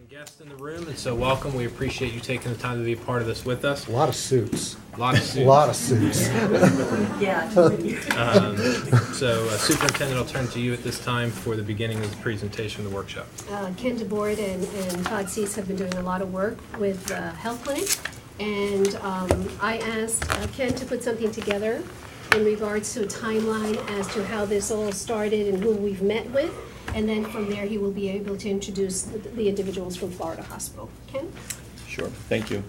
and guests in the room, and so welcome. We appreciate you taking the time to be a part of this with us. A lot of suits. A lot of suits. A lot of suits. Yeah. Superintendent, I'll turn to you at this time for the beginning of the presentation of the workshop. Ken DeBoard and Todd Cease have been doing a lot of work with the health clinic, and I asked Ken to put something together in regards to a timeline as to how this all started and who we've met with, and then from there he will be able to introduce the individuals from Florida Hospital. Ken? Sure, thank you.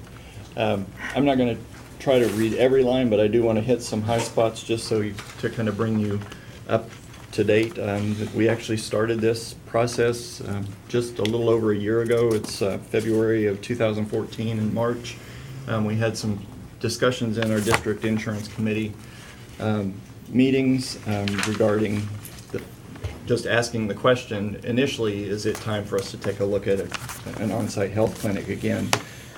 I'm not going to try to read every line, but I do want to hit some high spots just to kind of bring you up to date. We actually started this process just a little over a year ago. It's February of 2014 in March. We had some discussions in our district insurance committee meetings regarding just asking the question initially, is it time for us to take a look at an on-site health clinic again?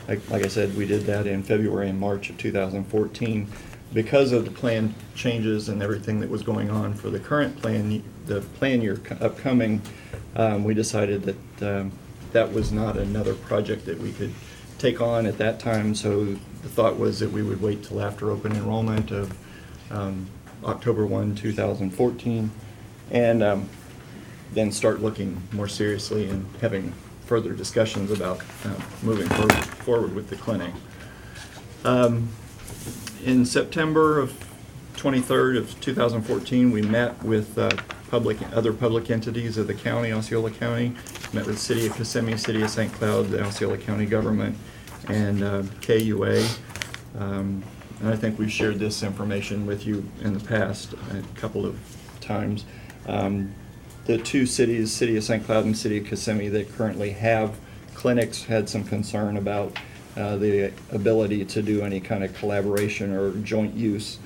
Like I said, we did that in February and March of 2014. Because of the plan changes and everything that was going on for the current plan, the plan year upcoming, we decided that that was not another project that we could take on at that time. So the thought was that we would wait till after open enrollment of October 1, 2014, and then start looking more seriously and having further discussions about moving forward with the clinic. In September of 23rd of 2014, we met with other public entities of the county, Osceola County, met with the City of Kissimmee, City of St. Cloud, the Osceola County government, and KUA. And I think we've shared this information with you in the past a couple of times. The two cities, City of St. Cloud and City of Kissimmee, that currently have clinics, had some concern about the ability to do any kind of collaboration or joint use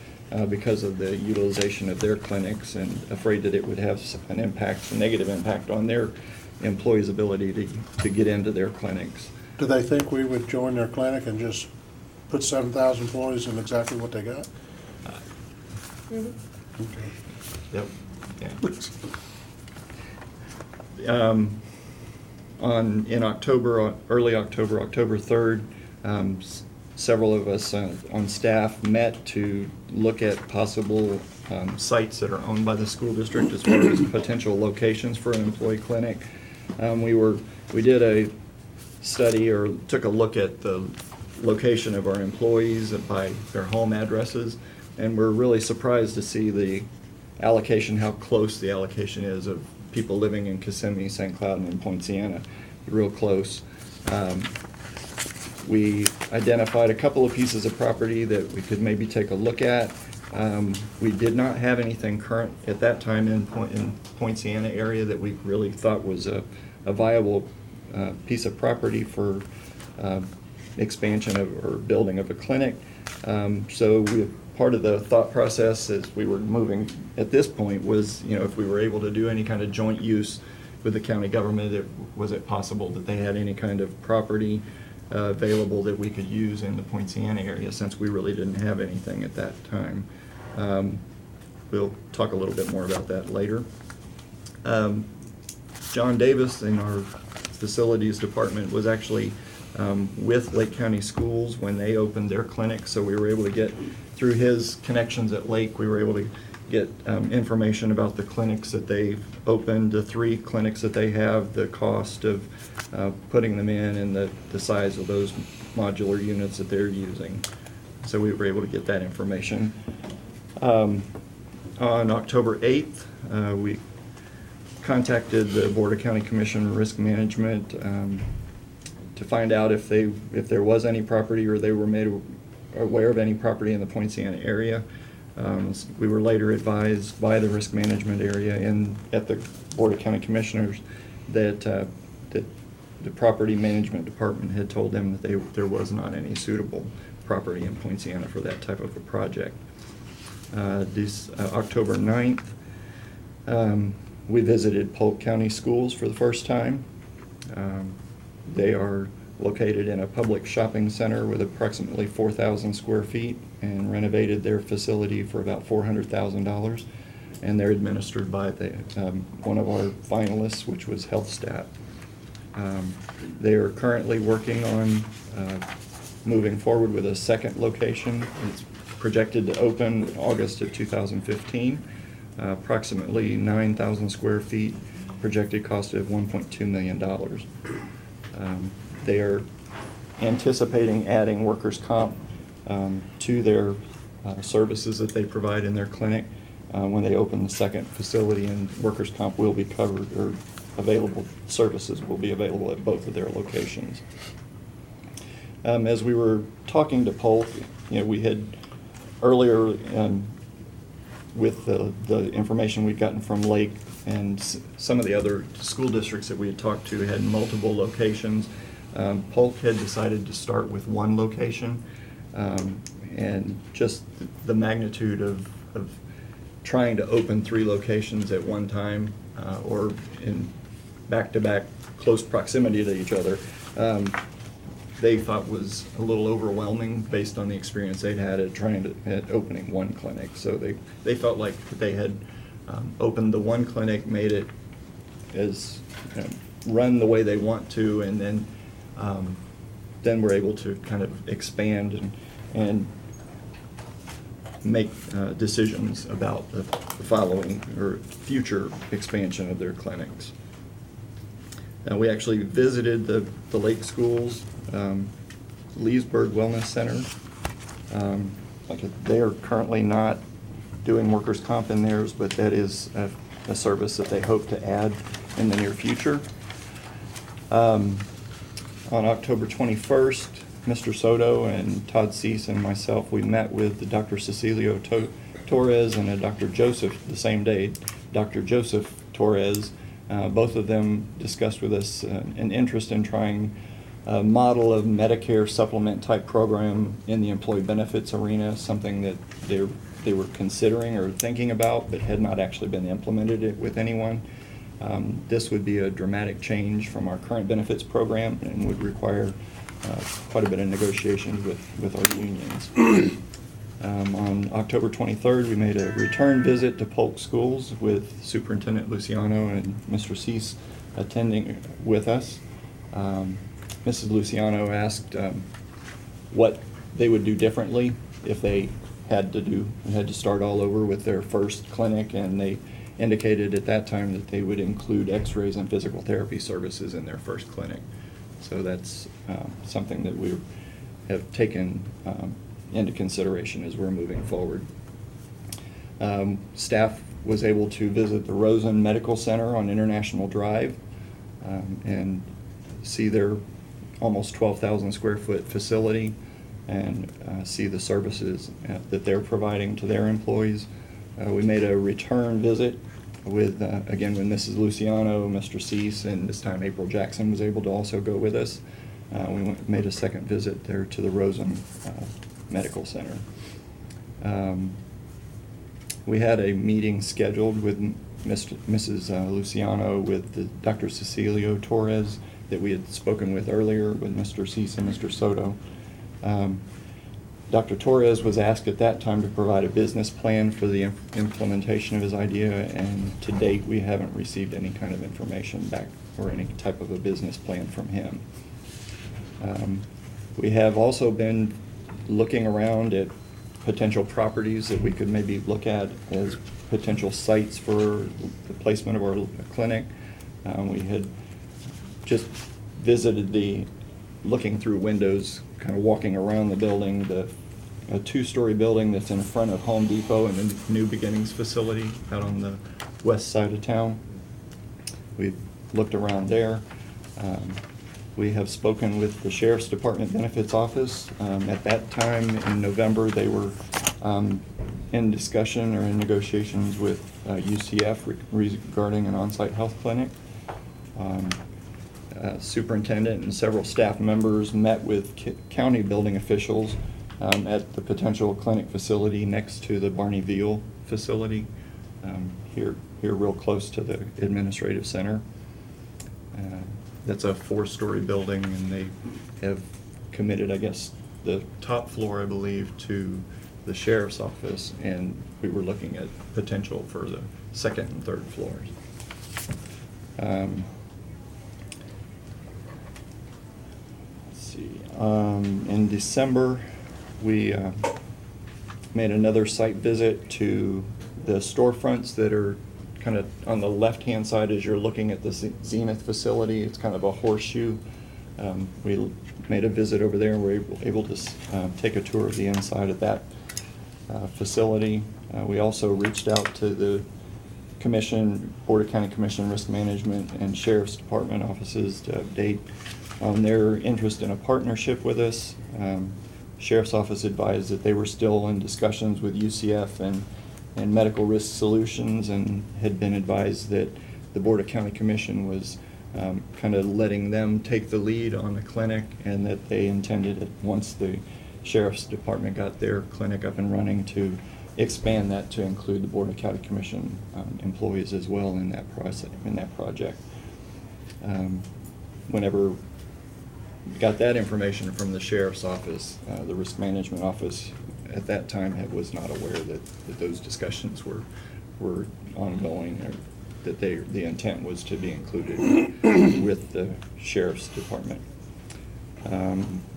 because of the utilization of their clinics, and afraid that it would have an impact, a negative impact on their employees' ability to get into their clinics. Do they think we would join their clinic and just put 7,000 employees in exactly what they got? Okay. Yep. Yeah. In October, early October, October 3rd, several of us on staff met to look at possible sites that are owned by the school district as far as potential locations for an employee clinic. We did a study, or took a look at the location of our employees by their home addresses, and we're really surprised to see the allocation, how close the allocation is of people living in Kissimmee, St. Cloud, and in Poinciana, real close. We identified a couple of pieces of property that we could maybe take a look at. We did not have anything current at that time in Poinciana area that we really thought was a viable piece of property for expansion or building of a clinic. So part of the thought process as we were moving at this point was, if we were able to do any kind of joint use with the county government, was it possible that they had any kind of property available that we could use in the Poinciana area, since we really didn't have anything at that time. We'll talk a little bit more about that later. John Davis in our facilities department was actually with Lake County Schools when they opened their clinic, so we were able to get, through his connections at Lake, we were able to get information about the clinics that they've opened, the 3 clinics that they have, the cost of putting them in, and the size of those modular units that they're using. So we were able to get that information. On October 8th, we contacted the Board of County Commission Risk Management to find out if there was any property, or they were made aware of any property in the Poinciana area. We were later advised by the risk management area and at the Board of County Commissioners that the property management department had told them that there was not any suitable property in Poinciana for that type of a project. October 9th, we visited Polk County Schools for the first time. They are located in a public shopping center with approximately 4,000 square feet, and renovated their facility for about $400,000. And they're administered by one of our finalists, which was HealthStat. They are currently working on moving forward with a second location. It's projected to open August of 2015, approximately 9,000 square feet, projected cost of $1.2 million. They are anticipating adding workers' comp to their services that they provide in their clinic when they open the second facility, and workers' comp will be covered, or available services will be available at both of their locations. As we were talking to Polk, we had earlier with the information we'd gotten from Lake and some of the other school districts that we had talked to had multiple locations. Polk had decided to start with one location, and just the magnitude of trying to open 3 locations at one time or in back-to-back close proximity to each other, they thought was a little overwhelming based on the experience they'd had at opening one clinic. So they felt like they had opened the one clinic, made it as run the way they want to, and then we're able to kind of expand and make decisions about the following or future expansion of their clinics. We actually visited the Lake Schools, Leesburg Wellness Center. They are currently not doing workers' comp in theirs, but that is a service that they hope to add in the near future. On October 21st, Mr. Soto and Todd Cease and myself, we met with Dr. Cecilio Torres and Dr. Joseph the same day, Dr. Joseph Torres. Both of them discussed with us an interest in trying a model of Medicare supplement type program in the employee benefits arena, something that they were considering or thinking about but had not actually been implemented with anyone. This would be a dramatic change from our current benefits program and would require quite a bit of negotiations with our unions. On October 23rd, we made a return visit to Polk Schools with Superintendent Luciano and Mr. Cease attending with us. Mrs. Luciano asked what they would do differently if they had to start all over with their first clinic, and they indicated at that time that they would include x-rays and physical therapy services in their first clinic. So that's something that we have taken into consideration as we're moving forward. Staff was able to visit the Rosen Medical Center on International Drive and see their almost 12,000 square foot facility and see the services that they're providing to their employees. We made a return visit with, again, with Mrs. Luciano, Mr. Cease, and this time April Jackson was able to also go with us. We made a second visit there to the Rosen Medical Center. We had a meeting scheduled with Mrs. Luciano with Dr. Cecilio Torres that we had spoken with earlier with Mr. Cease and Mr. Soto. Dr. Torres was asked at that time to provide a business plan for the implementation of his idea, and to date we haven't received any kind of information back or any type of a business plan from him. We have also been looking around at potential properties that we could maybe look at as potential sites for the placement of our clinic. We had just visited looking through windows, kind of walking around the building, a 2-story building that's in front of Home Depot and the New Beginnings facility out on the west side of town. We looked around there. We have spoken with the Sheriff's Department Benefits Office. At that time in November, they were in discussion or in negotiations with UCF regarding an on-site health clinic. Superintendent and several staff members met with county building officials at the potential clinic facility next to the Barney Veal facility, here real close to the administrative center. That's a 4-story building, and they have committed, I guess, the top floor, I believe, to the sheriff's office, and we were looking at potential for the 2nd and 3rd floors. see, in December, we made another site visit to the storefronts that are kind of on the left-hand side as you're looking at the Zenith facility. It's kind of a horseshoe. We made a visit over there and were able to take a tour of the inside of that facility. We also reached out to the Commission, Board of County Commission, Risk Management, and Sheriff's Department offices to update on their interest in a partnership with us. Sheriff's Office advised that they were still in discussions with UCF and Medical Risk Solutions, and had been advised that the Board of County Commission was kind of letting them take the lead on the clinic, and that they intended it, once the Sheriff's Department got their clinic up and running, to expand that to include the Board of County Commission employees as well in that process, in that project. Whenever we got that information from the Sheriff's Office, the Risk Management Office at that time was not aware that those discussions were ongoing, or that the intent was to be included with the Sheriff's Department.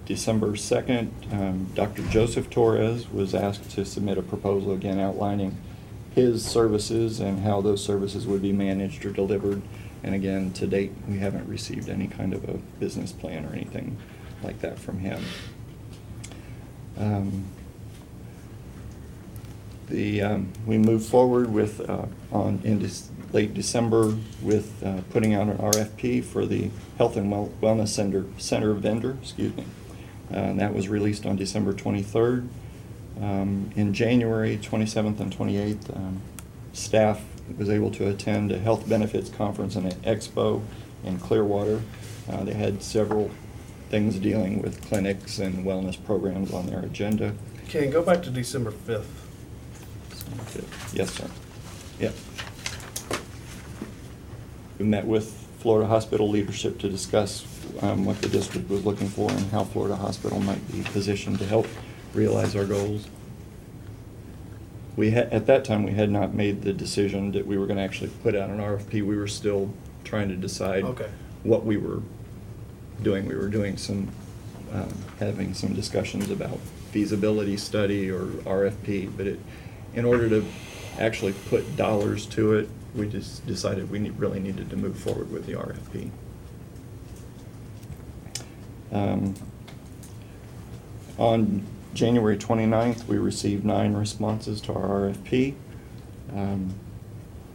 December 2nd, Dr. Joseph Torres was asked to submit a proposal again outlining his services and how those services would be managed or delivered. And again, to date, we haven't received any kind of a business plan or anything like that from him. We moved forward with late December with putting out an RFP for the Health and Wellness Center vendor. And that was released on December 23rd. In January 27th and 28th, staff was able to attend a health benefits conference and an expo in Clearwater. They had several things dealing with clinics and wellness programs on their agenda. Ken, go back to December 5th. Yes, sir. Yeah. We met with Florida Hospital leadership to discuss what the district was looking for and how Florida Hospital might be positioned to help realize our goals. At that time, we had not made the decision that we were going to actually put out an RFP. We were still trying to decide what we were doing. We were doing having some discussions about feasibility study or RFP, but in order to actually put dollars to it, we just decided we really needed to move forward with the RFP. On January 29th, we received 9 responses to our RFP.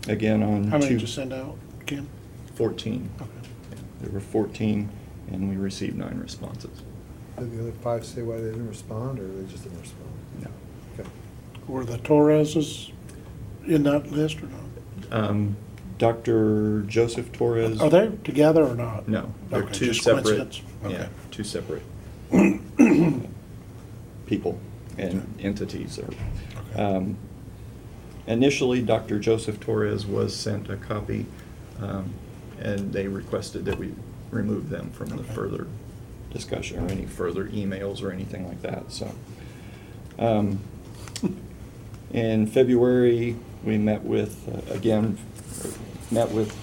Again, on How many did you send out, Kim? 14. Okay. Yeah, there were 14, and we received 9 responses. Did the other 5 say why they didn't respond, or they just didn't respond? No. Okay. Were the Torreses in that list or not? Dr. Joseph Torres. Are they together or not? No, they're Okay, two just separate. coincidence? Yeah, Okay. 2 separate people and entities. Okay. Initially, Dr. Joseph Torres was sent a copy, and they requested that we remove them from the Okay. further discussion or any further emails or anything like that. So, in February, we met with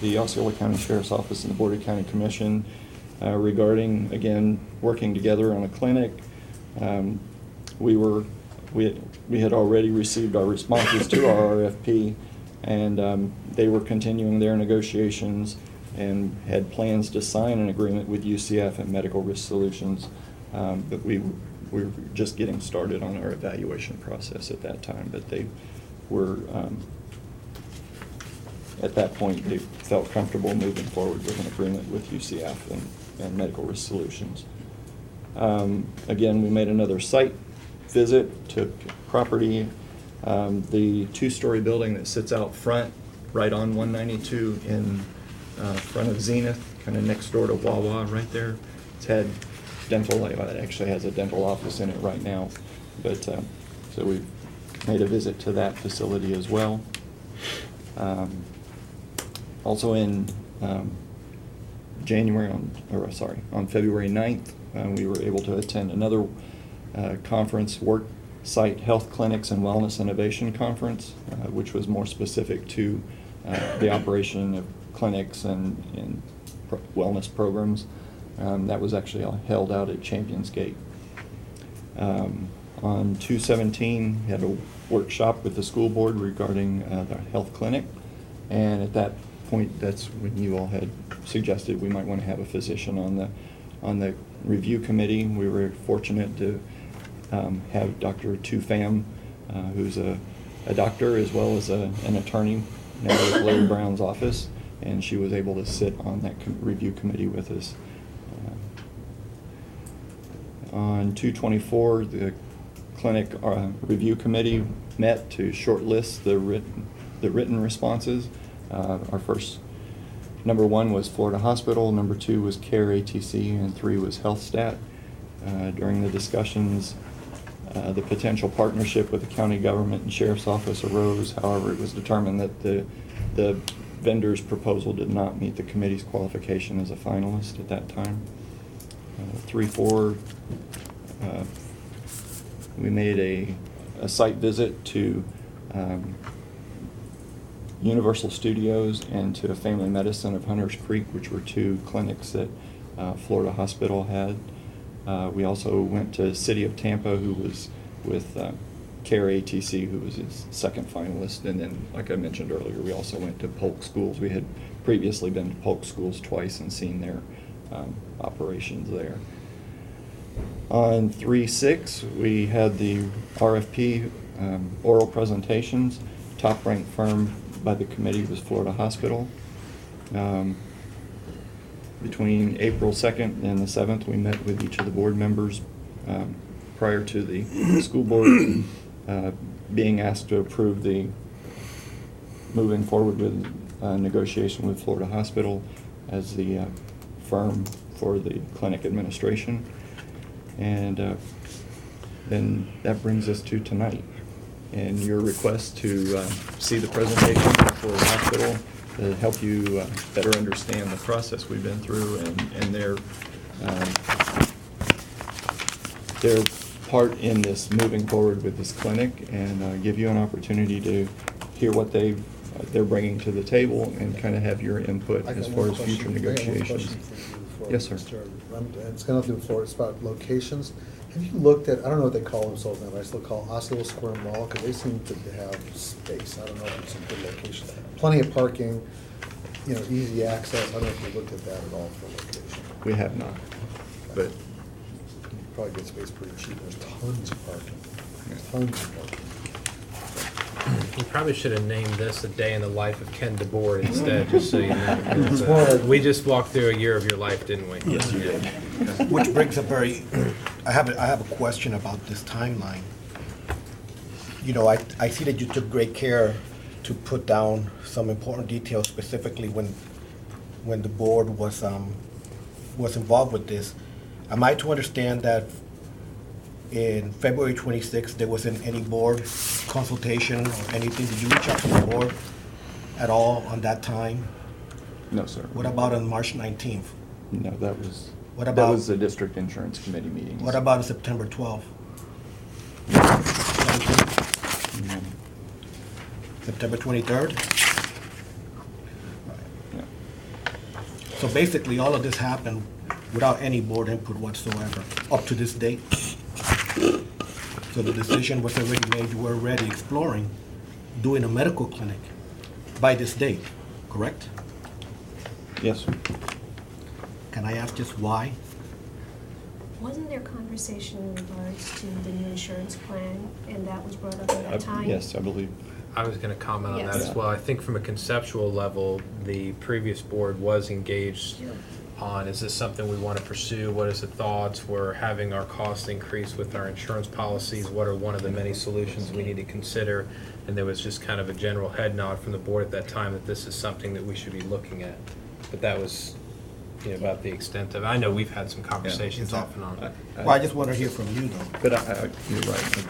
the Osceola County Sheriff's Office and the Board of County Commission regarding, again, working together on a clinic. We had already received our responses to our RFP, and they were continuing their negotiations and had plans to sign an agreement with UCF and Medical Risk Solutions, but we were just getting started on our evaluation process at that time. But they were, at that point, they felt comfortable moving forward with an agreement with UCF and Medical Risk Solutions. Again, we made another site visit, took property, the 2-story building that sits out front, right on 192 in front of Zenith, kind of next door to Wawa right there. It's had dental, it actually has a dental office in it right now. But, so we made a visit to that facility as well. Also in on February 9th, we were able to attend another conference, Work Site Health Clinics and Wellness Innovation Conference, which was more specific to the operation of clinics and wellness programs. That was actually held out at Champions Gate. On 2/17, we had a workshop with the school board regarding the health clinic. And at that point, that's when you all had suggested we might want to have a physician on the review committee. We were fortunate to have Dr. Tu Pham, who's a doctor as well as an attorney now with Larry Brown's office, and she was able to sit on that review committee with us. On 2/24, the clinic review committee met to shortlist the written responses. Our first, number 1 was Florida Hospital, number 2 was CARE ATC, and 3 was HealthStat. During the discussions, the potential partnership with the county government and sheriff's office arose. However, it was determined that the vendor's proposal did not meet the committee's qualification as a finalist at that time. 3/4, we made a site visit to Universal Studios and to Family Medicine of Hunters Creek, which were 2 clinics that Florida Hospital had. We also went to City of Tampa, who was with CARE ATC, who was his second finalist. And then, like I mentioned earlier, we also went to Polk Schools. We had previously been to Polk Schools twice and seen their operations there. On 3/6, we had the RFP oral presentations. Top-ranked firm by the committee was Florida Hospital. Between April 2nd and the 7th, we met with each of the board members prior to the school board being asked to approve the moving forward with negotiation with Florida Hospital as the firm for the clinic administration. And then that brings us to tonight and your request to see the presentation for Florida Hospital to help you better understand the process we've been through and their part in this moving forward with this clinic, and give you an opportunity to hear what they're bringing to the table and kind of have your input I got as one far as question. future I got one negotiations. question for you before Yes, sir. we start. It's got nothing to do with Florida, it's about locations. Have you looked at, I don't know what they call themselves now, but I still call Osceola Square Mall, because they seem to have space. I don't know if it's a good location. Plenty of parking, easy access. I don't know if you looked at that at all for location. We have not, but You probably get space pretty cheap. There's tons of parking. Yeah. Tons of parking. You probably should have named this "A Day in the Life of Ken DeBoer" instead, just so you know. It's more like- We just walked through a year of your life, didn't we? yes, you did. Which brings up I have a question about this timeline. I see that you took great care to put down some important details, specifically when the board was involved with this. Am I to understand that in February 26th, there wasn't any board consultation or anything? Did you reach out to the board at all on that time? No, sir. What about on March 19th? No, that was, What that about- was the district insurance committee meeting. What about on September 12th? No. September 23rd? Yeah. So basically, all of this happened without any board input whatsoever, up to this date. So the decision was already made, you were already exploring doing a medical clinic by this date, correct? Yes, sir. Can I ask just why? Wasn't there conversation in regards to the new insurance plan, and that was brought up at that time? Yes, I believe. I was going to comment on that Yes. as well. I think from a conceptual level, the previous board was engaged on, is this something we want to pursue? What is the thoughts? We're having our costs increase with our insurance policies. What are one of the many solutions we need to consider? And there was just kind of a general head nod from the board at that time that this is something that we should be looking at. But that was, about the extent of, I know we've had some conversations off and on. Well, I just want to hear from you, though. But you're right.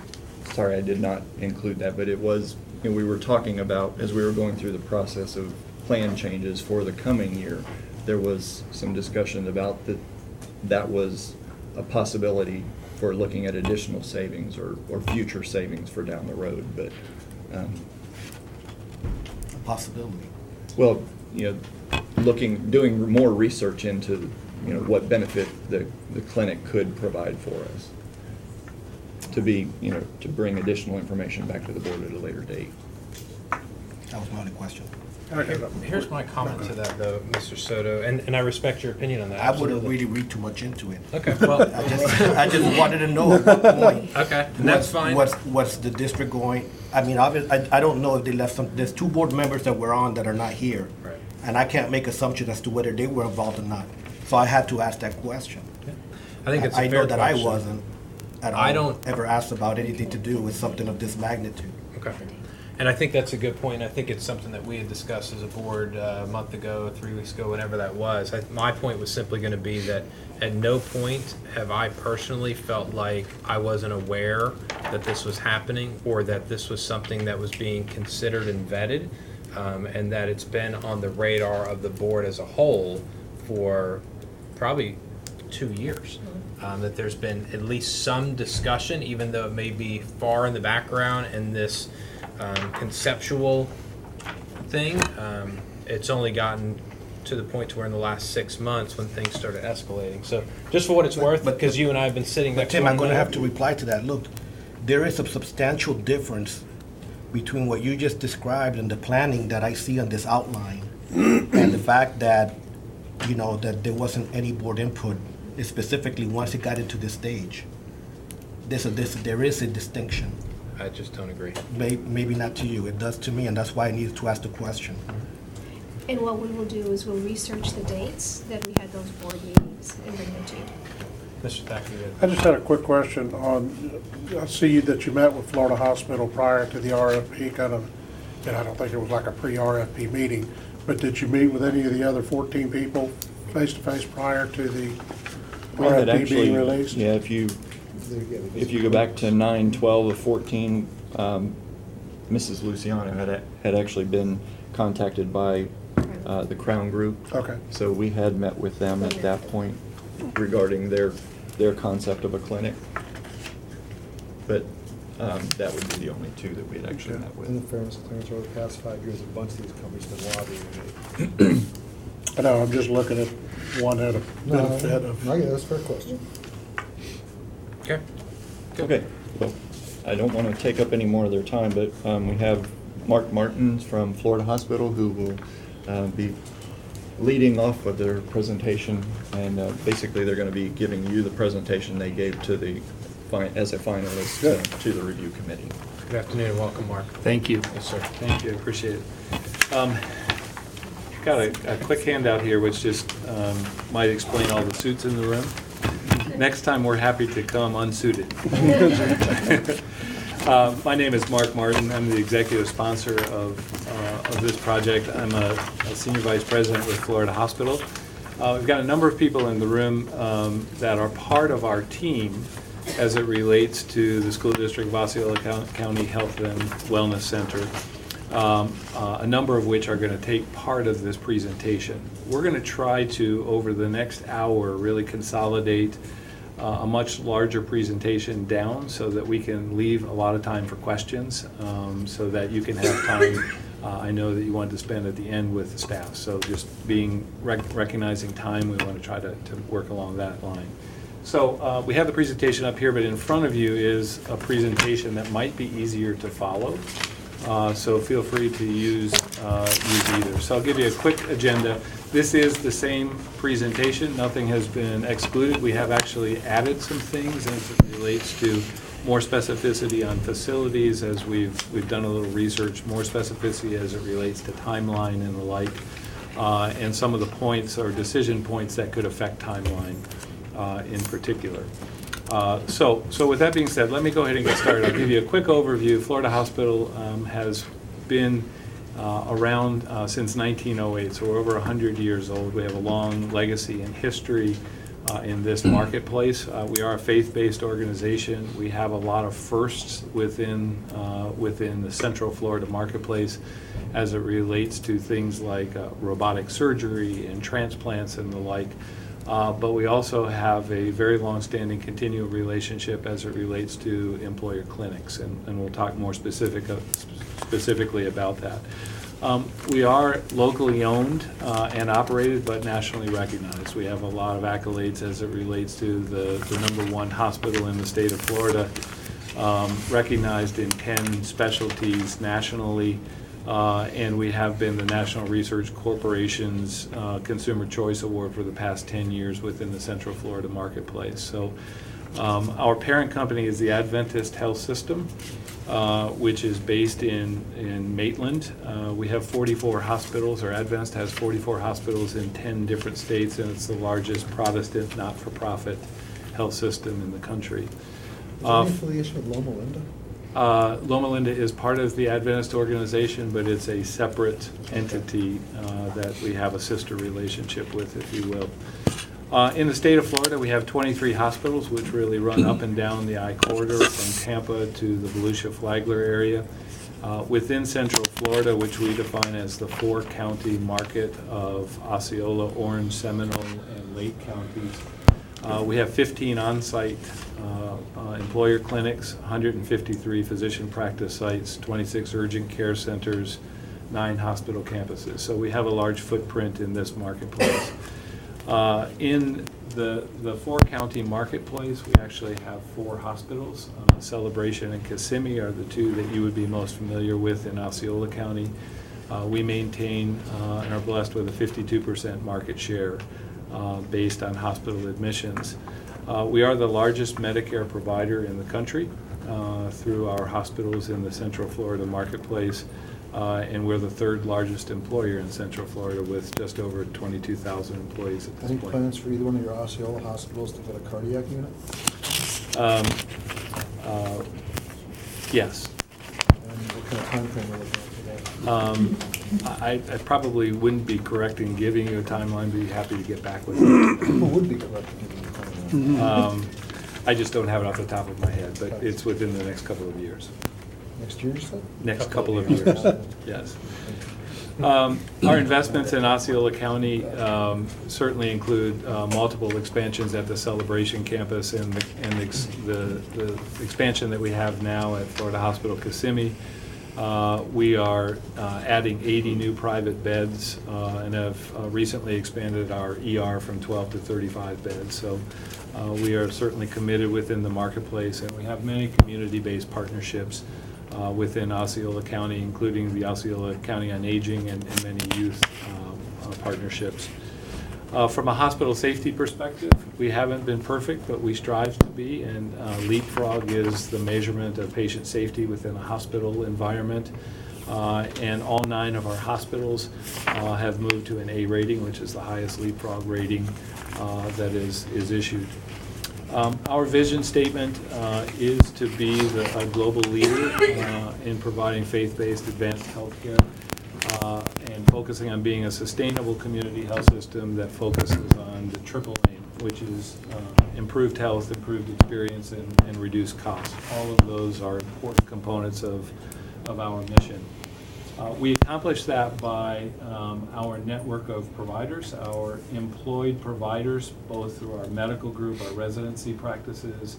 Sorry, I did not include that, but it was, we were talking about, as we were going through the process of plan changes for the coming year, there was some discussion about that was a possibility for looking at additional savings or future savings for down the road, but, A possibility. well, doing more research into what benefit the clinic could provide for us. To bring additional information back to the board at a later date. That was my only question. Here's my comment to that, though, Mr. Soto, and I respect your opinion on that. I wouldn't absolutely. really read too much into it. Okay, well, I just wanted to know at what point. okay, and that's fine. What's the district going? I mean, I don't know if they left there's 2 board members that were on that are not here. Right. And I can't make assumptions as to whether they were involved or not. So I had to ask that question. I think it's a I fair know that question. I wasn't at all I don't- ever asked about anything to do with something of this magnitude. Okay. And I think that's a good point. I think it's something that we had discussed as a board a month ago, 3 weeks ago, whenever that was. My point was simply going to be that at no point have I personally felt like I wasn't aware that this was happening or that this was something that was being considered and vetted, and that it's been on the radar of the board as a whole for probably 2 years. That there's been at least some discussion, even though it may be far in the background in this conceptual thing. It's only gotten to the point to where in the last 6 months when things started escalating. So just for what it's worth, because you and I have been sitting But next to Tim, one I'm going to another. have to reply to that. Look, there is a substantial difference between what you just described and the planning that I see on this outline and the fact that, that there wasn't any board input, specifically once it got into this stage. There is a distinction. I just don't agree. Maybe not to you, it does to me, and that's why I needed to ask the question. And what we will do is we'll research the dates that we had those board meetings and bring them to you. Mr. Thacker, you I just had a quick question on, I see that you met with Florida Hospital prior to the RFP kind of, and I don't think it was like a pre-RFP meeting, but did you meet with any of the other 14 people face-to-face prior to the I had RFP actually, being released? yeah, if you go back to 9/12 of 14, Mrs. Luciano had actually been contacted by the Crown Group. Okay. So we had met with them at that point regarding their concept of a clinic. But that would be the only 2 that we had actually met In with. fairness, Clarence, over the past 5 years, a bunch of these companies have been lobbying. I know, I'm just looking at one had a benefit of. No, that's a fair question. Okay. Okay, well, I don't want to take up any more of their time, but we have Mark Martins from Florida Hospital who will be leading off with their presentation, and basically they're going to be giving you the presentation they gave to as a finalist Good. to the review committee. Good afternoon and welcome, Mark. Thank you. Yes, sir. Thank you, I appreciate it. Got a quick handout here which just might explain all the suits in the room. Next time, we're happy to come unsuited. My name is Mark Martin. I'm the executive sponsor of this project. I'm a senior vice president with Florida Hospital. We've got a number of people in the room that are part of our team as it relates to the School District of Osceola County Health and Wellness Center, a number of which are going to take part of this presentation. We're going to try to, over the next hour, really consolidate a much larger presentation down so that we can leave a lot of time for questions, so that you can have time. I know that you want to spend at the end with the staff, so just recognizing time, we want to try to work along that line. So we have the presentation up here, but in front of you is a presentation that might be easier to follow. So feel free to use either. So I'll give you a quick agenda. This is the same presentation. Nothing has been excluded. We have actually added some things as it relates to more specificity on facilities as we've done a little research, more specificity as it relates to timeline and the like, and some of the points or decision points that could affect timeline in particular. So with that being said, let me go ahead and get started. I'll give you a quick overview. Florida Hospital has been around since 1908, so we're over 100 years old. We have a long legacy and history in this marketplace. We are a faith-based organization. We have a lot of firsts within the Central Florida marketplace as it relates to things like robotic surgery and transplants and the like. But we also have a very long-standing continual relationship as it relates to employer clinics, and we'll talk more specifically about that. We are locally owned and operated, but nationally recognized. We have a lot of accolades as it relates to the #1 hospital in the state of Florida, recognized in 10 specialties nationally, and we have been the National Research Corporation's Consumer Choice Award for the past 10 years within the Central Florida marketplace. So our parent company is the Adventist Health System, which is based in Maitland. We have 44 hospitals, or Adventist has 44 hospitals in 10 different states, and it's the largest Protestant not-for-profit health system in the country. Is there any affiliation with Loma Linda? Loma Linda is part of the Adventist organization, but it's a separate entity that we have a sister relationship with, if you will. In the state of Florida, we have 23 hospitals, which really run up and down the I-corridor from Tampa to the Volusia-Flagler area. Within Central Florida, which we define as the 4-county market of Osceola, Orange, Seminole, and Lake counties, we have 15 on-site employer clinics, 153 physician practice sites, 26 urgent care centers, 9 hospital campuses. So we have a large footprint in this marketplace. In the 4-county marketplace, we actually have 4 hospitals. Celebration and Kissimmee are the 2 that you would be most familiar with in Osceola County. We maintain and are blessed with a 52% market share based on hospital admissions. We are the largest Medicare provider in the country through our hospitals in the Central Florida marketplace. And we're the 3rd largest employer in Central Florida with just over 22,000 employees at this Any point. plans for either one of your Osceola hospitals to get a cardiac unit? Yes. And what kind of timeframe are we looking at for that? I probably wouldn't be correct in giving you a timeline, but be happy to get back with you. Who would be correct in giving you a timeline? I just don't have it off the top of my head, but it's within the next couple of years. Next year, you said? Next couple of years, yes. Our investments in Osceola County certainly include multiple expansions at the Celebration campus and the expansion that we have now at Florida Hospital Kissimmee. We are adding 80 new private beds and have recently expanded our ER from 12 to 35 beds. So we are certainly committed within the marketplace, and we have many community-based partnerships within Osceola County, including the Osceola County on Aging and many youth partnerships. From a hospital safety perspective, we haven't been perfect, but we strive to be, and Leapfrog is the measurement of patient safety within a hospital environment. And all 9 of our hospitals have moved to an A rating, which is the highest Leapfrog rating that is issued. Our vision statement is to be a global leader in providing faith-based advanced healthcare and focusing on being a sustainable community health system that focuses on the triple aim, which is improved health, improved experience, and reduced costs. All of those are important components of our mission. We accomplish that by our network of providers, our employed providers, both through our medical group, our residency practices,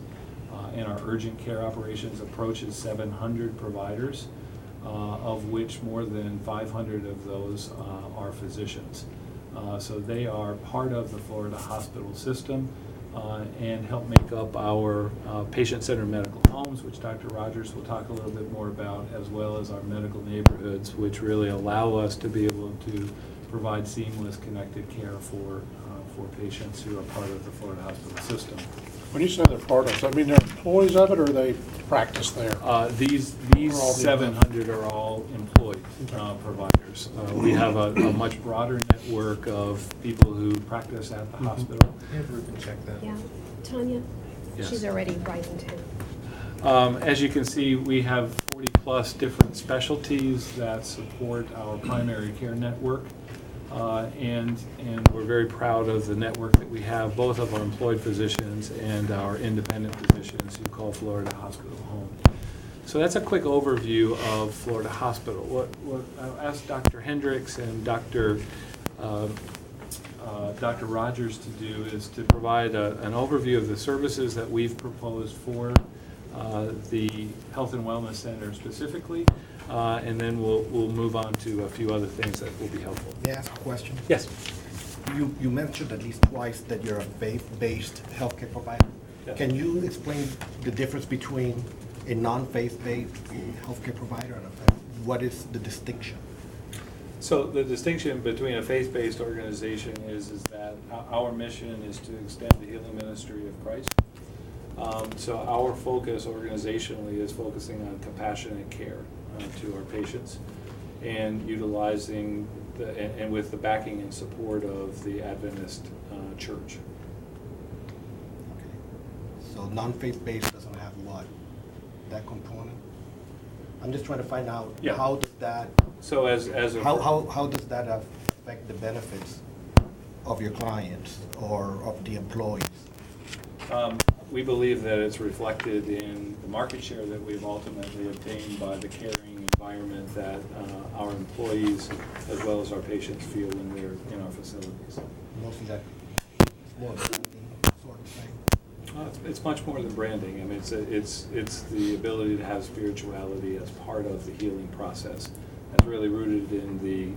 and our urgent care operations approaches 700 providers, of which more than 500 of those are physicians. So they are part of the Florida hospital system and help make up our patient-centered medical homes, which Dr. Rogers will talk a little bit more about, as well as our medical neighborhoods, which really allow us to be able to provide seamless connected care for patients who are part of the Florida hospital system. When you say they're part of, does that mean they're employees of it, or they practice there? These all the 700 are all employed providers. We have a much broader network of people who practice at the hospital. Have Ruben check that. Yeah, Tanya? Yes. She's already writing down. As you can see, we have 40-plus different specialties that support our primary care network. And we're very proud of the network that we have, both of our employed physicians and our independent physicians who call Florida Hospital home. So that's a quick overview of Florida Hospital. What I'll ask Dr. Hendricks and Dr. Rogers to do is to provide an overview of the services that we've proposed for the Health and Wellness Center specifically, and then we'll move on to a few other things that will be helpful. May I ask a question? Yes. You mentioned at least twice that you're a faith-based healthcare provider. Yes. Can you explain the difference between a non-faith-based healthcare provider and what is the distinction? So the distinction between a faith-based organization is that our mission is to extend the healing ministry of Christ. So our focus organizationally is focusing on compassionate care to our patients and utilizing and with the backing and support of the Adventist Church. Okay. So non-faith-based doesn't have what? That component? I'm just trying to find out Yeah. how does that So as a how does that affect the benefits of your clients or of the employees? We believe that it's reflected in the market share that we've ultimately obtained by the caring environment that our employees as well as our patients feel when they're in our facilities. Mostly that more branding sort of thing. It's much more than branding. I mean, it's the ability to have spirituality as part of the healing process. That's really rooted in the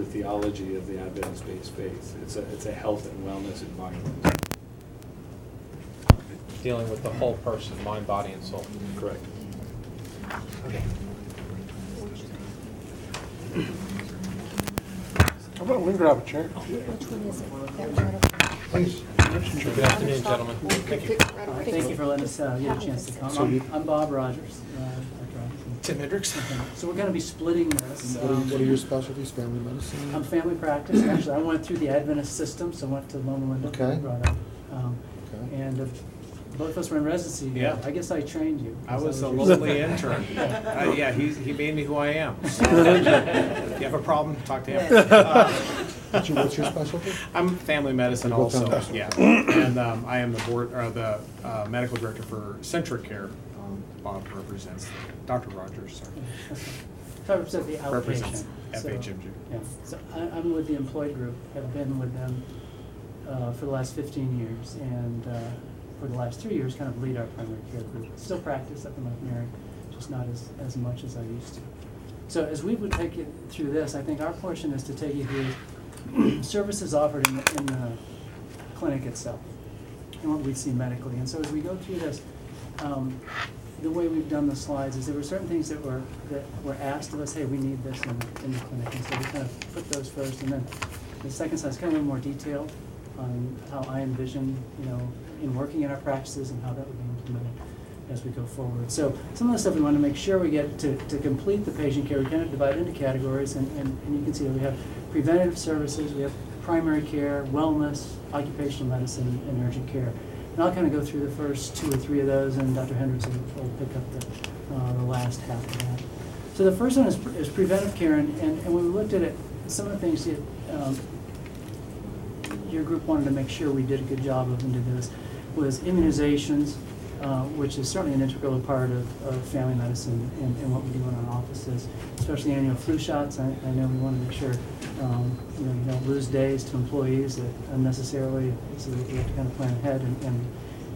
theology of the Adventist-based faith. It's a health and wellness environment. Dealing with the whole person, mind, body, and soul. Correct. How about we grab a chair? Which one is it? That one over- Please. Good afternoon, gentlemen. Thank you for letting us get a chance to come. I'm Bob Rogers. Tim Hendricks. So we're going to be splitting this. What are your specialties, family medicine? I'm family practice. Actually, I went through the Adventist system, so I went to Loma Linda. Okay. Brought up. Okay. And both of us were in residency. Yeah. I guess I trained you. I was a your- lonely intern. Yeah, he made me who I am. So, if you have a problem, talk to him. What's your specialty? I'm family medicine You're both also, family yeah. medicine. And I am the medical director for Centric Care. Bob represents, Dr. Rogers, sorry. So I represent the outpatient. Represents So, FHMG. Yeah, so I'm with the employed group, have been with them for the last 15 years, and for the last 3 years, kind of lead our primary care group. Still practice up in Lake Mary, just not as much as I used to. So as we would take you through this, I think our portion is to take you through services offered in the clinic itself, and what we see medically. And so as we go through this, the way we've done the slides is there were certain things that were asked of us, hey, we need this in the clinic, and so we kind of put those first, and then the second slide is kind of a little more detailed on how I envision, in working in our practices and how that would be implemented as we go forward. So some of the stuff we want to make sure we get to complete the patient care, we kind of divide into categories, and you can see that we have preventative services, we have primary care, wellness, occupational medicine, and urgent care. And I'll kind of go through the first 2 or 3 of those, and Dr. Hendricks will pick up the last half of that. So the first one is preventive care, and when we looked at it, some of the things that your group wanted to make sure we did a good job of into this was immunizations, which is certainly an integral part of family medicine and what we do in our offices, especially annual flu shots. I know we want to make sure you don't lose days to employees that unnecessarily, so we have to kind of plan ahead, and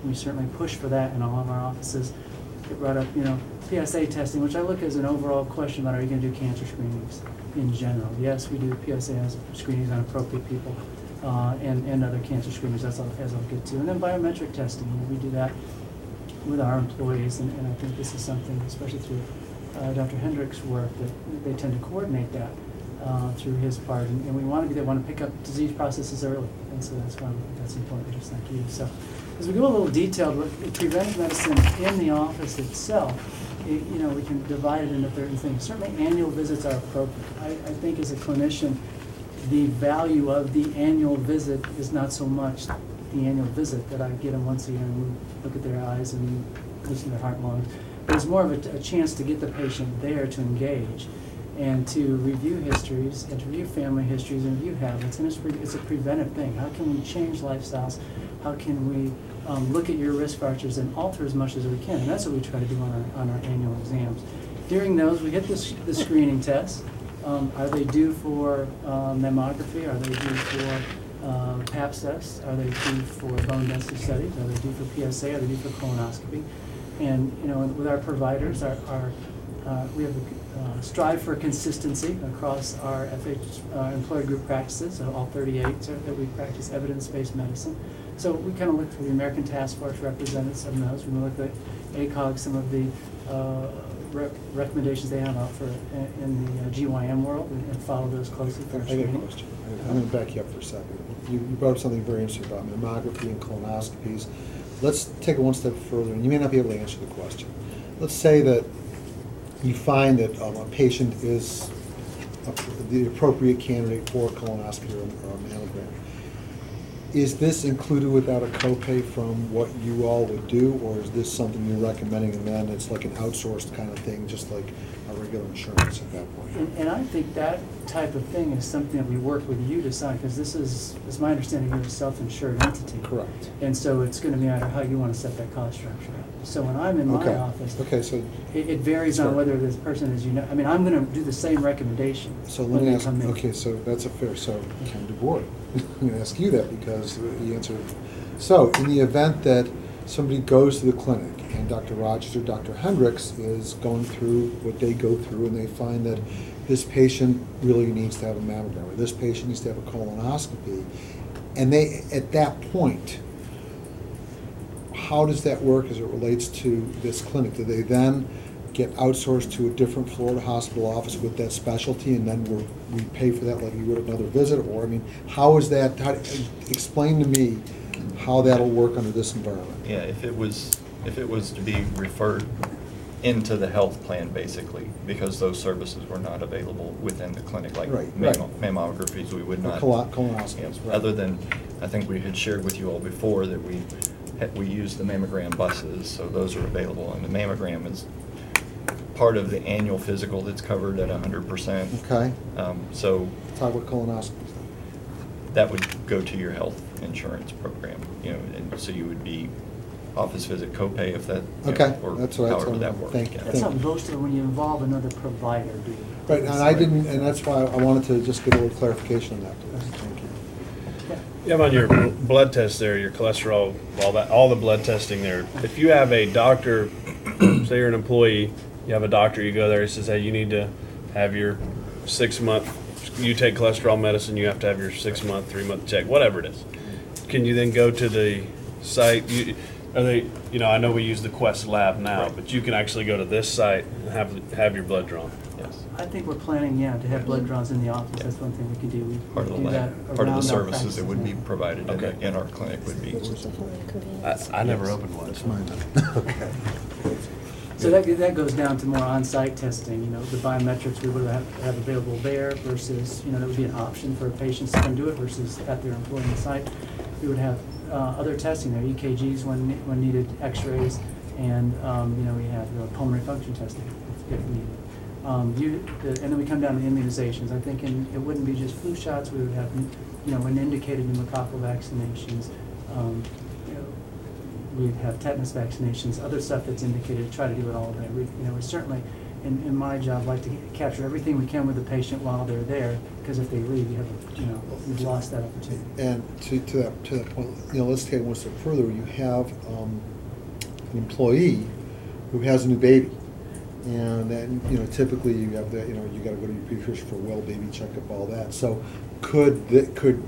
we certainly push for that in all of our offices. It brought up, PSA testing, which I look as an overall question about, are you going to do cancer screenings in general? Yes, we do PSA screenings on appropriate people, and other cancer screenings, as I'll get to. And then biometric testing, we do that with our employees, and I think this is something, especially through Dr. Hendricks' work, that they tend to coordinate that through his part, and we want to be there, want to pick up disease processes early, and so that's why that's important, just like you. So as we go a little detailed, with preventive medicine in the office itself, we can divide it into certain things. Certainly annual visits are appropriate. I think as a clinician, the value of the annual visit is not so much the annual visit that I get them once a year and we look at their eyes and listen to their heart and lungs. But it's more of a chance to get the patient there to engage and to review histories and to review family histories and review habits. And it's a preventive thing. How can we change lifestyles? How can we look at your risk factors and alter as much as we can? And that's what we try to do on our annual exams. During those, we hit the screening tests. Are they due for mammography? Are they due for Pap tests? Are they due for bone density studies? Are they due for PSA? Are they due for colonoscopy? And, with our providers, we have strive for consistency across our employer group practices, so all 38 that we practice evidence-based medicine. So we kind of looked for the American Task Force represented some of those. We looked at ACOG, some of the recommendations they have out for in the GYM world, and follow those closely for I got a screening. question. I'm going to back you up for a second. You brought up something very interesting about mammography and colonoscopies. Let's take it one step further, and you may not be able to answer the question. Let's say that you find that a patient is the appropriate candidate for a colonoscopy or a mammogram. Is this included without a copay from what you all would do, or is this something you're recommending, and then it's like an outsourced kind of thing, just like a regular insurance at that point? And I think that type of thing is something that we work with you to sign, because this is my understanding, you're a self-insured entity. Correct. And so it's going to matter how you want to set that cost structure up. So when I'm in my Okay. office, Okay, so it varies on Sure. whether this person is, I'm going to do the same recommendations So let when me they ask, come in. okay, so that's a fair, so Ken DeBoer, I'm gonna ask you that because you answered. So in the event that somebody goes to the clinic and Dr. Rogers or Dr. Hendricks is going through what they go through and they find that this patient really needs to have a mammogram or this patient needs to have a colonoscopy, and they, at that point, how does that work as it relates to this clinic? Do they then get outsourced to a different Florida hospital office with that specialty, and then we pay for that like you would another visit? Or, I mean, how is that, explain to me how that'll work under this environment. Yeah, if it was to be referred into the health plan, basically, because those services were not available within the clinic, like Right. mammographies, we would not. Colonoscopies, Yeah, right. Other than, I think we had shared with you all before that we use the mammogram buses, so those are available, and the mammogram is part of the annual physical that's covered at 100%. Okay, So talk about colonoscopies. that would go to your health insurance program, and so you would be office visit copay if that, Okay, or that's what I however told that them. works. Thank you. yeah. That's not most of it when you involve another provider, do you? Right, and I didn't, and that's why I wanted to just get a little clarification on that, please. Thank you. Yeah. You have on your blood test there, your cholesterol, all the blood testing there. If you have a doctor, say you're an employee, you have a doctor, you go there, he says, hey, you need to have your 6-month, you take cholesterol medicine, you have to have your 6-month, 3-month check, whatever it is. Can you then go to the site? I know we use the Quest lab now, Right. but you can actually go to this site and have your blood drawn. Yes. I think we're planning, to have blood draws in the office. That's one thing we could do. We Part of the do that lab, part of around the our services that would be practices. provided Okay. in our clinic would be. I never opened one. so- Okay. So that goes down to more on-site testing, the biometrics we would have available there versus, that would be an option for patients to come do it versus at their employment site. We would have other testing there, EKGs when needed, x-rays, and, we have pulmonary function testing if needed. And then we come down to immunizations. I think it wouldn't be just flu shots, we would have, when indicated pneumococcal vaccinations, we'd have tetanus vaccinations, other stuff that's indicated, try to do it all there. We certainly, in my job, like to capture everything we can with the patient while they're there, because if they leave, you've lost that opportunity. And to that point, let's take it one step further. You have an employee who has a new baby, and then typically you have that. You got to go to your pediatrician for a well baby checkup, all that. So do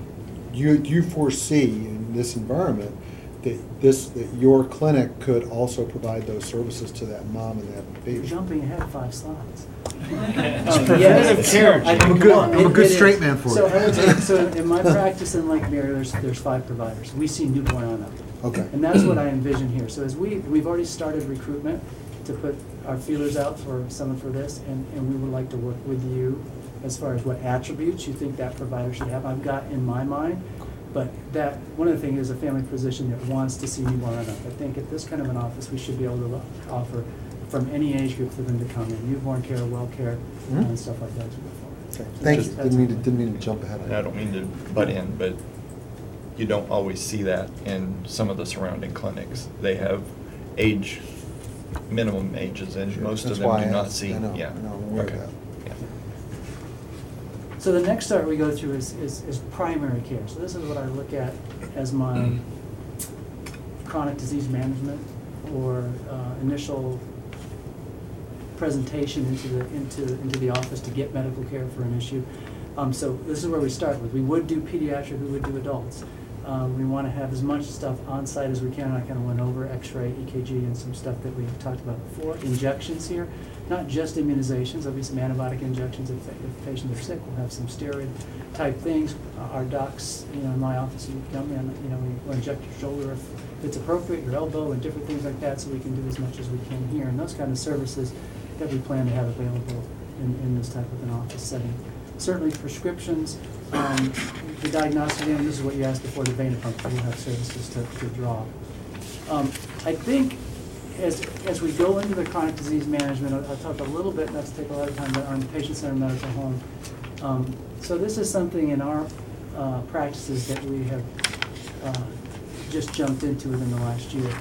you foresee in this environment that your clinic could also provide those services to that mom and that You're baby? jumping ahead 5 slides. preventative care, I mean, I'm a come good- on, I'm a it- good it is. straight man for So it. I would say, so in my practice in Lake Mary, there's 5 providers. We see newborn on up. Okay. And that's what I envision here. So as we've already started recruitment to put our feelers out for someone for this, and we would like to work with you as far as what attributes you think that provider should have. I've got in my mind, but that, one of the things is a family physician that wants to see newborn on up. I think at this kind of an office, we should be able to offer from any age group for them to come in, newborn care, well care, and stuff like that as we go forward. Okay. So Thank you. that's- Didn't mean to jump ahead. I don't mean to butt in, but you don't always see that in some of the surrounding clinics. They have minimum ages, and Sure. most of That's them why do I not asked. see. I know, Yeah. I know, I'm aware of Okay. that. Yeah. So the next start we go through is primary care. So this is what I look at as my chronic disease management or initial presentation into the office to get medical care for an issue. So this is where we start with. We would do pediatric, we would do adults. We want to have as much stuff on site as we can. I kind of went over X-ray, EKG, and some stuff that we have talked about before. Injections here, not just immunizations. There'll be some antibiotic injections if patients are sick. We'll have some steroid type things. Our docs, in my office, you come in, we'll inject your shoulder if it's appropriate, your elbow, and different things like that. So we can do as much as we can here, and those kind of services that we plan to have available in this type of an office setting. Certainly prescriptions, the diagnostic, and this is what you asked before, the vein pump, we'll have services to draw. I think as we go into the chronic disease management, I'll talk a little bit, not to take a lot of time, but on patient-centered medical home. So this is something in our practices that we have just jumped into within the last year.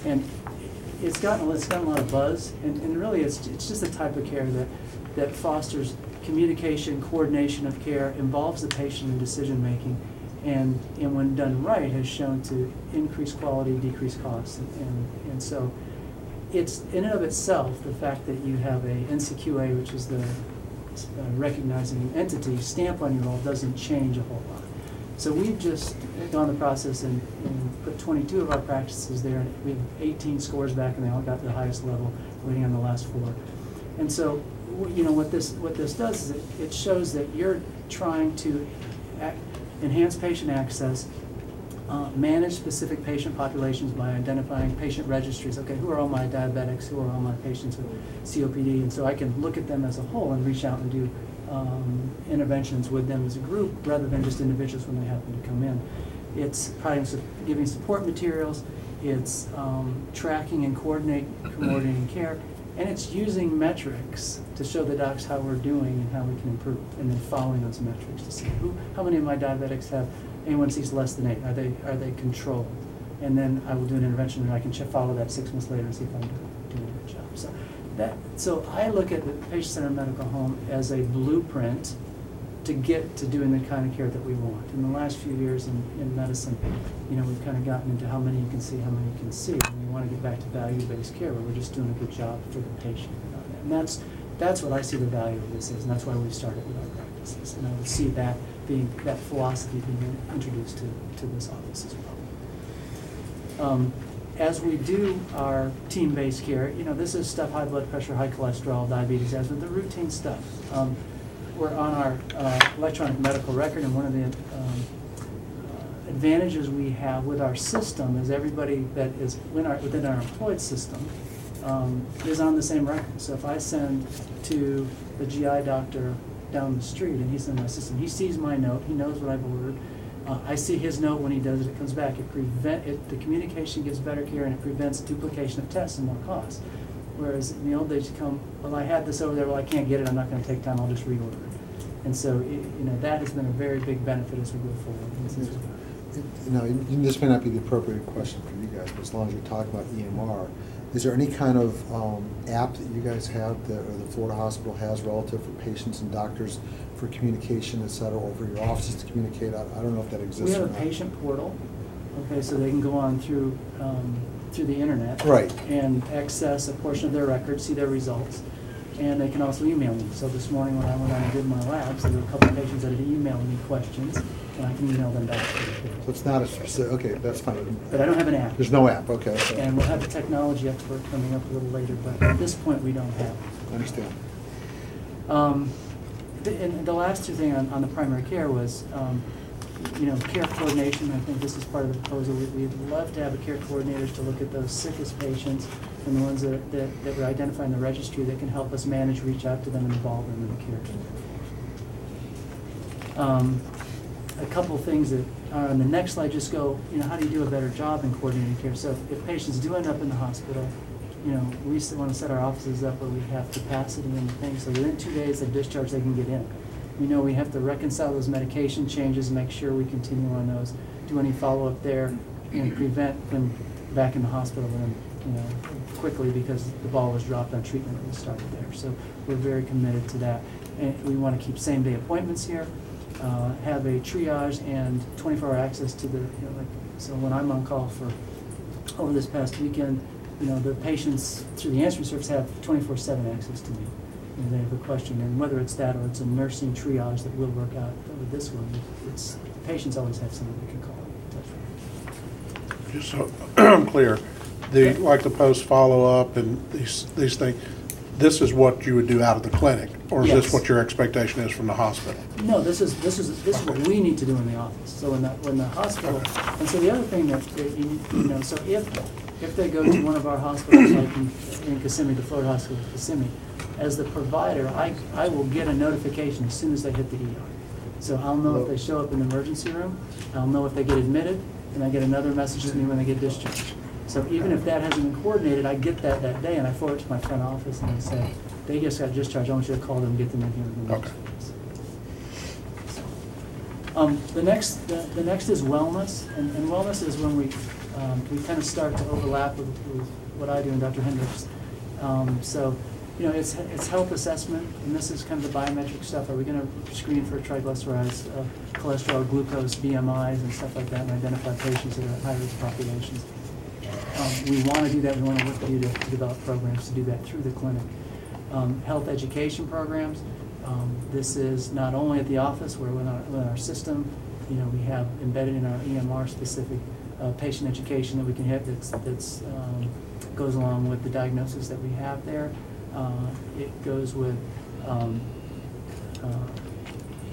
And it's gotten a lot of buzz, and really it's just a type of care that fosters communication, coordination of care, involves the patient in decision making, and when done right has shown to increase quality, decrease costs. And so it's in and of itself, the fact that you have a NCQA, which is the recognizing entity, stamp on your role doesn't change a whole lot. So we've just gone the process and put 22 of our practices there. We have 18 scores back, and they all got the highest level, waiting on the last 4. And so, what this does is it shows that you're trying to enhance patient access, manage specific patient populations by identifying patient registries. Okay, who are all my diabetics? Who are all my patients with COPD? And so I can look at them as a whole and reach out and do interventions with them as a group rather than just individuals when they happen to come in. It's giving support materials, it's tracking and coordinating care, and it's using metrics to show the docs how we're doing and how we can improve, and then following those metrics to see how many of my diabetics have A1Cs less than 8. Are they controlled? And then I will do an intervention, and I can follow that 6 months later and see if I'm doing a good job. So I look at the patient-centered medical home as a blueprint to get to doing the kind of care that we want. In the last few years in medicine, we've kind of gotten into how many you can see, how many you can see. And we want to get back to value-based care where we're just doing a good job for the patient. And that's what I see the value of this is, and that's why we started with our practices. And I would see that philosophy being introduced to this office as well. As we do our team-based care, this is stuff: high blood pressure, high cholesterol, diabetes, asthma, the routine stuff. We're on our electronic medical record, and one of the advantages we have with our system is everybody that is within our employed system is on the same record. So if I send to the GI doctor down the street and he's in my system, he sees my note, he knows what I've ordered. I see his note when he does it, it comes back. The communication gives better care, and it prevents duplication of tests and more costs. Whereas in the old days, I had this over there, well, I can't get it, I'm not going to take time, I'll just reorder it. And so, that has been a very big benefit as we go forward. This may not be the appropriate question for you guys, but as long as you're talking about EMR, is there any kind of app that you guys have or the Florida Hospital has relative for patients and doctors for communication, et cetera, or for your offices to communicate? I don't know if that exists. We have or a not. patient portal, okay, so they can go on through the internet, right, and access a portion of their records, see their results, and they can also email me. So this morning when I went on and did my labs, there were a couple of patients that had emailed me questions, and I can email them back. so it's not a specific, okay, that's fine. But I don't have an app. There's no app, okay. And we'll have a technology expert coming up a little later, but at this point we don't have. I understand. And the last two thing on the primary care was, care coordination. I think this is part of the proposal. We'd love to have a care coordinators to look at those sickest patients and the ones that we identify in the registry that can help us manage, reach out to them, and involve them in the care. A couple things that are on the next slide just go, how do you do a better job in coordinating care? So if patients do end up in the hospital, we want to set our offices up where we have capacity and things, so within 2 days of discharge they can get in. We have to reconcile those medication changes, make sure we continue on those, do any follow-up there, and prevent them back in the hospital quickly because the ball was dropped on treatment that was started there. So we're very committed to that. and we want to keep same-day appointments here, have a triage and 24-hour access to the, so when I'm on call for, over this past weekend, the patients through the answering service have 24/7 access to me. They have a question, and whether it's that or it's a nursing triage that will work out with this one, it's, patients always have someone they can call and touch with. Just so I'm clear, like the post follow-up and these things, this is what you would do out of the clinic? Or is Yes. this what your expectation is from the hospital? No, this is what we need to do in the office. So when the hospital, and so the other thing that so if they go to one of our hospitals, like in Kissimmee, the Florida Hospital in Kissimmee, as the provider, I will get a notification as soon as they hit the ER. So I'll know if they show up in the emergency room, I'll know if they get admitted, and I get another message to me when they get discharged. So even if that hasn't been coordinated, I get that day, and I forward it to my front office, and I say, they just got discharged, I want you to call them and get them in here with the Okay. The next is wellness, and wellness is when we kind of start to overlap with what I do and Dr. Hendricks. So, it's health assessment, and this is kind of the biometric stuff. Are we going to screen for triglycerides, cholesterol, glucose, BMIs, and stuff like that, and identify patients that are at high-risk populations? We want to do that. We want to work with you to develop programs to do that through the clinic. Health education programs. This is not only at the office, where in our system, we have embedded in our EMR specific patient education that we can hit that's goes along with the diagnosis that we have there. It goes with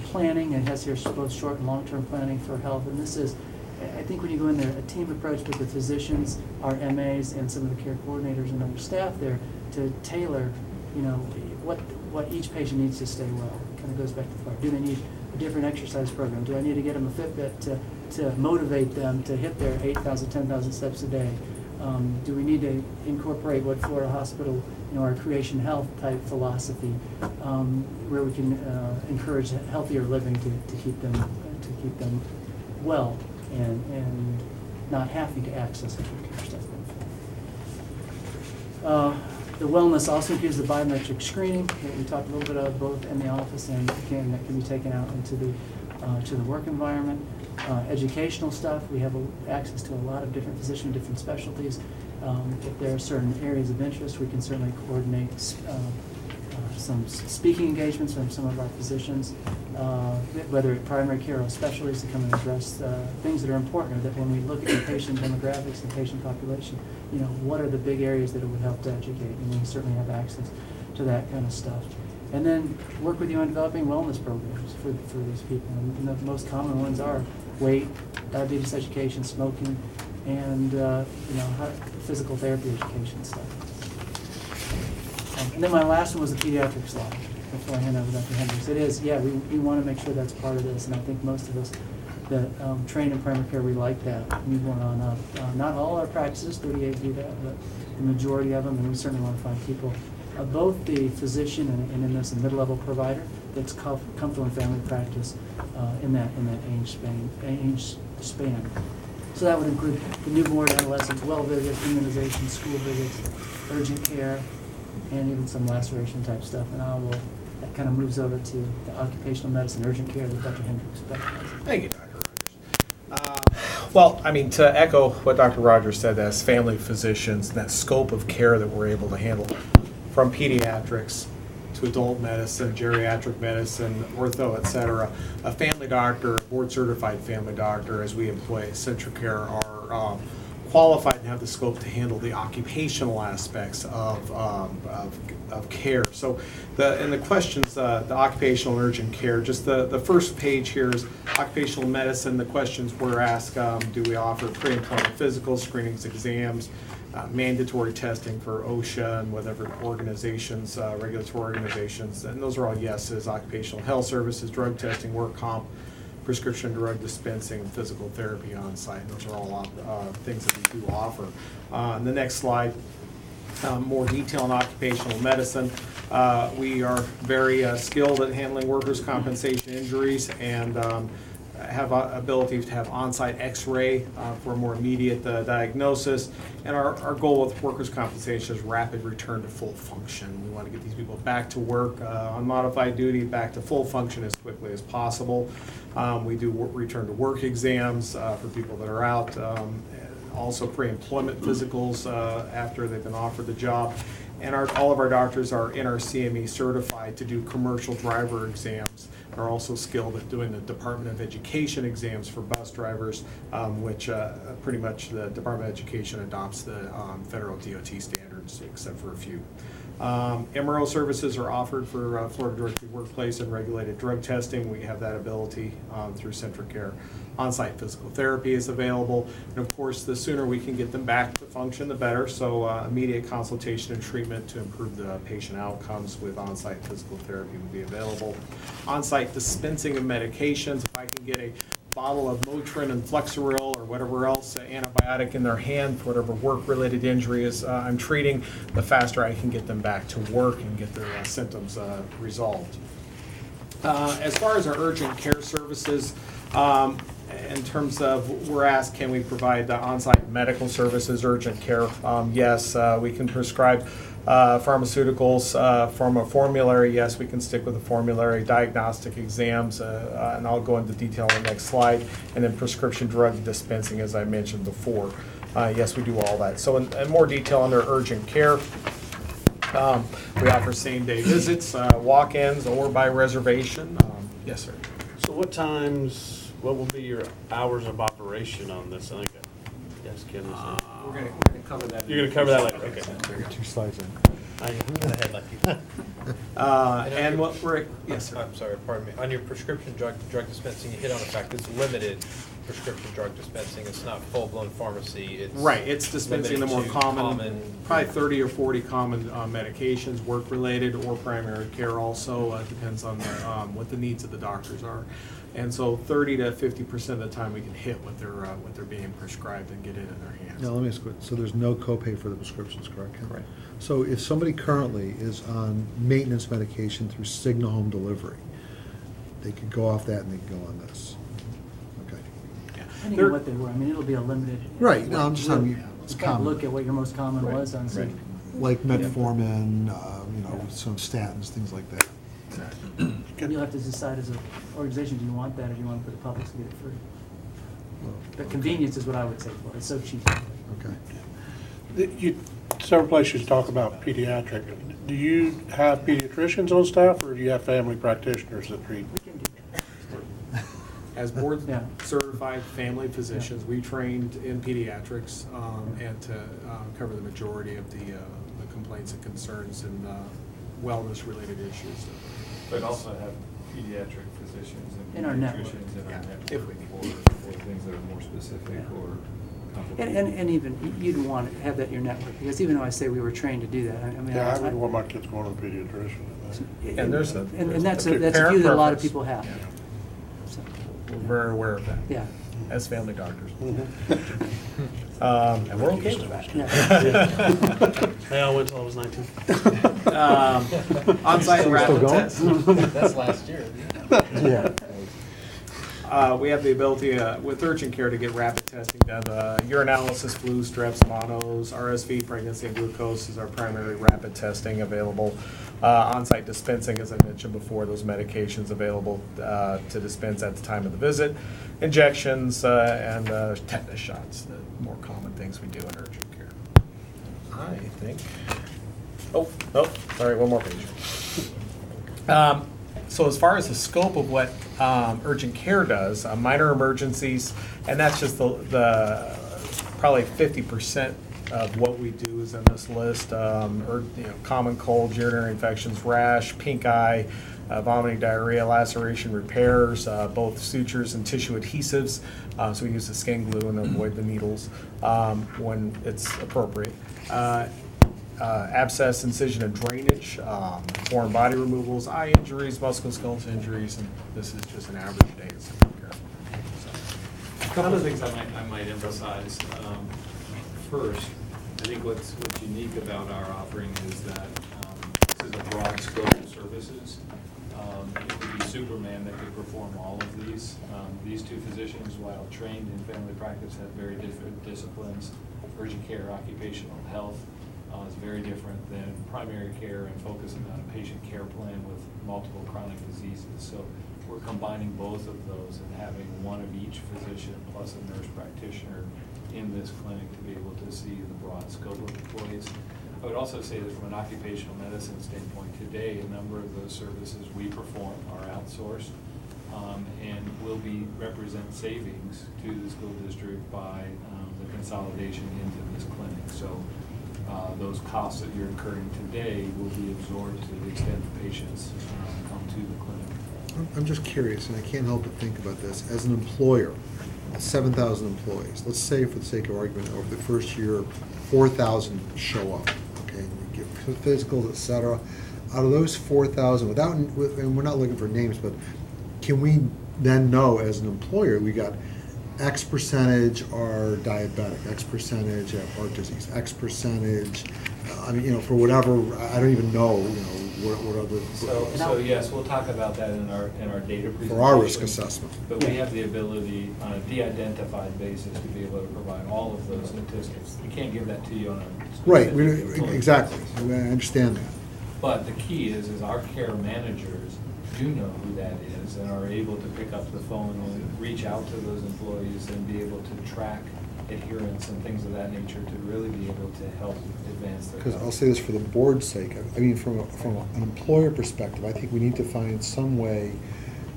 planning. It has here both short and long-term planning for health. And this is, I think when you go in there, a team approach with the physicians, our MAs, and some of the care coordinators and other staff there to tailor, what each patient needs to stay well. It kind of goes back to the part. Do they need a different exercise program? Do I need to get them a Fitbit to motivate them to hit their 8,000, 10,000 steps a day? Do we need to incorporate what Florida Hospital, our creation health type philosophy, where we can encourage healthier living to keep them well and not having to access acute care stuff. The wellness also includes the biometric screening that we talked a little bit of both in the office and that can be taken out into the work environment. Educational stuff, we have access to a lot of different physicians, different specialties. If there are certain areas of interest, we can certainly coordinate some speaking engagements from some of our physicians, whether it's primary care or specialties, to come and address things that are important, or that when we look at the patient demographics and patient population, what are the big areas that it would help to educate, and we certainly have access to that kind of stuff. And then work with you on developing wellness programs for these people. And the most common ones are weight, diabetes education, smoking, and physical therapy education stuff. And then my last one was the pediatric slide before I hand over to Dr. Hendricks. It is, we want to make sure that's part of this, and I think most of us that train in primary care, we like that. We want on up. Not all our practices, 38 do that, but the majority of them, and we certainly want to find people, both the physician and in this middle-level provider that's comfortable in family practice in that age span. So that would include the newborn, adolescents, well visits, immunization, school visits, urgent care, and even some laceration type stuff. And that kind of moves over to the occupational medicine, urgent care that Dr. Hendricks specializes. Thank you, Dr. Rogers. To echo what Dr. Rogers said, as family physicians, that scope of care that we're able to handle, from pediatrics to adult medicine, geriatric medicine, ortho, et cetera, a family doctor, board-certified family doctor, as we employ at Centricare, are qualified and have the scope to handle the occupational aspects of care. So in the questions, the occupational and urgent care, just the first page here is occupational medicine. The questions were asked, do we offer pre-employment physicals, screenings, exams, mandatory testing for OSHA and whatever organizations, regulatory organizations, and those are all yeses. Occupational health services, drug testing, work comp, prescription drug dispensing, and physical therapy on site. Those are all things that we do offer. On the next slide, more detail on occupational medicine. We are very skilled at handling workers' compensation injuries, and have ability to have on-site x-ray for a more immediate diagnosis. And our goal with workers' compensation is rapid return to full function. We want to get these people back to work on modified duty, back to full function as quickly as possible. We do return to work exams for people that are out, also pre-employment physicals after they've been offered the job. And all of our doctors are NRCME certified to do commercial driver exams. They're also skilled at doing the Department of Education exams for bus drivers, which pretty much the Department of Education adopts the federal DOT standards, except for a few. MRO services are offered for Florida Directed Workplace and regulated drug testing. We have that ability through Centricare. On-site physical therapy is available. And of course, the sooner we can get them back to function, the better. So immediate consultation and treatment to improve the patient outcomes with on-site physical therapy will be available. On-site dispensing of medications. If I can get a bottle of Motrin and Flexeril or whatever else antibiotic in their hand for whatever work-related injury is I'm treating, the faster I can get them back to work and get their symptoms resolved. As far as our urgent care services, in terms of, we're asked, can we provide on-site medical services, urgent care? Yes, we can prescribe pharmaceuticals from a formulary. Yes, we can stick with a formulary. Diagnostic exams, and I'll go into detail on the next slide. And then prescription drug dispensing, as I mentioned before. Yes, we do all that. So in more detail under urgent care, we offer same-day visits, walk-ins, or by reservation. Yes, sir. So what will be your hours of operation on this? I think, yes, Ken was saying. We're gonna cover that. You're gonna cover that later, okay. You're 2 slides in. I moved ahead like you. And what we're, yes, sir. I'm sorry, pardon me. On your prescription drug dispensing, you hit on the fact it's limited prescription drug dispensing. It's not full-blown pharmacy. It's Right, it's dispensing the more limited to common, probably 30 or 40 common medications, work-related or primary care also, depends on what the needs of the doctors are. And so 30 to 50% of the time we can hit what they're being prescribed and get it in their hands. Now, let me ask you, so there's no copay for the prescriptions, correct? Ken? Correct. So if somebody currently is on maintenance medication through Cigna Home Delivery, they could go off that and they can go on this? Okay. Depending on what they were, I mean, it'll be a limited. Right, no, I'm just Look- talking, it's you gotta common. look at what your most common Right, was on right. Cigna. Like metformin, some statins, things like that. And you'll have to decide as an organization, do you want that or do you want for the public to get it free? The convenience is what I would say for it, it's so cheap. Okay. Several places talk about pediatric. Do you have pediatricians on staff, or do you have family practitioners that treat? We can do that. As board Yeah. certified family physicians, we trained in pediatrics and to cover the majority of the complaints and concerns and wellness-related issues. But also have pediatric physicians In and our network. pediatricians in our Yeah, network if we for things that are more specific Yeah. or And, complicated. and even, you'd want to have that in your network, because even though I say we were trained to do that, I mean. Yeah, I wouldn't want my kids going to the pediatrician. And there's a- And that's the a view parent that a lot of preference. people have. Yeah. So, We're very aware of that yeah. as family doctors. Mm-hmm. And we're okay with that. Yeah. Hey, I went till I was 19. On-site rapid going? test. That's last year. Yeah. We have the ability with urgent care to get rapid testing done. Urinalysis, flu, streps, monos, RSV, pregnancy, and glucose is our primary rapid testing available. On-site dispensing, as I mentioned before, those medications available to dispense at the time of the visit. Injections and tetanus shots, the more common things we do in urgent care. I think. Oh, sorry, one more page. So as far as the scope of what urgent care does, minor emergencies, and that's just the probably 50% of what we do is in this list. Common cold, urinary infections, rash, pink eye, vomiting, diarrhea, laceration, repairs, both sutures and tissue adhesives. So we use the skin glue and avoid the needles when it's appropriate. Abscess, incision, and drainage, foreign body removals, eye injuries, musculoskeletal injuries, and this is just an average day at Central Care. A couple of things I might emphasize. First, I think what's unique about our offering is that this is a broad scope of services. It would be Superman that could perform all of these. These two physicians, while trained in family practice, have very different disciplines. Urgent care, occupational health is very different than primary care and focusing on a patient care plan with multiple chronic diseases. So we're combining both of those and having one of each physician plus a nurse practitioner in this clinic to be able to see the broad scope of employees. I would also say that from an occupational medicine standpoint, today, a number of those services we perform are outsourced and will represent savings to the school district by the consolidation into this clinic. So those costs that you're incurring today will be absorbed to the extent the patients come to the clinic. I'm just curious, and I can't help but think about this. As an employer, 7,000 employees, let's say for the sake of argument, over the first year, 4,000 show up, okay, and you give physicals, et cetera. Out of those 4,000, and we're not looking for names, but can we then know as an employer, we got X percentage are diabetic, X percentage have heart disease, X percentage, I mean, for whatever, I don't even know, what other. So yes, we'll talk about that in our data presentation. For our risk assessment. But we have the ability on a de-identified basis to be able to provide all of those statistics. We can't give that to you on a Right, specific employee exactly, basis. I understand that. But the key is our care managers do know who that is and are able to pick up the phone and reach out to those employees and be able to track adherence and things of that nature to really be able to help advance their Because health. I'll say this for the board's sake, I mean, from an employer perspective, I think we need to find some way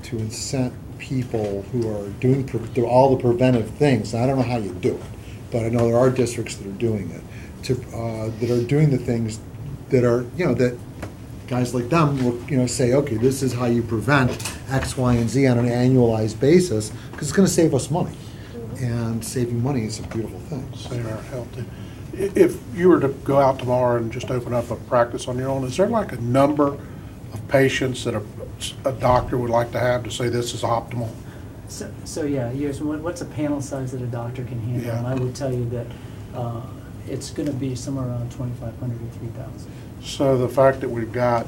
to incent people who are doing all the preventive things. And I don't know how you do it, but I know there are districts that are doing it, that are doing the things that are, that guys like them will, say, okay, this is how you prevent X, Y, and Z on an annualized basis, because it's going to save us money. And saving money is a beautiful thing. Save our health. If you were to go out tomorrow and just open up a practice on your own, is there like a number of patients that a doctor would like to have to say this is optimal? So yeah, what's a panel size that a doctor can handle? Yeah. And I would tell you that it's going to be somewhere around 2,500 to 3,000. So the fact that we've got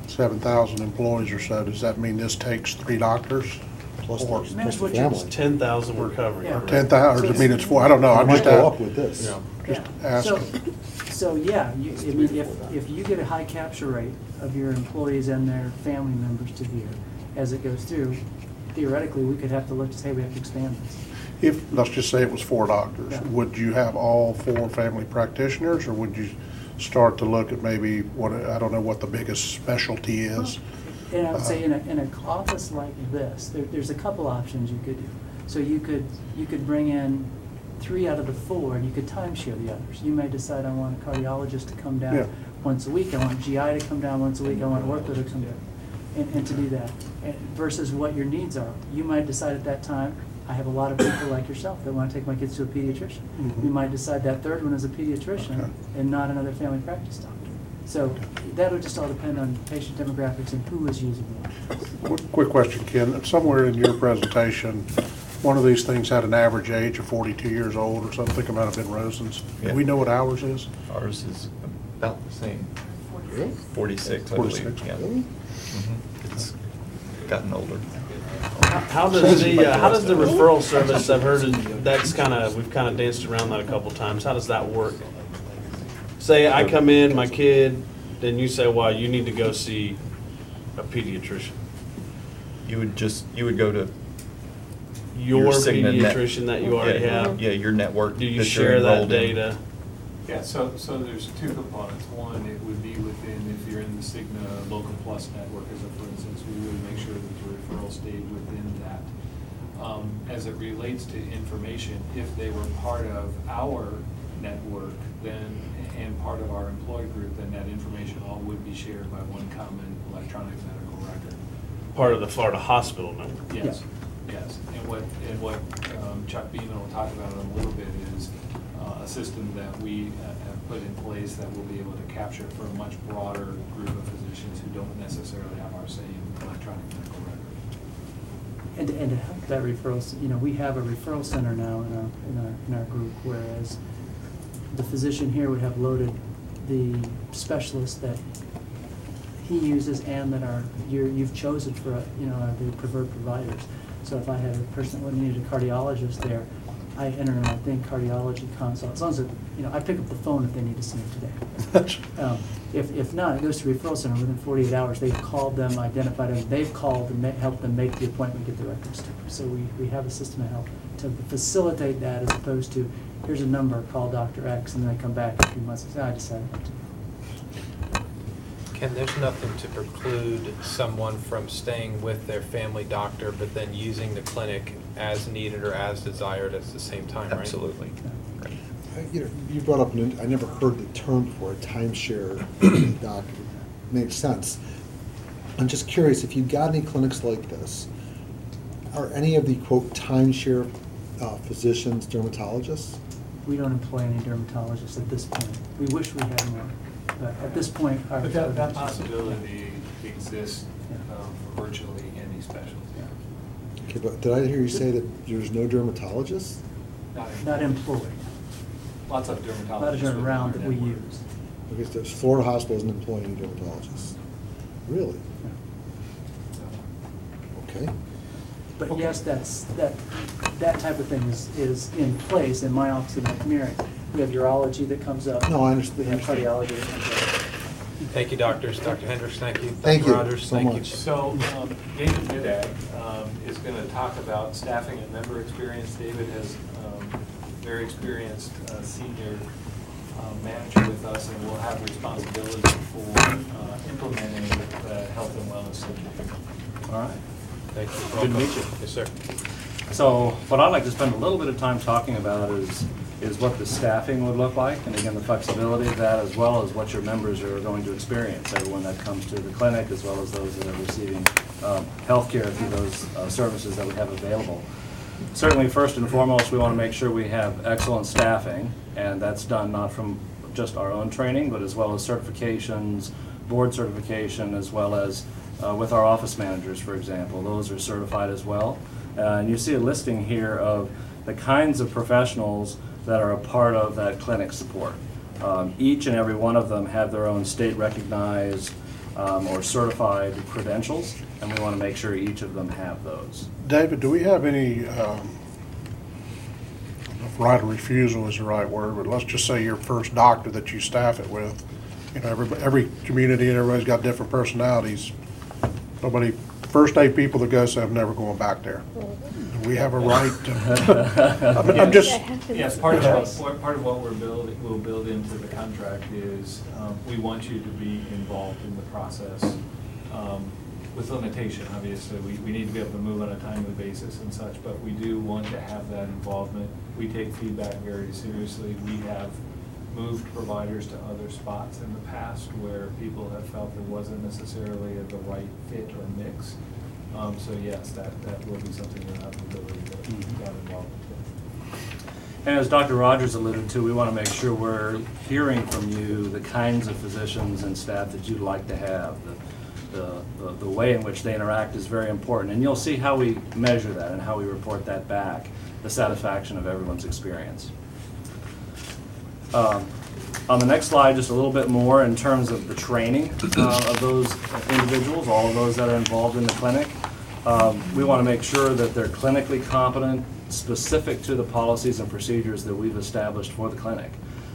7,000 employees or so, does that mean this takes 3 doctors? Plus Or the Manage what family. you're- 10,000 we're covering. Yeah. right? 10,000, or does it mean it's 4? I don't know. I I'm might just go up asking. with this. Yeah. Just Yeah. asking. So yeah, I mean, if you get a high capture rate of your employees and their family members to here as it goes through, theoretically, we could have to look to say we have to expand this. If, let's just say it was 4 doctors, Yeah. would you have all 4 family practitioners, or would you start to look at maybe I don't know what the biggest specialty is? And I would say in an office like this, there's a couple options you could do. So you could bring in 3 out of the 4, and you could timeshare the others. You may decide, I want a cardiologist to come Yeah. down once a week, I want GI to come down once a week, I want ortho to come down, and to do that. Versus what your needs are. You might decide at that time, I have a lot of people like yourself that want to take my kids to a pediatrician. Mhm. You might decide that third one is a pediatrician Okay. and not another family practice doctor. So that'll just all depend on patient demographics and who is using it. Quick question, Ken. Somewhere in your presentation, one of these things had an average age of 42 years old or something. I think it might have been Rosen's. Yeah. Do we know what ours is? Ours is about the same. 46, I 46. believe. Yeah. Really? Mhm. It's gotten older. How does the referral service, I've heard we've kind of danced around that a couple times. How does that work? Say I come in, my kid, then you say, well, you need to go see a pediatrician. You would go to Your Cigna net- pediatrician that you already Yeah, have? Yeah, your network. Do you that you're share that enrolled in. data? Yeah, so there's 2 components. One, it would be within, if you're in the Cigna Local Plus network, as a for instance, we would make sure that the referral stayed within that. As it relates to information, if they were part of our network, then, and part of our employee group, then that information all would be shared by one common electronic medical record. Part of the Florida hospital network? Yes, yes. And what Chuck Beeman will talk about in a little bit is a system that we have put in place that will be able to capture for a much broader group of physicians who don't necessarily have our same electronic medical record. And to help that referral, we have a referral center now in our group, whereas the physician here would have loaded the specialist that he uses and that you've chosen for, the preferred providers. So if I had a person that needed a cardiologist there, I enter in my thing, cardiology consult, as long as I pick up the phone if they need to see him today. If not, it goes to referral center within 48 hours. They've called them, identified them, they've called and helped them make the appointment, get the records to them. So we have a system to help to facilitate that, as opposed to, here's a number, call Dr. X, and then they come back in a few months and say, I decided not to. Ken, there's nothing to preclude someone from staying with their family doctor, but then using the clinic as needed or as desired at the same time, right? Absolutely. You brought up, I never heard the term for a timeshare doctor. Makes sense. I'm just curious, if you've got any clinics like this, are any of the, quote, timeshare physicians dermatologists? We don't employ any dermatologists at this point. We wish we had more, but at this point, our. But that possibility exists for virtually any specialty. Okay, but did I hear you say that there's no dermatologists? Not employed. Lots of dermatologists. Not within around our that we network. use. Because Florida Hospital isn't employing any dermatologists. Really? Okay. But yes, that type of thing is in place in my office in Mary. We have urology that comes up. No, I understand. We have cardiology that comes up. Thank you, doctors. Dr. Hendricks, thank you. Thank Dr. you Rogers, so thank much. you. So David Midag is going to talk about staffing and member experience. David has very experienced senior manager with us, and will have responsibility for implementing the health and wellness certificate. All right. Thank you. Good to meet you. Yes, sir. So what I'd like to spend a little bit of time talking about is what the staffing would look like, and again, the flexibility of that, as well as what your members are going to experience, everyone that comes to the clinic, as well as those that are receiving health care through those services that we have available. Certainly, first and foremost, we want to make sure we have excellent staffing, and that's done not from just our own training, but as well as certifications, board certification, as well as with our office managers, for example. Those are certified as well. And you see a listing here of the kinds of professionals that are a part of that clinic support. Each and every one of them have their own state-recognized or certified credentials, and we want to make sure each of them have those. David, do we have any, if right of refusal is the right word, but let's just say your first doctor that you staff it with, every community and everybody's got different personalities. First day people that go say, I'm never going back there. Do we have a right to, I'm just. Yes, part of what we'll build into the contract is we want you to be involved in the process with limitation, obviously. We need to be able to move on a timely basis and such, but we do want to have that involvement. We take feedback very seriously. We have moved providers to other spots in the past where people have felt there wasn't necessarily the right fit or mix. So yes, that will be something we'll have the ability to get involved with. And as Dr. Rogers alluded to, we want to make sure we're hearing from you the kinds of physicians and staff that you'd like to have. The way in which they interact is very important, and you'll see how we measure that and how we report that back, the satisfaction of everyone's experience. On the next slide, just a little bit more in terms of the training of those individuals, all of those that are involved in the clinic. We want to make sure that they're clinically competent, specific to the policies and procedures that we've established for the clinic,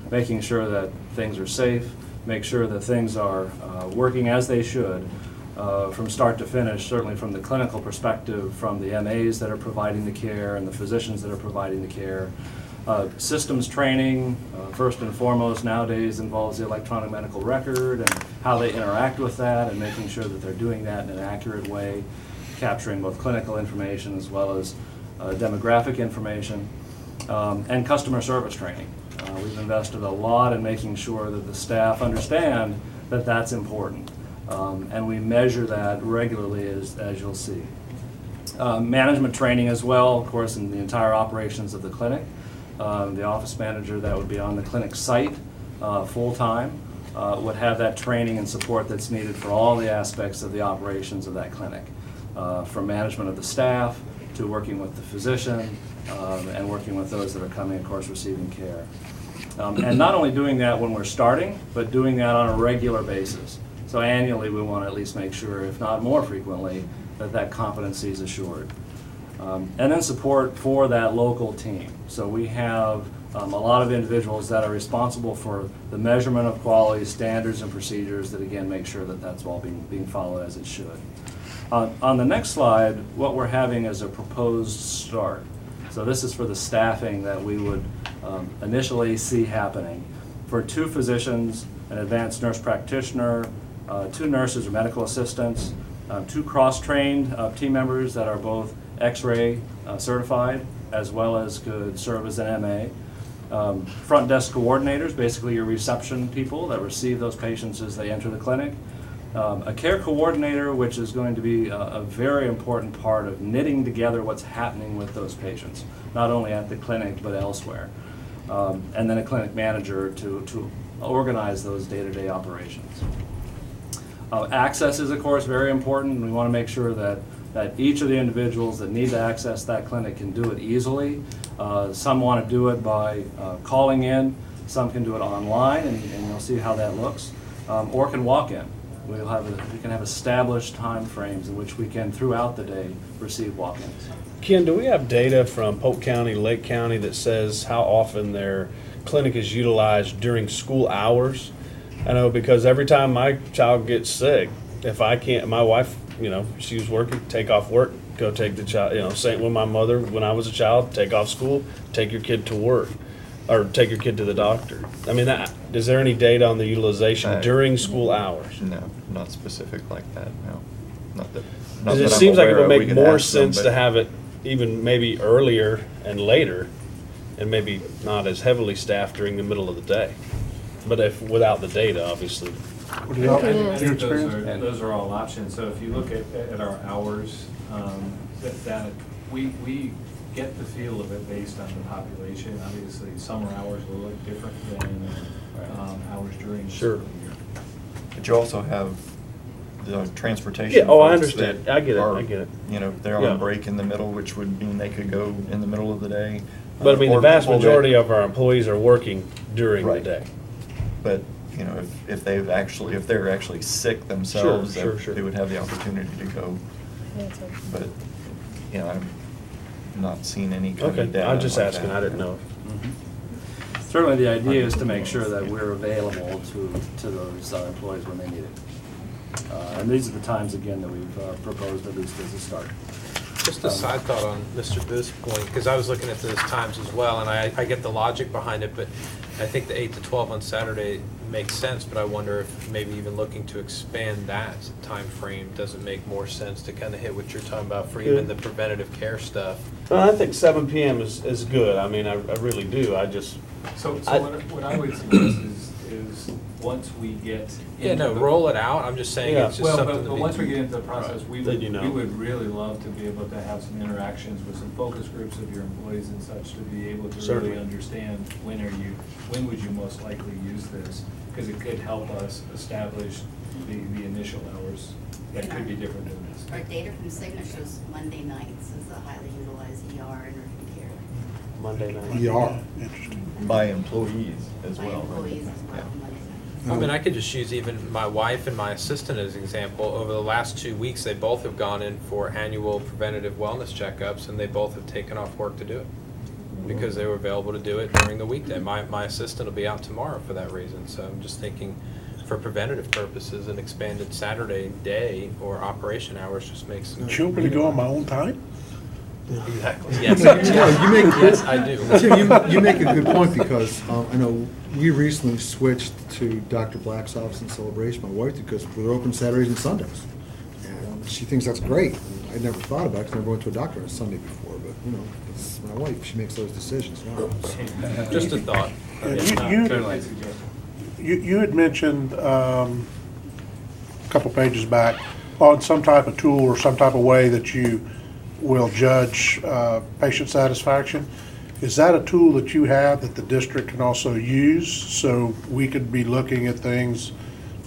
making sure that things are safe, make sure that things are working as they should from start to finish, certainly from the clinical perspective, from the MAs that are providing the care and the physicians that are providing the care. Systems training, first and foremost, nowadays involves the electronic medical record and how they interact with that, and making sure that they're doing that in an accurate way, capturing both clinical information as well as demographic information, and customer service training. We've invested a lot in making sure that the staff understand that that's important, and we measure that regularly, as you'll see. Management training as well, of course, in the entire operations of the clinic. The office manager that would be on the clinic site full-time would have that training and support that's needed for all the aspects of the operations of that clinic, from management of the staff to working with the physician and working with those that are coming, of course, receiving care. And not only doing that when we're starting, but doing that on a regular basis. So annually, we want to at least make sure, if not more frequently, that that competency is assured. And then support for that local team. So we have a lot of individuals that are responsible for the measurement of quality standards and procedures that, again, make sure that that's all being followed as it should. On the next slide, what we're having is a proposed start. So this is for the staffing that we would initially see happening. For 2 physicians, an advanced nurse practitioner, 2 nurses or medical assistants, 2 cross-trained team members that are both X-ray certified, as well as could serve as an MA. Front desk coordinators, basically your reception people that receive those patients as they enter the clinic. A care coordinator, which is going to be a very important part of knitting together what's happening with those patients, not only at the clinic but elsewhere. And then a clinic manager to organize those day-to-day operations. Access is, of course, very important. We want to make sure that each of the individuals that need to access that clinic can do it easily. Some want to do it by calling in, some can do it online, and you'll see how that looks, or can walk in. We can have established time frames in which we can, throughout the day, receive walk-ins. Ken, do we have data from Polk County, Lake County that says how often their clinic is utilized during school hours? I know because every time my child gets sick, if I can't, my wife, she was working, take off work, go take the child, same with my mother when I was a child, take off school, take your kid to work, or take your kid to the doctor. I mean, is there any data on the utilization during school hours? No, not specific like that, no. Not that It I'm seems like it aware would of. We make could more ask them, sense to but- have it even maybe earlier and later, and maybe not as heavily staffed during the middle of the day. But without the data, obviously. What do y'all- I your think experience? those are all options. So if you look at our hours, that we get the feel of it based on the population. Obviously, summer hours will look different than hours during the Sure. school year. But you also have the transportation. Yeah, I folks understand. that I get it, are, I get it. They're Yeah. on break in the middle, which would mean they could go in the middle of the day. But I mean, the Or vast people that- majority of our employees are working during the Right. day. But, if they're actually sick themselves, Sure, that sure. they would have the opportunity to go. But, I'm not seeing any kind Okay, of data. I'm just like asking, that. I didn't know. Certainly, the idea is to make sure that we're available to those employees when they need it. And these are the times, again, that we've proposed, at least as a start. Just a side thought on Mr. Booth's point, because I was looking at those times as well, and I get the logic behind it, but I think the 8 to 12 on Saturday makes sense, but I wonder if maybe even looking to expand that time frame doesn't make more sense to kind of hit what you're talking about for even the preventative care stuff. Well, I think 7 PM is good. I mean, I really do. I just, So I- what I would suggest is once we get. Yeah, into no, the- roll it out. I'm just saying Yeah. it's just Well, something but to be. once we get into the process, we Then would, you know. we would really love to be able to have some interactions with some focus groups of your employees and such to be able to Certainly. really understand when would you most likely use this? Because it could help us establish the initial hours that could be different than this. Our data from Cigna shows Monday nights as a highly utilized ER and urgent care. Monday night. ER, interesting. By employees as By well. right? employees as well, Yeah. Monday nights. I mean, I could just use even my wife and my assistant as an example. Over the last 2 weeks, they both have gone in for annual preventative wellness checkups, and they both have taken off work to do it because they were available to do it during the weekday. My assistant will be out tomorrow for that reason. So I'm just thinking, for preventative purposes, an expanded Saturday day or operation hours just makes sense. You want me to go on my own time? Exactly. Yes. You make, Yes, I do. Tim, you make a good point because I know we recently switched to Dr. Black's office in Celebration, my wife did, because we're open Saturdays and Sundays. And she thinks that's great. I never thought about it because I never went to a doctor on a Sunday before, but it's my wife, she makes those decisions now. So. Just a thought. And Certainly suggest. you had mentioned a couple pages back on some type of tool or some type of way that you will judge patient satisfaction. Is that a tool that you have that the district can also use? So we could be looking at things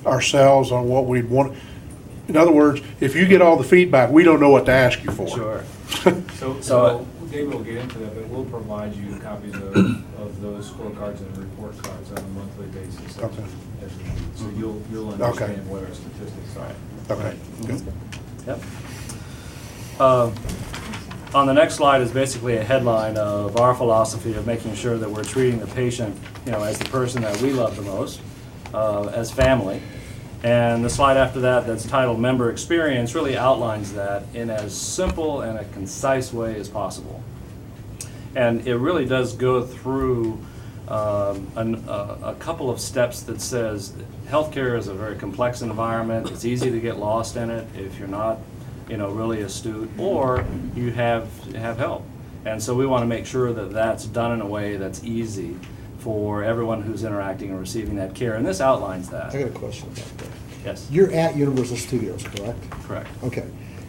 ourselves on what we'd want. In other words, if you get all the feedback, we don't know what to ask you for. Sure. So David will get into that, but we'll provide you copies of of those scorecards and report cards on a monthly basis. Okay. As we need. So you'll understand what our statistics are. Okay, good. Yep. On the next slide is basically a headline of our philosophy of making sure that we're treating the patient, as the person that we love the most, as family. And the slide after that, that's titled Member Experience, really outlines that in as simple and a concise way as possible. And it really does go through a couple of steps that says healthcare is a very complex environment. It's easy to get lost in it if you're not, really astute, or you have help. And so we want to make sure that that's done in a way that's easy for everyone who's interacting and receiving that care. And this outlines that. I got a question about that. Yes. You're at Universal Studios, correct? Correct. Okay,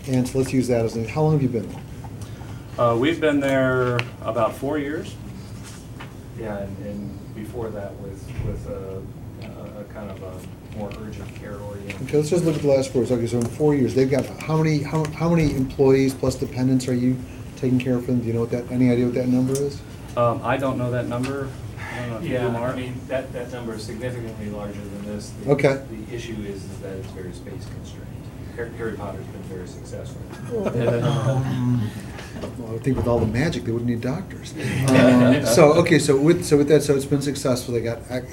and so let's use that as how long have you been there? We've been there about 4 years. Yeah, and before that with a kind of a more urgent care oriented. Okay, let's just look at the last 4 years. Okay, so in 4 years, they've got, how many employees plus dependents are you taking care of them? Do you know any idea what that number is? I don't know that number. I don't know if you do, Yeah, Mark. I mean, that number is significantly larger than this. Okay. The issue is that it's very space constrained. Harry Potter's been very successful. Well, I would think with all the magic, they wouldn't need doctors. So with that, so it's been successful.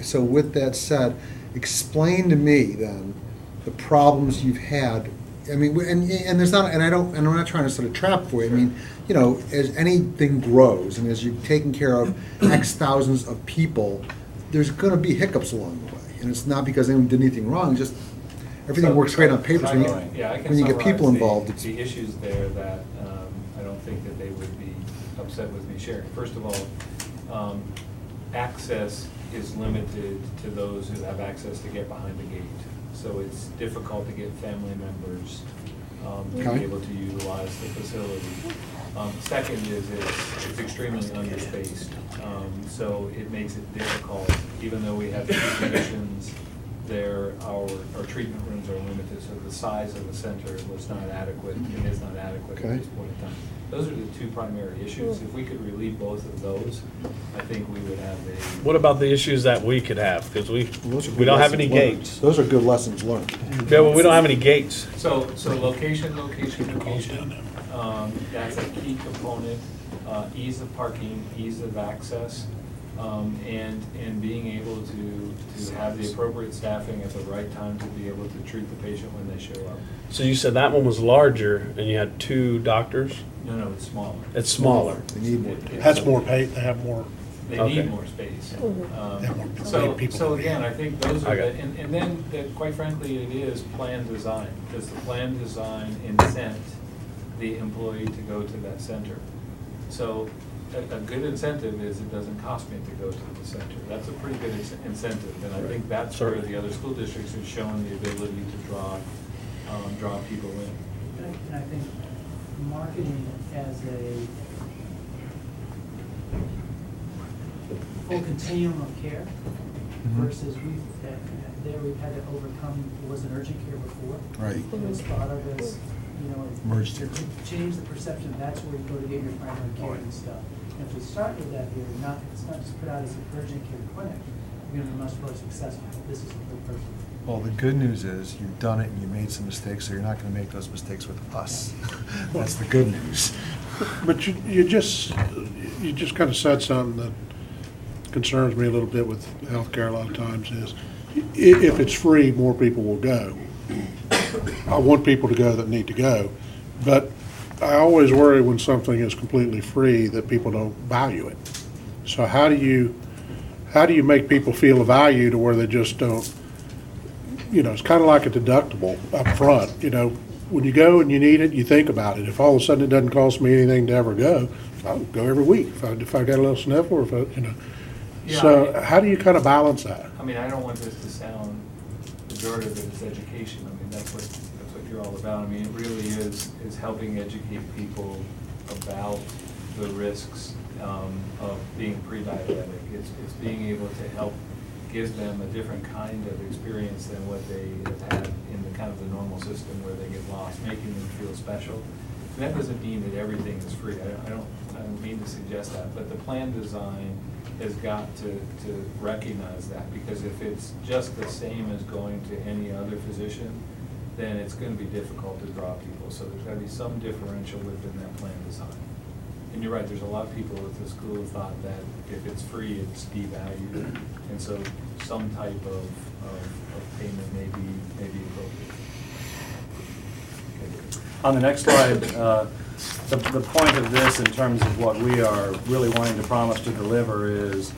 So with that said, explain to me then the problems you've had. I mean, and there's not, and I'm not trying to sort of trap for you. I mean, as anything grows and as you're taking care of X thousands of people, there's going to be hiccups along the way, and it's not because anyone did anything wrong. Just everything works great on paper. So when you get people involved, it's the issues there that I don't think that they would be upset with me sharing. First of all, access is limited to those who have access to get behind the gate. So it's difficult to get family members to be able to utilize the facility. Second is it's extremely underspaced. So it makes it difficult, even though we have 2 clinicians there, our treatment rooms are limited, so the size of the center was not adequate, and is not adequate at this point in time. Those are the 2 primary issues. If we could relieve both of those, I think we would have a... What about the issues that we could have? Because we don't have any gates. Those are good lessons learned. Yeah, but we don't have any gates. So location. That's a key component. Ease of parking, ease of access, and being able to have the appropriate staffing at the right time to be able to treat the patient when they show up. So you said that one was larger and you had 2 doctors? No, it's smaller. It's smaller. They need more. That's more pay, they have more. They Okay. need more space. People. So again, I think those are, Okay. and then, quite frankly, it is plan design, because the plan design incent the employee to go to that center. So a good incentive is it doesn't cost me to go to the center. That's a pretty good incentive, and I think that's where the other school districts have shown the ability to draw people in. And I think marketing as a full continuum of care versus we've had to overcome what was an urgent care before. Right. It was thought of as, Merged to change the perception, that's where you go to get your primary care and stuff. And if we start with that here, it's not just put out as an urgent care clinic, we're gonna be much more successful. This is a full person. Well, the good news is you've done it and you made some mistakes, so you're not going to make those mistakes with us. That's the good news. But you just kind of said something that concerns me a little bit with healthcare a lot of times is, if it's free, more people will go. I want people to go that need to go, but I always worry when something is completely free that people don't value it. So how do you make people feel a value to where they just don't, it's kind of like a deductible up front, when you go and you need it, you think about it. If all of a sudden it doesn't cost me anything to ever go, I'll go every week if I got a little sniffle or Yeah, So how do you kind of balance that? I mean, I don't want this to sound pejorative, but it's education. I mean, that's what you're all about. I mean, it really is helping educate people about the risks of being pre-diabetic. It's being able to help give them a different kind of experience than what they have had in the kind of the normal system where they get lost, making them feel special. And that doesn't mean that everything is free. I I don't mean to suggest that, but the plan design has got to recognize that, because if it's just the same as going to any other physician, then it's going to be difficult to draw people. So there's got to be some differential within that plan design. And you're right, there's a lot of people at the school who thought that if it's free, it's devalued. And so some type of payment may be appropriate. On the next slide, the point of this in terms of what we are really wanting to promise to deliver is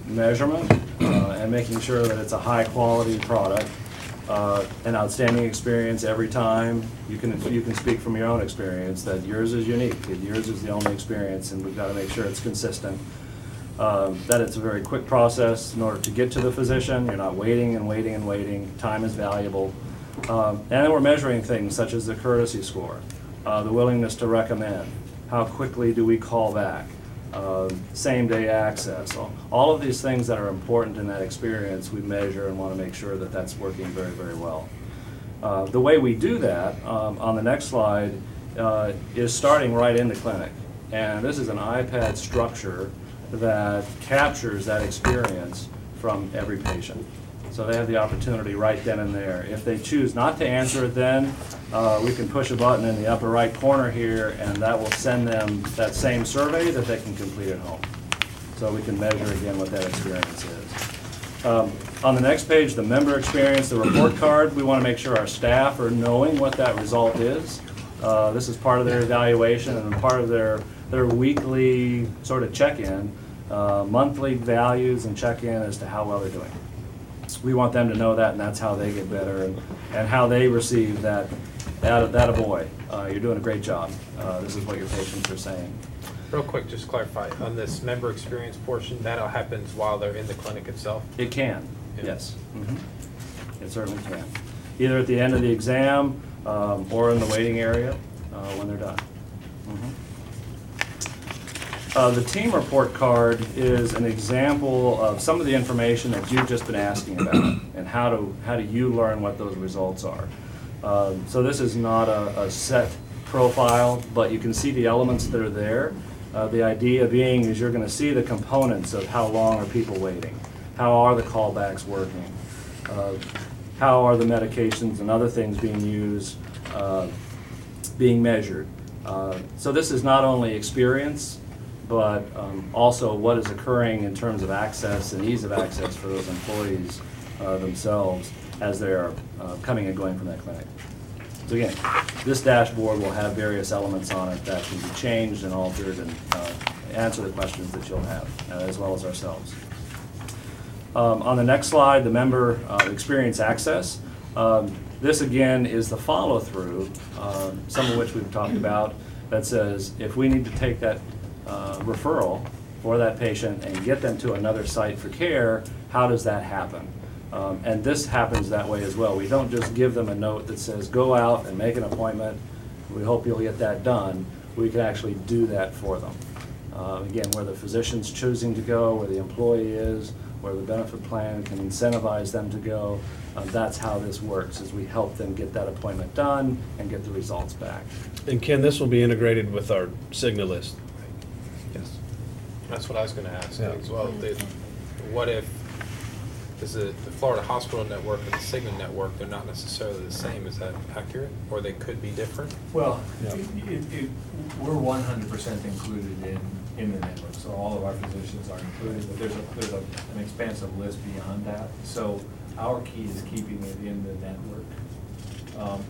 measurement and making sure that it's a high-quality product, an outstanding experience every time. You can speak from your own experience that yours is unique, that yours is the only experience, and we've got to make sure it's consistent. That it's a very quick process in order to get to the physician. You're not waiting and waiting and waiting. Time is valuable. And then we're measuring things such as the courtesy score, the willingness to recommend, how quickly do we call back, same-day access. All of these things that are important in that experience we measure and want to make sure that that's working very, very well. The way we do that, on the next slide, is starting right in the clinic. And this is an iPad structure that captures that experience from every patient. So they have the opportunity right then and there. If they choose not to answer it then, we can push a button in the upper right corner here, and that will send them that same survey that they can complete at home. So we can measure again what that experience is. On the next page, the member experience, the report card, we want to make sure our staff are knowing what that result is. This is part of their evaluation and part of their weekly sort of check-in, monthly values and check-in as to how well they're doing. We want them to know that, and that's how they get better, and how they receive that a boy, you're doing a great job. This is what your patients are saying. Real quick, just to clarify, on this member experience portion, that happens while they're in the clinic itself? It can, Yeah. yes. It certainly can. Either at the end of the exam or in the waiting area when they're done. The team report card is an example of some of the information that you've just been asking about, and how do you learn what those results are. So this is not a set profile, but you can see the elements that are there. The idea being is you're going to see the components of how long are people waiting, how are the callbacks working, how are the medications and other things being used, being measured. So this is not only experience, but also what is occurring in terms of access and ease of access for those employees themselves as they're coming and going from that clinic. So again, this dashboard will have various elements on it that can be changed and altered and answer the questions that you'll have, as well as ourselves. On the next slide, the member experience access. This again is the follow-through, some of which we've talked about, that says if we need to take that referral for that patient and get them to another site for care, how does that happen? And this happens that way as well. We don't just give them a note that says, go out and make an appointment. We hope you'll get that done. We can actually do that for them. Again, where the physician's choosing to go, where the employee is, where the benefit plan can incentivize them to go. That's how this works, is we help them get that appointment done and get the results back. And Ken, this will be integrated with our Cigna list. Yes. That's what I was going to ask Yeah. as well. What if, is the Florida Hospital Network and the Cigna Network, they're not necessarily the same, is that accurate? Or they could be different? Well, Yeah. we're 100% included in the network, so all of our physicians are included, but there's an expansive list beyond that. So our key is keeping it in the network.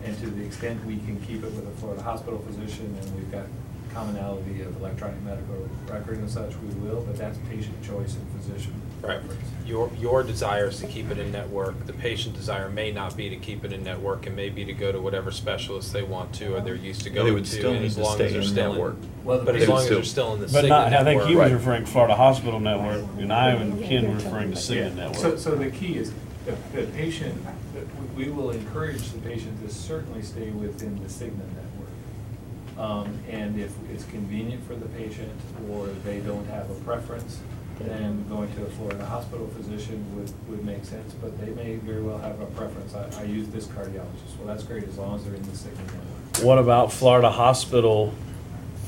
And to the extent we can keep it with a Florida hospital physician, and we've got commonality of electronic medical record and such, we will, but that's patient choice and physician preference. Your desire is to keep it in network. The patient desire may not be to keep it in network, and maybe to go to whatever specialist they want to, or they're used to going They would to, still and need as to long stay as they're in still network. Well, but they as would long as still- they're still in the But Cigna not, I think network. he was Right. referring to Florida Hospital Network, and I and Ken were referring to Cigna Yeah. Network. So the key is the patient, we will encourage the patient to certainly stay within the Cigna network. And if it's convenient for the patient, or they don't have a preference, then going to a Florida hospital physician would make sense, but they may very well have a preference. I use this cardiologist. Well, that's great as long as they're in the Cigna network. What about Florida Hospital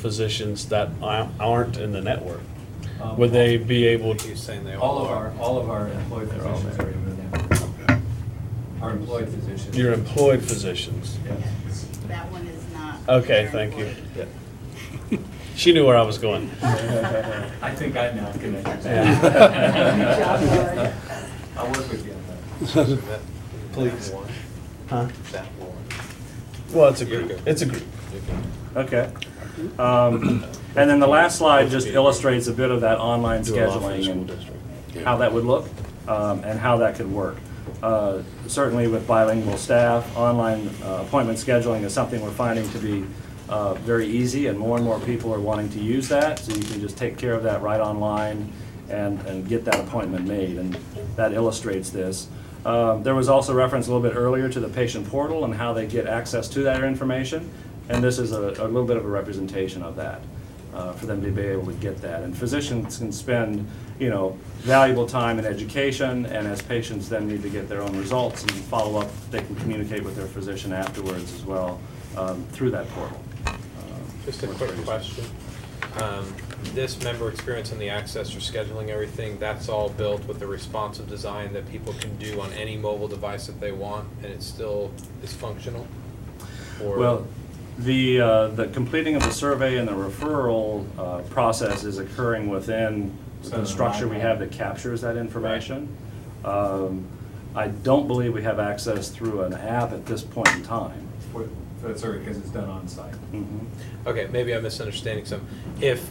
physicians that aren't in the network? Would they be able to? He's saying they All all of are. our employed physicians are in the network. Our employed physicians. Your employed physicians? That one is not. Okay, their thank you. employee. She knew where I was going. I think I'm now connected. Yeah. I'll work with you on that. Please. Huh? That one. Well, it's a You're group. good. It's a group. Okay. And then the last slide just illustrates a bit of that online scheduling and how that would look, and how that could work. Certainly with bilingual staff, online appointment scheduling is something we're finding to be very easy, and more people are wanting to use that, so you can just take care of that right online and get that appointment made, and that illustrates this. There was also reference a little bit earlier to the patient portal and how they get access to that information, and this is a little bit of a representation of that, for them to be able to get that. And physicians can spend, valuable time in education, and as patients then need to get their own results and follow up, they can communicate with their physician afterwards as well, through that portal. Just a quick question. This member experience and the access for scheduling everything, that's all built with the responsive design that people can do on any mobile device that they want, and it still is functional? Or Well, the completing of the survey and the referral process is occurring within the structure we have that captures that information. I don't believe we have access through an app at this point in time. That's right, because it's done on site. Okay, maybe I'm misunderstanding some. If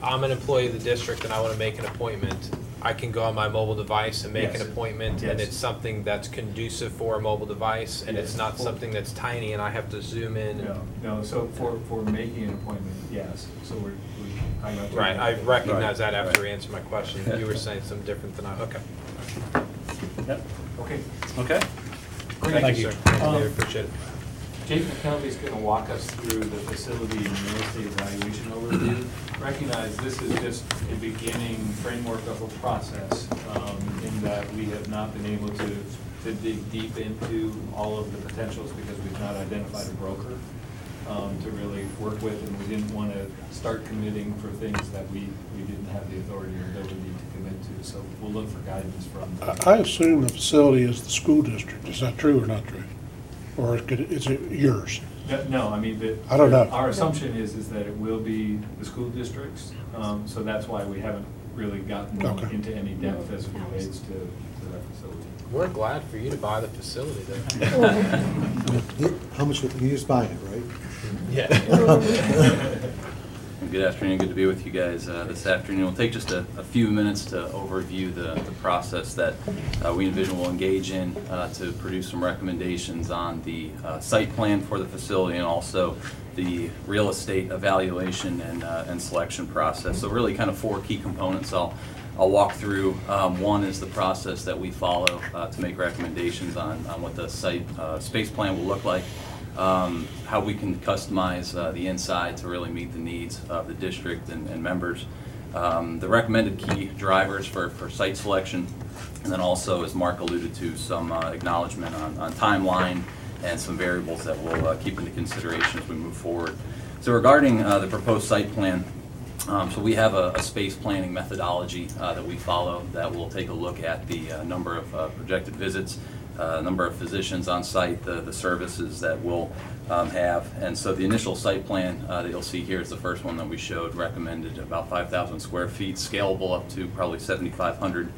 I'm an employee of the district and I want to make an appointment, I can go on my mobile device and make an Yes. appointment, and Yes. it's something that's conducive for a mobile device, and it's Yes. not something that's tiny and I have to zoom in. No, so for making an appointment, yes, so we're talking about. Right, I recognize Right, that after right. you answered my question. You were saying something different than okay. Yep. Okay. Okay. Thank you, sir. I appreciate it. Jake McKelvey's going to walk us through the facility and real estate evaluation overview. Recognize this is just a beginning framework of a process, in that we have not been able to dig deep into all of the potentials because we've not identified a broker to really work with, and we didn't want to start committing for things that we didn't have the authority or ability to commit to. So we'll look for guidance from. I assume the facility is the school district. Is that true or not true? Or is it yours? No, I mean, I don't know. Our assumption is that it will be the school districts, so that's why we haven't really gotten Okay. into any depth as it relates to that facility. We're glad for you to buy the facility there. How much, you're just buying it, right? Yeah. Good afternoon, good to be with you guys this afternoon. We'll take just a few minutes to overview the process that we envision will engage in to produce some recommendations on the site plan for the facility and also the real estate evaluation and selection process. So really kind of four key components I'll walk through. One is the process that we follow to make recommendations on what the site space plan will look like. How we can customize the inside to really meet the needs of the district and members. The recommended key drivers for site selection, and then also, as Mark alluded to, some acknowledgement on timeline and some variables that we'll keep into consideration as we move forward. So regarding the proposed site plan, so we have a space planning methodology that we follow that will take a look at the number of projected visits, number of physicians on site, the services that we'll have. And so the initial site plan that you'll see here is the first one that we showed, recommended about 5,000 square feet, scalable up to probably 7,500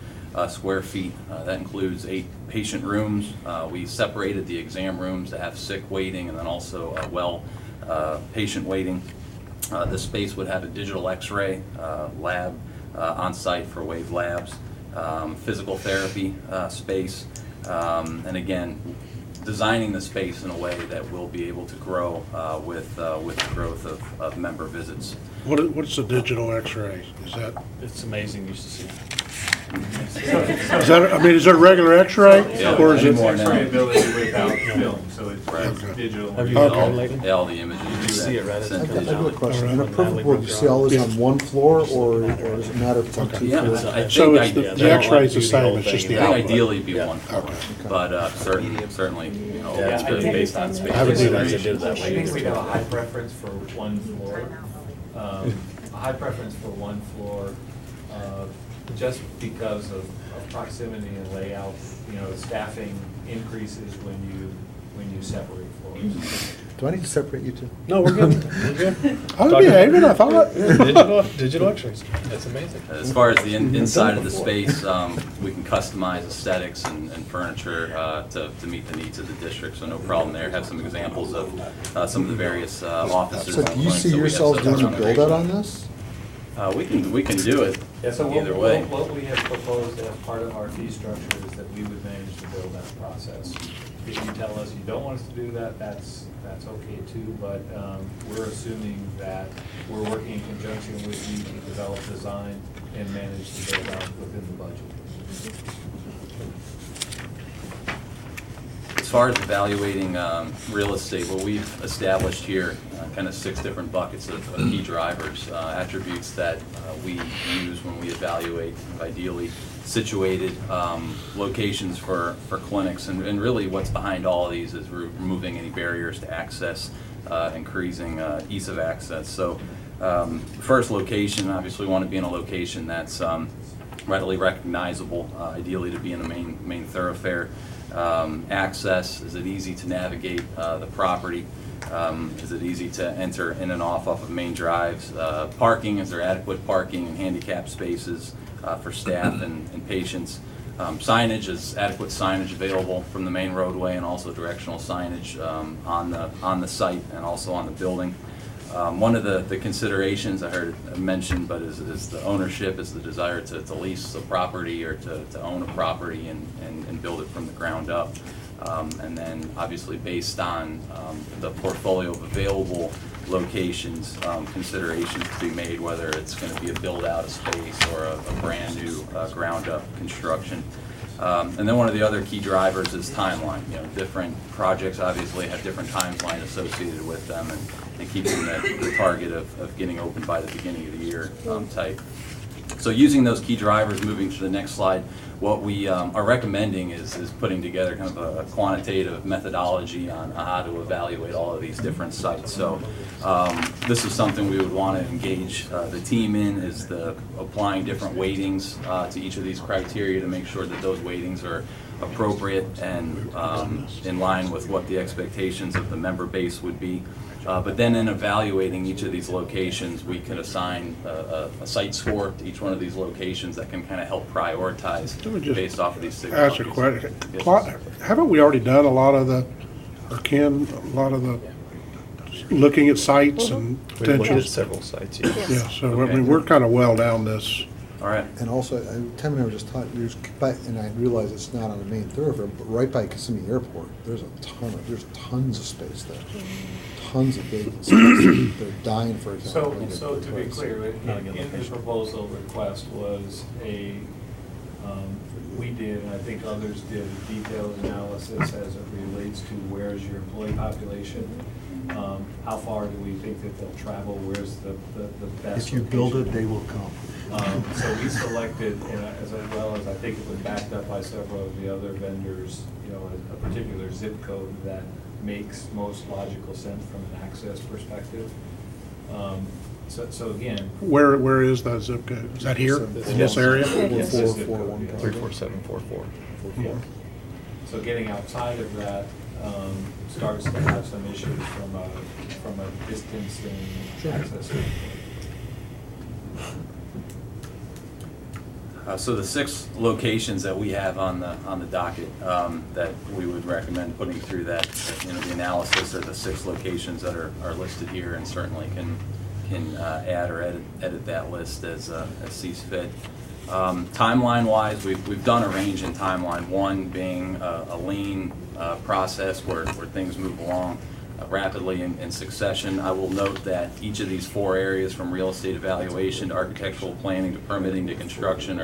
square feet. That includes 8 patient rooms. We separated the exam rooms to have sick waiting and then also patient waiting. This space would have a digital x-ray lab on site for Wave Labs, physical therapy space, and again, designing the space in a way that will be able to grow with the growth of member visits. What's the digital x-ray? Is that? It's amazing just to see. Is that, I mean, is it a regular x-ray? Yeah, Or is it? anymore now. X-ray ability without film, so it's Okay. digital. Have you Okay. been lately? Yeah, all the images. You see it, right? sent I have a digitally. question. In a perfect world, you see all this on one floor, or does it matter if it's on Okay. 2 Yeah, floors? I think So it's the they don't x-ray's the like to do the same, whole it's just thing. the I think output? ideally it'd be Yeah. one floor, Okay. but certainly, Yeah, it's really based on space. I would do that. They did it that I way. think we have a high preference for one floor. a high preference for one floor, just because of proximity and layout. You know, staffing increases when you separate floors. Do I need to separate you two? No, we're good. We're good. I was behaving, I thought. Digital X-rays. That's amazing. As far as the inside of the space, we can customize aesthetics and furniture to meet the needs of the district, so no problem there. Have some examples of some of the various offices. So and do you clinics see that we have yourselves set up doing a on the build out on this? We can do it Yeah, so either way. what we have proposed as part of our fee structure is that we would manage the build-out process. If you tell us you don't want us to do that, that's okay too, but we're assuming that we're working in conjunction with you to develop design and manage the build-out within the budget. As far as evaluating real estate, what we've established here, kind of 6 different buckets of key drivers, attributes that we use when we evaluate ideally situated locations for clinics. And really what's behind all of these is removing any barriers to access, increasing ease of access. So first, location, obviously we want to be in a location that's readily recognizable, ideally to be in a main thoroughfare. Access, is it easy to navigate the property? Is it easy to enter in and off of main drives? Parking, is there adequate parking and handicap spaces for staff and patients? Signage, is adequate signage available from the main roadway, and also directional signage on the site and also on the building. One of the considerations I heard mentioned, but is the ownership, is the desire to lease the property or to own a property and build it from the ground up. And then obviously based on the portfolio of available locations, considerations to be made, whether it's going to be a build out of space or a brand new ground up construction. And then one of the other key drivers is timeline. You know, different projects obviously have different timeline associated with them, and keeping the target of getting open by the beginning of the year tight. So using those key drivers, moving to the next slide, what we are recommending is putting together kind of a quantitative methodology on how to evaluate all of these different sites. So this is something we would want to engage the team in, is applying different weightings to each of these criteria to make sure that those weightings are appropriate and in line with what the expectations of the member base would be. But then in evaluating each of these locations, we can assign a site score to each one of these locations that can kind of help prioritize based off of these 6 Ask a buckets. question. Yes. Haven't we already done a lot of the looking at sites and We looked at potentials? several sites, yes. Yeah, so I Okay. mean, we're kind of well down this. All right. And also, Tim and I were just talking, and I realize it's not on the main thoroughfare, but right by Kissimmee Airport, there's tons of space there. Tons of vacant space. They're dying for it. So to be clear, in the proposal request was we did, and I think others did, a detailed analysis as it relates to where's your employee population, how far do we think that they'll travel, where's the best If you build it, location. they will come. So we selected, as well as I think it was backed up by several of the other vendors, you know, a particular zip code that makes most logical sense from an access perspective. So again. Where is that zip code? Is that here, in this area? Yes, this zip code, 34744. yeah. So getting outside of that starts to have some issues from a distance and access standpoint. So the 6 locations that we have on the docket that we would recommend putting through that, the analysis are the 6 locations that are listed here, and certainly can add or edit that list as sees fit. Timeline-wise, we've done a range in timeline. One being a lean process where things move along rapidly in succession. I will note that each of these 4 areas, from real estate evaluation to architectural planning to permitting to construction,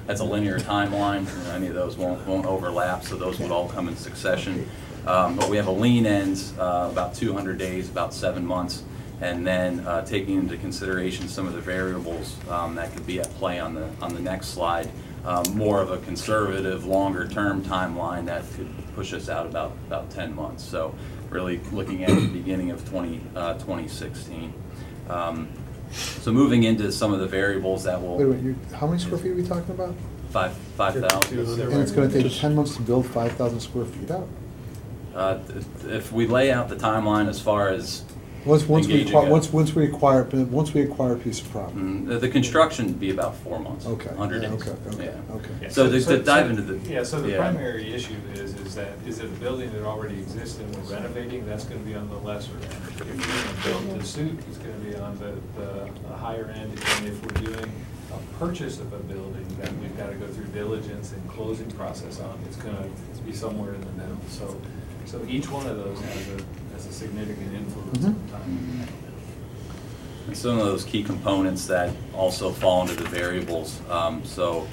that's a linear timeline. Any of those won't overlap, so those would all come in succession. But we have a lean ends, about 200 days, about 7 months, and then taking into consideration some of the variables that could be at play on the next slide, more of a conservative, longer-term timeline that could push us out about 10 months. So really looking at the beginning of 2016. So moving into some of the variables that will. Wait a minute, how many square feet are we talking about? 5,000. And it's gonna take 10 months to build 5,000 square feet out? If we lay out the timeline as far as Once we engaging acquire, it. once we acquire a piece of property. The construction would be about 4 months. Okay, 100 yeah, days. okay. Yeah, So to dive into the. Yeah, so the primary issue is that, is it a building that already exists and we're renovating, that's gonna be on the lesser end. If we're gonna build to suit, it's gonna be on the higher end, and if we're doing a purchase of a building that we've gotta go through diligence and closing process on, it's gonna be somewhere in the middle. So each one of those has a significant influence on time. And some of those key components that also fall into the variables, so,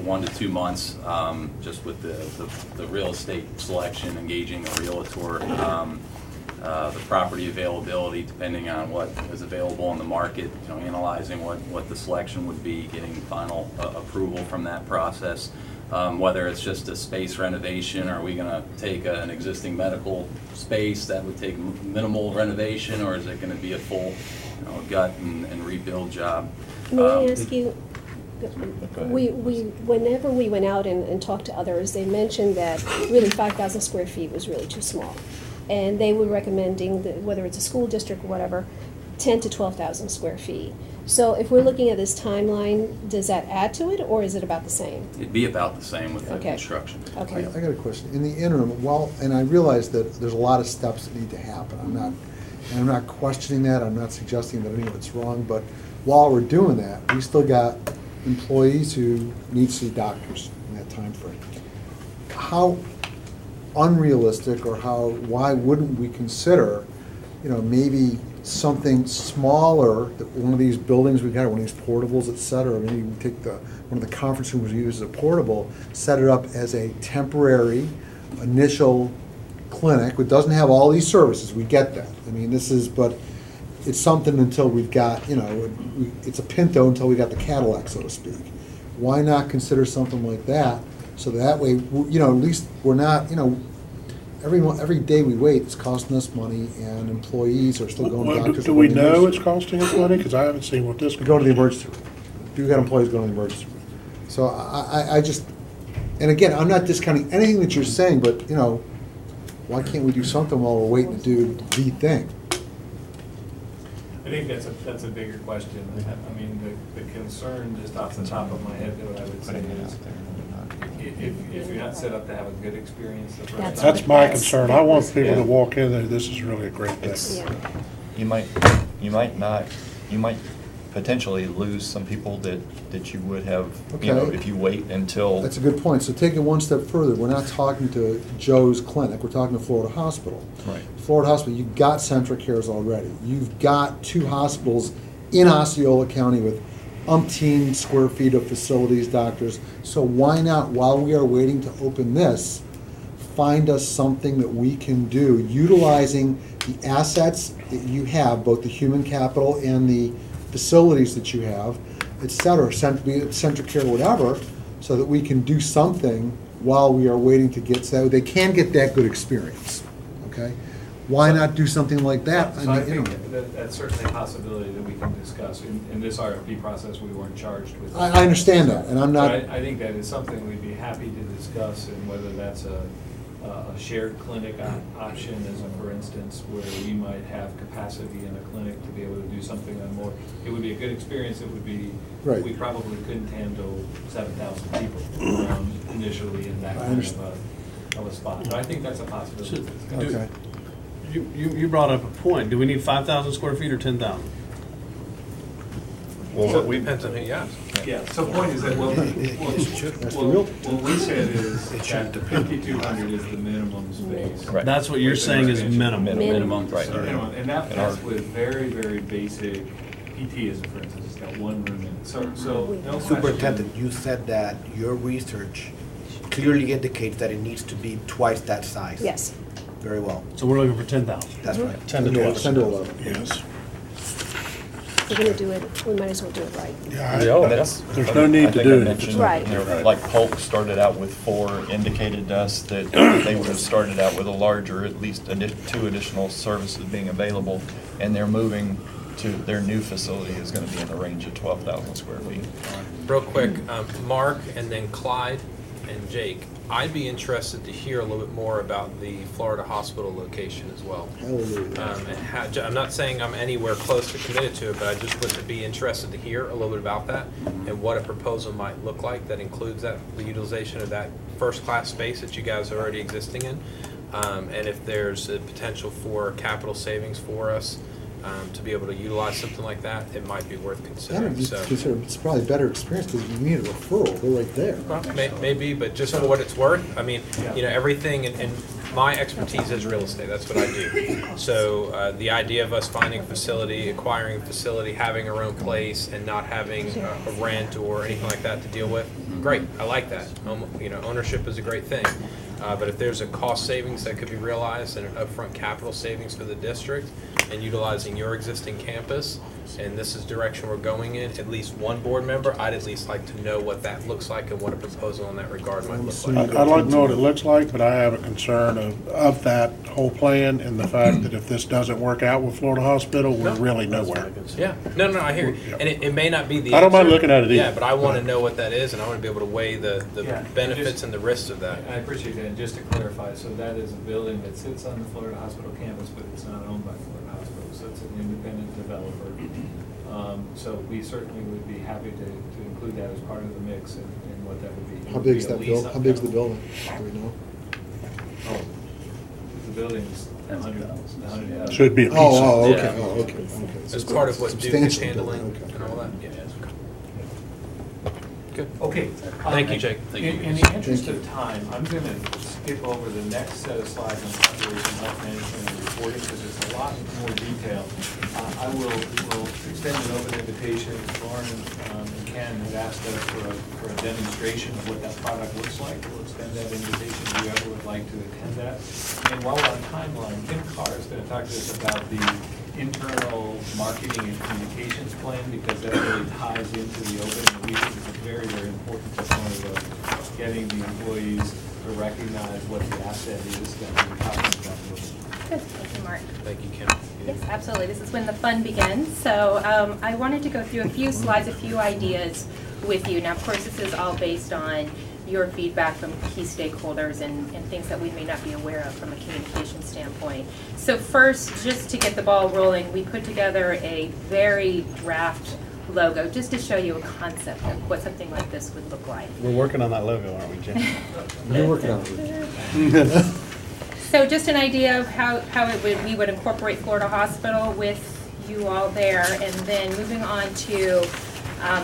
1 to 2 months, just with the real estate selection, engaging a realtor, the property availability, depending on what is available on the market, analyzing what the selection would be, getting final approval from that process. Whether it's just a space renovation, are we gonna take an existing medical space that would take minimal renovation, or is it gonna be a full, gut and rebuild job? May I ask you, whenever we went out and talked to others, they mentioned that really 5,000 square feet was really too small. And they were recommending that, whether it's a school district or whatever, 10 to 12,000 square feet. So if we're looking at this timeline, does that add to it, or is it about the same? It'd be about the same with the Okay. construction. Okay. I got a question. In the interim, and I realize that there's a lot of steps that need to happen. I'm not questioning that, I'm not suggesting that any of it's wrong, but while we're doing that, we still got employees who need to see doctors in that time frame. How unrealistic, or why wouldn't we consider, maybe something smaller, that one of these buildings we got, one of these portables, et cetera, maybe we take one of the conference rooms we use as a portable, set it up as a temporary initial clinic, which doesn't have all these services, we get that. I mean, but it's something until we've got, it's a Pinto until we got the Cadillac, so to speak. Why not consider something like that, so that way, at least we're not, every day we wait, it's costing us money, and employees are still going to doctors. Do we know it's costing us money? Because I haven't seen what this. We go to the emergency room. We've got employees going to the emergency room. So I just, and again, I'm not discounting anything that you're saying, but, why can't we do something while we're waiting to do the thing? I think that's a bigger question. I mean, the concern, just off the top of my head, what I would say is, if you're not set up to have a good experience the first time. That's my concern. I want people to walk in there, this is really a great thing. Yeah. You might potentially lose some people that you would have, Okay. if you wait until. That's a good point. So take it one step further. We're not talking to Joe's clinic. We're talking to Florida Hospital. Right. Florida Hospital, you've got Central Cares already. You've got 2 hospitals in Osceola County with umpteen square feet of facilities, doctors. So why not, while we are waiting to open this, find us something that we can do, utilizing the assets that you have, both the human capital and the facilities that you have, et cetera, be it Central Care, whatever, so that we can do something while we are waiting to get, so they can get that good experience, okay? Why not do something like that? So I think that's certainly a possibility that we can discuss. In this RFP process, we weren't charged with. I understand that, and I'm not. But I think that is something we'd be happy to discuss, and whether that's a shared clinic option, as for instance, where we might have capacity in a clinic to be able to do something on more. It would be a good experience. It would be, Right. we probably couldn't handle 7,000 people initially in that kind of a spot. But I think that's a possibility. Okay. You brought up a point. Do we need 5,000 square feet or 10,000? Well, we depends on who you ask. Yeah, so the point is that what we said is that the 5,200 is the minimum space. Right. That's what you're saying is minimum. Minimum, right. So, and that's with very, very basic PT, as for instance, it's got one room in it. So no question. Superintendent, you said that your research clearly indicates that it needs to be twice that size. Yes. Very well. So we're looking for 10,000. That's right. 10 to 12. 10 to 11. Yes. If we're gonna do it, we might as well do it right. There's no need to do it. Right. Like Polk started out with 4, indicated to us that they would have started out with a larger, at least 2 additional services being available, and they're moving to their new facility is gonna be in the range of 12,000 square feet. Real quick, Mark and then Clyde and Jake, I'd be interested to hear a little bit more about the Florida hospital location as well. Hallelujah. I'm not saying I'm anywhere close to committed to it, but I just would be interested to hear a little bit about that and what a proposal might look like that includes that, the utilization of that first-class space that you guys are already existing in. And if there's a potential for capital savings for us to be able to utilize something like that, it might be worth considering. So, It's probably a better experience because you need a referral, they're right there. well, maybe, but just for what it's worth, I mean, you know, everything, and my expertise is real estate, that's what I do. So the idea of us finding a facility, acquiring a facility, having our own place, and not having a rent or anything like that to deal with, great, I like that. You know, ownership is a great thing. But if there's a cost savings that could be realized and an upfront capital savings for the district and utilizing your existing campus, and this is direction we're going in, at least one board member, I'd at least like to know what that looks like and what a proposal in that regard might look like. I'd like to know what it looks like, but I have a concern of that whole plan and the fact that if this doesn't work out with Florida Hospital, we're really nowhere. Yeah, no, I hear you. And it may not be the I don't mind answer. looking at it Yeah, either. but I want to know what that is, and I want to be able to weigh the Yeah, benefits and the risks of that. I appreciate that. And just to clarify, so that is a building that sits on the Florida Hospital campus, but it's not owned by Florida Hospital, so it's an independent developer. So we certainly would be happy to include that as part of the mix and what that would be. How big is that building? How big is the building? Do we know? Oh, the building's 100,000. Should be a piece Oh, of. okay, Yeah. okay. As part of what Duke is Substantial handling building, okay. and all that. Yeah. Good. Okay. Thank you, Jake. In the interest of time, I'm going to skip over the next set of slides on population health management and reporting because it's a lot more detail. I will extend an open invitation. Lauren and Ken had asked us for a demonstration of what that product looks like. We'll extend that invitation to whoever would like to attend that. And while we're on timeline, Kim Carr is going to talk to us about the internal marketing and communications plan because that really ties into the opening. We think it's a very, very important component of getting the employees to recognize what the asset is that we're talking about. Good, thank you, Mark. Thank you, Kim. Yes, absolutely. This is when the fun begins. So I wanted to go through a few slides, a few ideas with you. Now, of course, this is all based on your feedback from key stakeholders and things that we may not be aware of from a communication standpoint. So first, just to get the ball rolling, we put together a very draft logo just to show you a concept of what something like this would look like. We're working on that logo, aren't we, Jim? You're working on it. So just an idea of how we would incorporate Florida Hospital with you all there, and then moving on to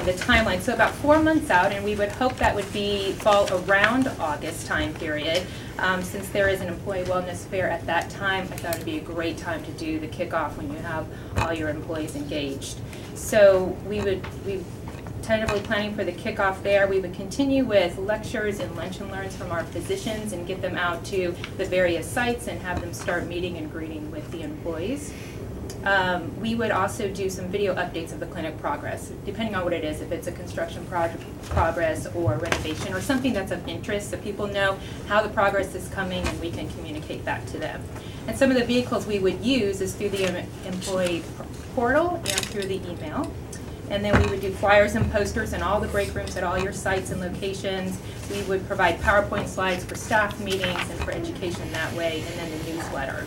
the timeline. So about 4 months out, and we would hope that would fall around August time period. Since there is an employee wellness fair at that time, I thought it would be a great time to do the kickoff when you have all your employees engaged. So we tentatively planning for the kickoff there. We would continue with lectures and lunch and learns from our physicians and get them out to the various sites and have them start meeting and greeting with the employees. We would also do some video updates of the clinic progress, depending on what it is, if it's a construction project progress or renovation or something that's of interest, so people know how the progress is coming and we can communicate that to them. And some of the vehicles we would use is through the employee portal and through the email. And then we would do flyers and posters in all the break rooms at all your sites and locations. We would provide PowerPoint slides for staff meetings and for education that way, and then the newsletter.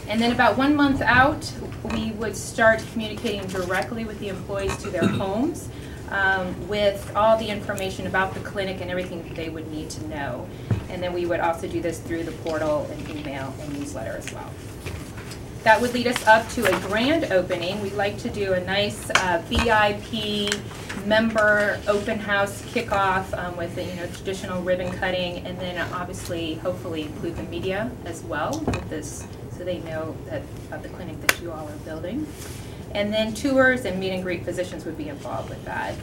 And then about 1 month out, we would start communicating directly with the employees to their homes with all the information about the clinic and everything that they would need to know. And then we would also do this through the portal and email and newsletter as well. That would lead us up to a grand opening. We'd like to do a nice VIP member open house kickoff with a traditional ribbon cutting, and then obviously, hopefully, include the media as well with this, so they know that about the clinic that you all are building. And then tours and meet and greet physicians would be involved with that.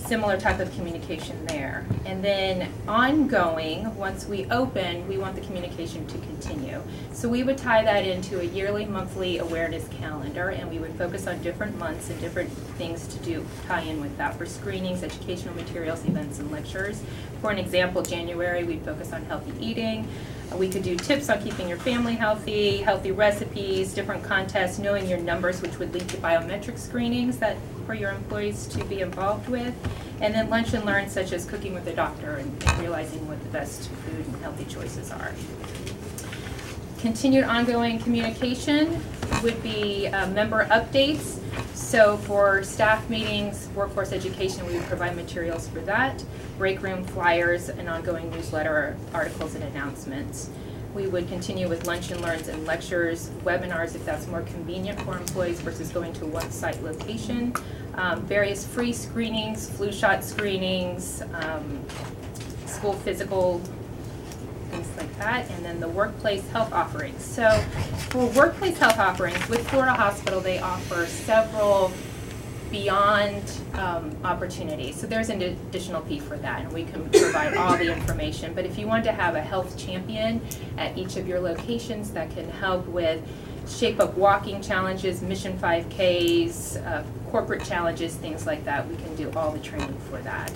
similar type of communication there. And then ongoing, once we open, we want the communication to continue. So we would tie that into a yearly, monthly awareness calendar, and we would focus on different months and different things to do, tie in with that for screenings, educational materials, events, and lectures. For an example, January, we'd focus on healthy eating. We could do tips on keeping your family healthy, healthy recipes, different contests, knowing your numbers, which would lead to biometric screenings that for your employees to be involved with. And then lunch and learn, such as cooking with a doctor and realizing what the best food and healthy choices are. Continued ongoing communication would be member updates. So for staff meetings, workforce education, we would provide materials for that, break room flyers, and ongoing newsletter articles and announcements. We would continue with lunch and learns and lectures, webinars if that's more convenient for employees versus going to one site location, various free screenings, flu shot screenings, school physical, things like that, and then the workplace health offerings. So for workplace health offerings, with Florida Hospital, they offer several beyond opportunities. So there's an additional fee for that, and we can provide all the information. But if you want to have a health champion at each of your locations that can help with shape up walking challenges, mission 5Ks, corporate challenges, things like that, we can do all the training for that.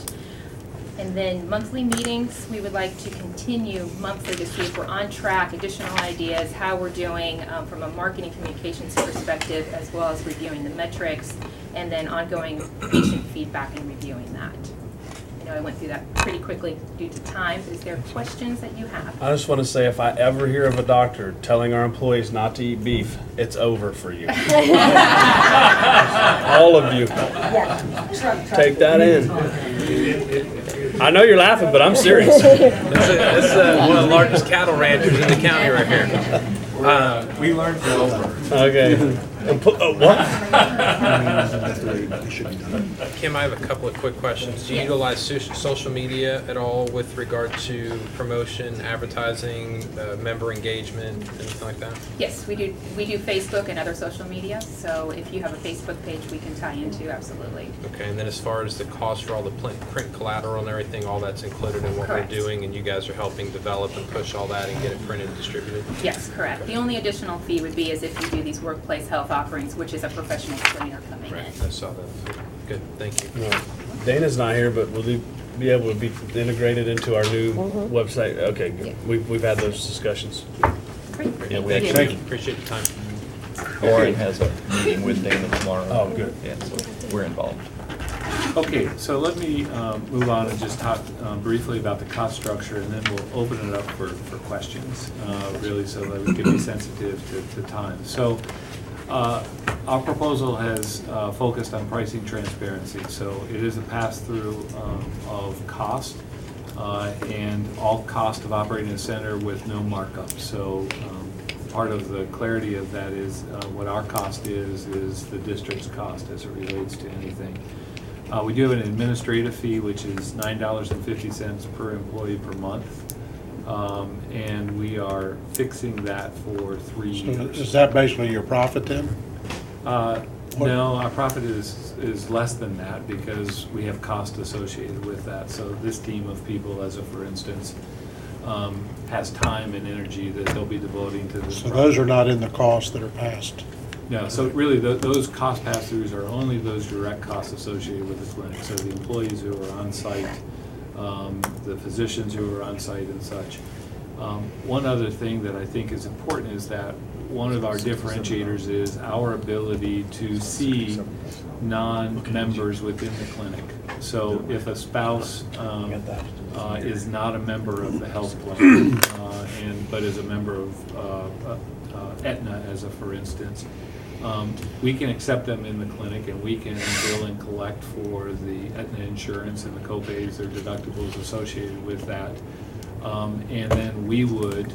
And then monthly meetings, we would like to continue monthly to see if we're on track, additional ideas, how we're doing from a marketing communications perspective, as well as reviewing the metrics, and then ongoing patient feedback and reviewing that. I know I went through that pretty quickly due to time, but is there questions that you have? I just want to say, if I ever hear of a doctor telling our employees not to eat beef, it's over for you. All of you. Take that in. I know you're laughing, but I'm serious. This is one of the largest cattle ranchers in the county right here. We learned from over. Okay. What? Kim, I have a couple of quick questions. Do you utilize social media at all with regard to promotion, advertising, member engagement, anything like that? Yes, we do. We do Facebook and other social media. So if you have a Facebook page, we can tie into, absolutely. Okay, and then as far as the cost for all the print collateral and everything, all that's included in what Correct. we're doing, and you guys are helping develop and push all that and get it printed and distributed? Yes, correct. The only additional fee would be as if you do these workplace health offerings, which is a professional trainer coming in. Right, I saw that. Good, thank you. No. Dana's not here, but will he be able to be integrated into our new website? Okay, good. Yeah. We've had those discussions. Great. Yeah, we Thank you. actually, Appreciate the time. Lauren has a meeting with Dana tomorrow. Oh, good. Yeah, so we're involved. Okay, so let me move on and just talk briefly about the cost structure, and then we'll open it up for questions, really, so that we can be sensitive to time. So our proposal has focused on pricing transparency. So it is a pass-through of cost and all cost of operating a center with no markup. So part of the clarity of that is what our cost is the district's cost as it relates to anything. We do have an administrative fee, which is $9.50 per employee per month, and we are fixing that for 3 years. Is that basically your profit then? No, our profit is less than that because we have cost associated with that. So this team of people, as a for instance, has time and energy that they'll be devoting to this. So those are not in the costs that are passed? No, so really those cost pass-throughs are only those direct costs associated with the clinic. So the employees who are on site, the physicians who are on site and such. One other thing that I think is important is that one of our differentiators is our ability to see non-members within the clinic. So if a spouse is not a member of the health plan, but is a member of Aetna, as a for instance, we can accept them in the clinic, and we can bill and collect for the Aetna insurance and the copays or deductibles associated with that. And then we would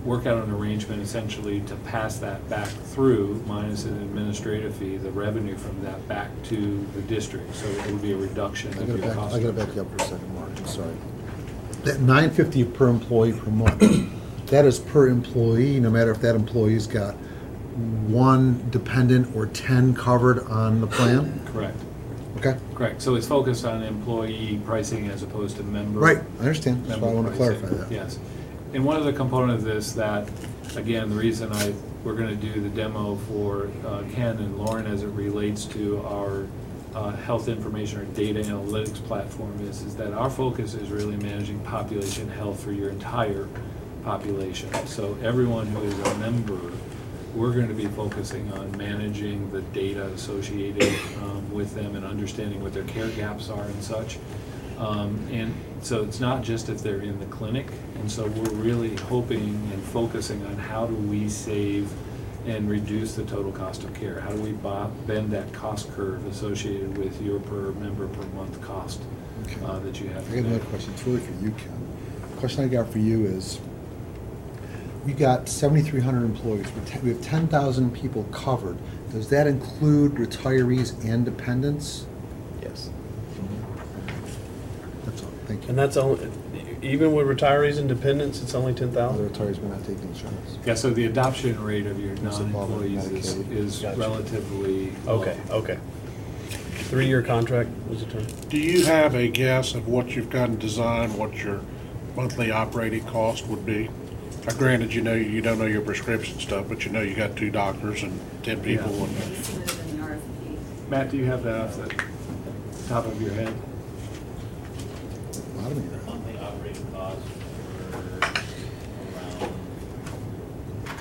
work out an arrangement essentially to pass that back through, minus an administrative fee, the revenue from that back to the district. So it would be a reduction of your cost. I gotta back you up for a second, Mark, I'm sorry. That $9.50 per employee per month, that is per employee, no matter if that employee's got one dependent or 10 covered on the plan? Correct. Okay, Correct, so it's focused on employee pricing as opposed to member. right, I understand, that's why I want to member clarify pricing. that. Yes. And one other component of this that, again, the reason we're gonna do the demo for Ken and Lauren as it relates to our health information or data analytics platform is that our focus is really managing population health for your entire population. So everyone who is a member, we're going to be focusing on managing the data associated with them and understanding what their care gaps are and such. And so it's not just if they're in the clinic, and so we're really hoping and focusing on how do we save and reduce the total cost of care? How do we bend that cost curve associated with your per member per month cost Okay. that you have? I got another question, it's really for you, Ken. The question I got for you is, we got 7,300 employees, we have 10,000 people covered. Does that include retirees and dependents? Yes. That's all, thank you. And that's only, even with retirees and dependents, it's only The 10,000? retirees may not take insurance. Yeah, so the adoption rate of your It's above non-employees Medicaid. is Gotcha. relatively low. Okay. 3-year contract was the term? Do you have a guess of what you've got in design, what your monthly operating cost would be? Granted, you don't know your prescription stuff, but you know you got 2 doctors and 10 people. Yeah. And We submitted in the RFP. Matt, do you have that off the top of your head? A lot of them are. Monthly operating costs were around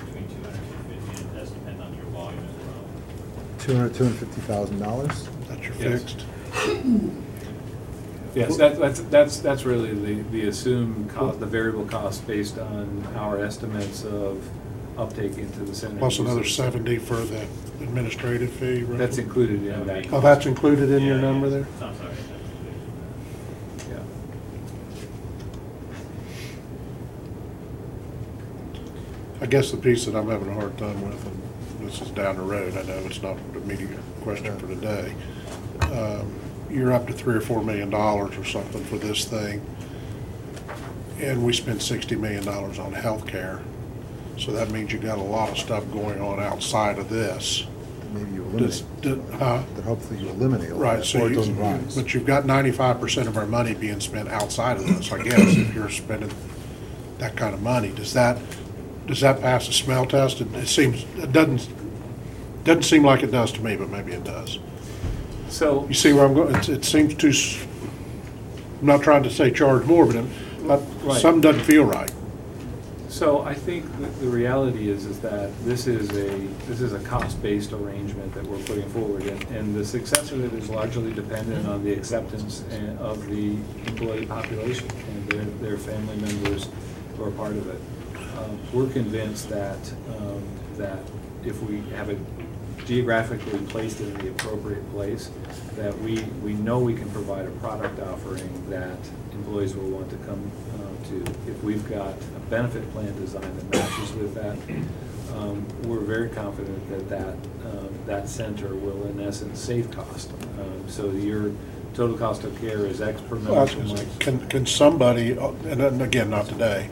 between 200 and 250, and that's depending on your volume as well. $250,000? That's your Yes. fixed. Yes, that's really the assumed cost, the variable cost based on our estimates of uptake into the center. Plus another 70 for the administrative fee, right? That's included in that. Oh, that's included in your Yeah, number yeah. there? I'm sorry. Yeah. I guess the piece that I'm having a hard time with, and this is down the road, I know it's not an immediate question for today. You're up to $3 or $4 million or something for this thing, and we spend $60 million on healthcare. So that means you got a lot of stuff going on outside of this. Maybe you Does- eliminate. huh? That hopefully you eliminate all Right, that, so or it doesn't rise. but you've got 95% of our money being spent outside of this, I guess, if you're spending that kind of money. Does that pass the smell test? It doesn't seem like it does to me, but maybe it does. So, You see where I'm going? It seems too, I'm not trying to say charge more, but Right. something doesn't feel right. so I think that the reality is that this is a cost-based arrangement that we're putting forward, and the success of it is largely dependent on the acceptance of the employee population and their family members who are part of it. We're convinced that if we have it geographically placed in the appropriate place, that we know we can provide a product offering that employees will want to come to. If we've got a benefit plan design that matches with that, we're very confident that center will in essence save cost. So your total cost of care is X per member per month. Can somebody, and then again, not today,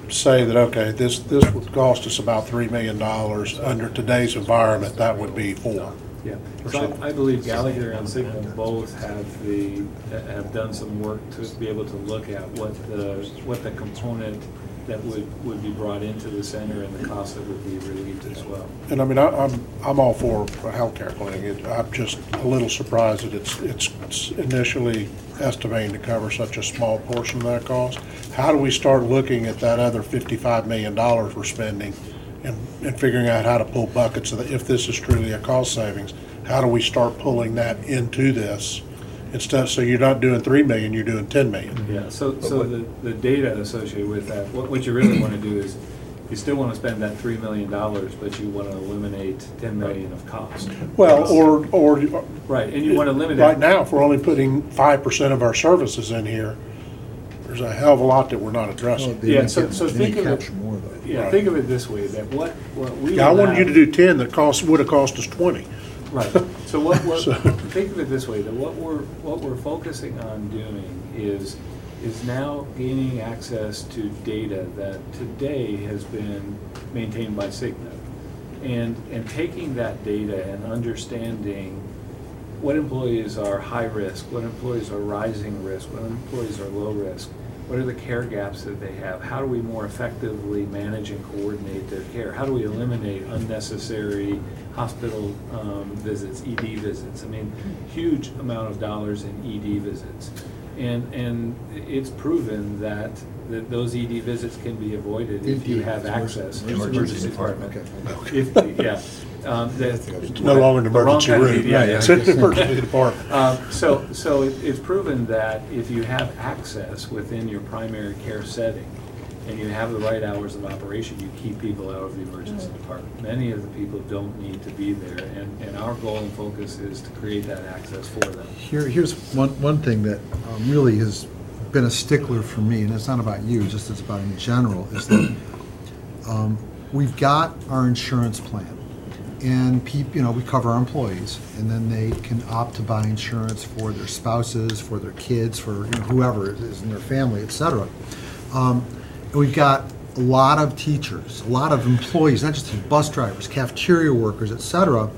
say that, okay, this would cost us about $3 million, under today's environment, that would be 4. Yeah, so I believe Gallagher and Signal both have done some work to be able to look at what the component that would be brought into the center and the cost that would be relieved as well. And I mean, I'm all for a healthcare clinic. I'm just a little surprised that it's initially estimating to cover such a small portion of that cost. How do we start looking at that other $55 million we're spending and figuring out how to pull buckets of if this is truly a cost savings? How do we start pulling that into this? Instead, so you're not doing 3 million, you're doing 10 million. Yeah, so the data associated with that, what you really want to do is, you still want to spend that $3 million, but you want to eliminate 10 million of cost. Well, or Right, and you want to limit it. right now, if we're only putting 5% of our services in here, there's a hell of a lot that we're not addressing. They Yeah, may so cap- think they may of it. capture more though. Yeah, Right. think of it this way, that what we. Yeah, I will wanted you to have- do 10 that would have cost us 20. Right, so what So- think of it this way, that what we're focusing on doing is now gaining access to data that today has been maintained by Cigna. And taking that data and understanding what employees are high risk, what employees are rising risk, what employees are low risk, what are the care gaps that they have, how do we more effectively manage and coordinate their care, how do we eliminate unnecessary hospital visits, ED visits. I mean, huge amount of dollars in ED visits. And it's proven that those ED visits can be avoided if you have access. Emergency department. Okay. If, yeah. No longer an emergency room. Yeah, It's an emergency department. So it's proven that if you have access within your primary care setting and you have the right hours of operation, you keep people out of the emergency department. Many of the people don't need to be there, and our goal and focus is to create that access for them. Here's one thing that really has been a stickler for me, and it's not about you, just it's about in general, is that we've got our insurance plan. And we cover our employees, and then they can opt to buy insurance for their spouses, for their kids, for whoever it is in their family, et cetera. And we've got a lot of teachers, a lot of employees, not just bus drivers, cafeteria workers, et cetera.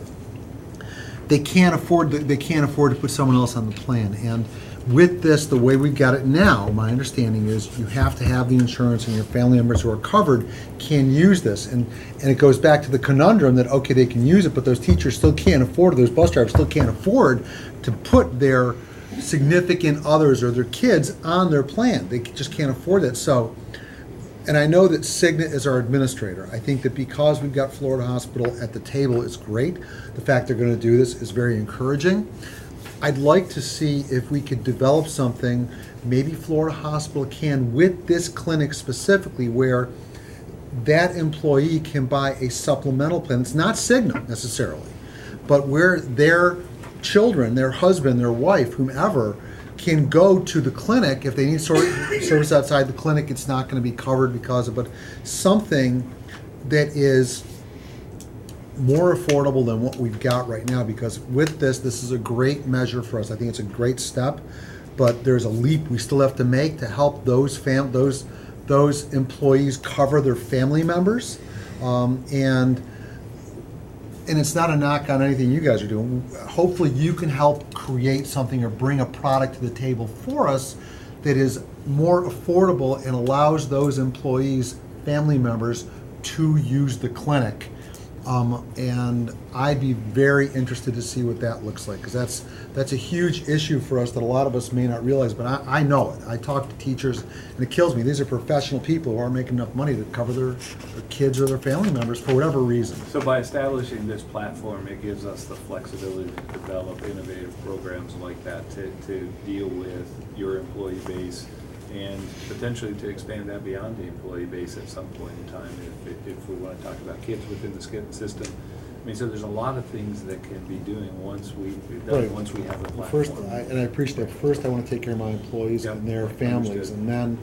They can't afford to put someone else on the plan. And with this, the way we've got it now, my understanding is you have to have the insurance, and your family members who are covered can use this. And it goes back to the conundrum that, okay, they can use it, but those teachers still can't afford, those bus drivers still can't afford to put their significant others or their kids on their plan. They just can't afford it. So, and I know that Cigna is our administrator. I think that because we've got Florida Hospital at the table is great. The fact they're going to do this is very encouraging. I'd like to see if we could develop something, maybe Florida Hospital can, with this clinic specifically, where that employee can buy a supplemental plan. It's not Cigna necessarily, but where their children, their husband, their wife, whomever, can go to the clinic. If they need service outside the clinic, it's not going to be covered because of, but something that is more affordable than what we've got right now, because with this is a great measure for us. I think it's a great step, but there's a leap we still have to make to help those employees cover their family members, and it's not a knock on anything you guys are doing. Hopefully you can help create something or bring a product to the table for us that is more affordable and allows those employees, family members, to use the clinic. And I'd be very interested to see what that looks like, because that's a huge issue for us that a lot of us may not realize, but I know it. I talk to teachers, and it kills me. These are professional people who aren't making enough money to cover their kids or their family members for whatever reason. So by establishing this platform, it gives us the flexibility to develop innovative programs like that to deal with your employee base, and potentially to expand that beyond the employee base at some point in time if we want to talk about kids within the system. I mean, so there's a lot of things that can be doing once we have the platform. First, I appreciate that. First, I want to take care of my employees and their families, Understood. and then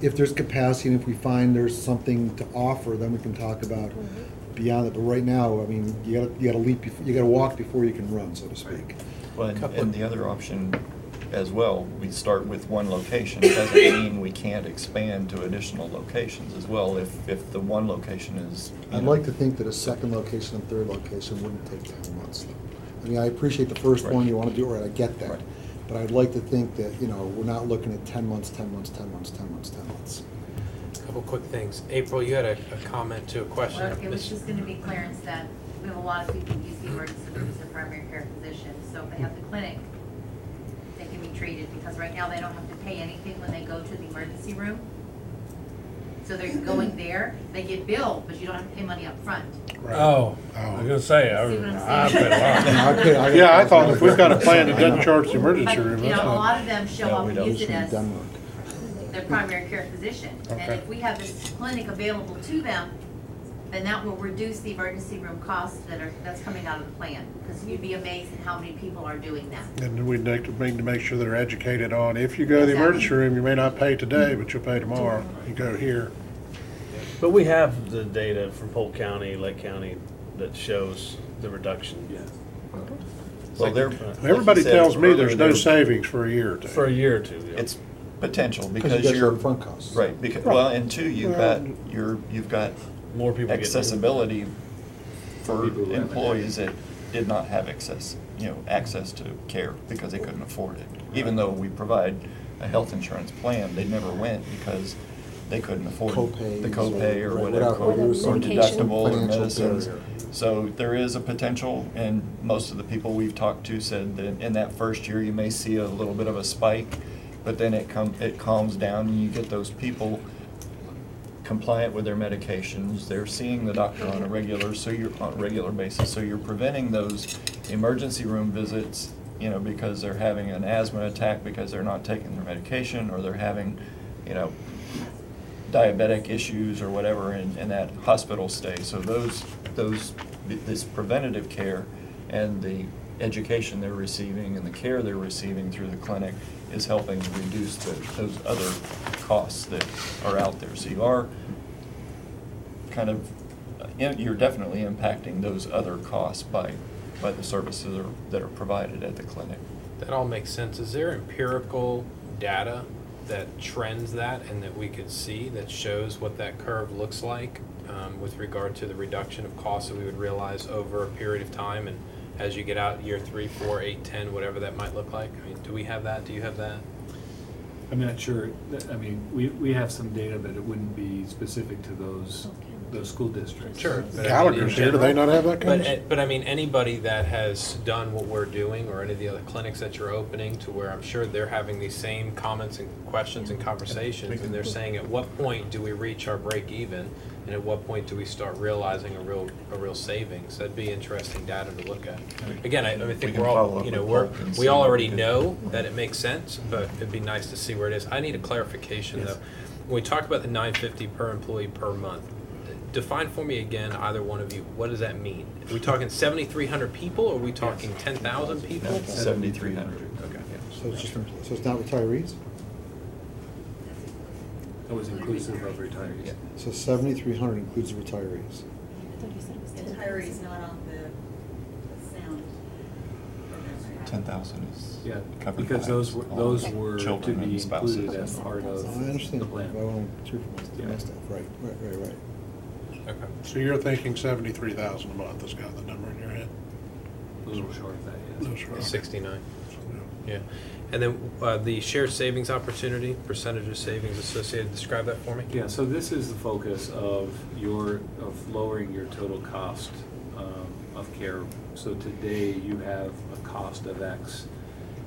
if there's capacity and if we find there's something to offer, then we can talk about beyond it. But right now, I mean, you got to walk before you can run, so to speak. Well, and the other option as well, we start with one location. It doesn't mean we can't expand to additional locations as well if the one location is. I'd like to think that a second location and third location wouldn't take 10 months. I mean, I appreciate the first one, you want to do it right, I get that. Right. But I'd like to think that, we're not looking at 10 months, 10 months, 10 months, 10 months, 10 months. A couple quick things. April, you had a comment to a question. Well, it was just gonna be clearance that we have a lot of people who use the emergency room as their primary care physician. So if they have the clinic, they can be treated, because right now they don't have to pay anything when they go to the emergency room. So they're going there, they get billed, but you don't have to pay money up front. Oh, I was gonna say, See what I'm I saying? paid a lot. Yeah, I thought if we've got a plan that doesn't charge the emergency room, But, that's a not. lot of them show up and use it as Denmark. their primary care physician. And Okay. if we have this clinic available to them, then that will reduce the emergency room costs that's coming out of the plan. Because you'd be amazed at how many people are doing that. And we need to make sure they're educated on, if you go to the emergency room, you may not pay today, but you'll pay tomorrow. You go here. But we have the data from Polk County, Lake County, that shows the reduction. Yeah. Well, there. Everybody like you said tells me there's no earlier, savings for a year or two. For a year or two, yeah. It's potential Because because you got you're your upfront costs. right. Because well, and two, you've got More people get. accessibility for People who have employees at did not have access to care because they couldn't afford it. Even though we provide a health insurance plan, they never went because they couldn't afford Co-pays the copay or or whatever, Or the or medication. deductible or Financial medicines. barrier. So there is a potential, and most of the people we've talked to said that in that first year, you may see a little bit of a spike, but then it calms down and you get those people compliant with their medications. They're seeing the doctor on a regular basis. So you're preventing those emergency room visits, because they're having an asthma attack because they're not taking their medication, or they're having, diabetic issues or whatever in that hospital stay. So this preventative care and the education they're receiving and the care they're receiving through the clinic is helping reduce those other costs that are out there. So you are you're definitely impacting those other costs by the services that are provided at the clinic. That all makes sense. Is there empirical data that trends that and that we could see that shows what that curve looks like with regard to the reduction of costs that we would realize over a period of time, and as you get out year 3, 4, 8, 10, whatever that might look like? I mean, do we have that? Do you have that? I'm not sure, we have some data, but it wouldn't be specific to those school districts. Sure. But Gallagher's here, do they not have that kind of stuff? But I mean, anybody that has done what we're doing, or any of the other clinics that you're opening, to where I'm sure they're having these same comments and questions and conversations, and they're saying, at what point do we reach our break even, and at what point do we start realizing a real savings? That'd be interesting data to look at. Again, I think can we're all, follow up with Polk and we see all what already we can- know that it makes sense, but it'd be nice to see where it is. I need a clarification though. When we talk about the $950 per employee per month, define for me again, either one of you, what does that mean? Are we talking 7,300 people, or are we talking 10,000 people? 7,300. Okay. So it's not retirees? That was inclusive of retirees. So 7,300 includes the retirees. Retirees not on the sound. 10,000 is Yeah, covered because by those all were to children be and spouses. included as part I of understand, the I plan. want to hear from my staff, right. Okay. So you're thinking 73,000 a month is kind of the number in your head? A little short of that, No, yes. sure. 69. Yeah. And then the shared savings opportunity, percentage of savings associated, describe that for me? Yeah, so this is the focus of lowering your total cost of care. So today you have a cost of X,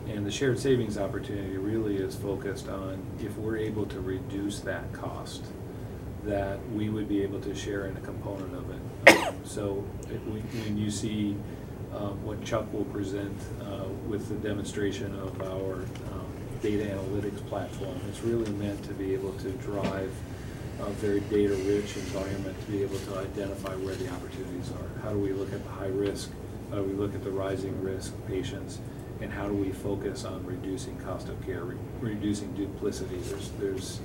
and the shared savings opportunity really is focused on, if we're able to reduce that cost, that we would be able to share in a component of it. So when you see what Chuck will present with the demonstration of our data analytics platform, it's really meant to be able to drive a very data-rich environment to be able to identify where the opportunities are. How do we look at the high risk? How do we look at the rising risk patients? And how do we focus on reducing cost of care, reducing duplicity? There's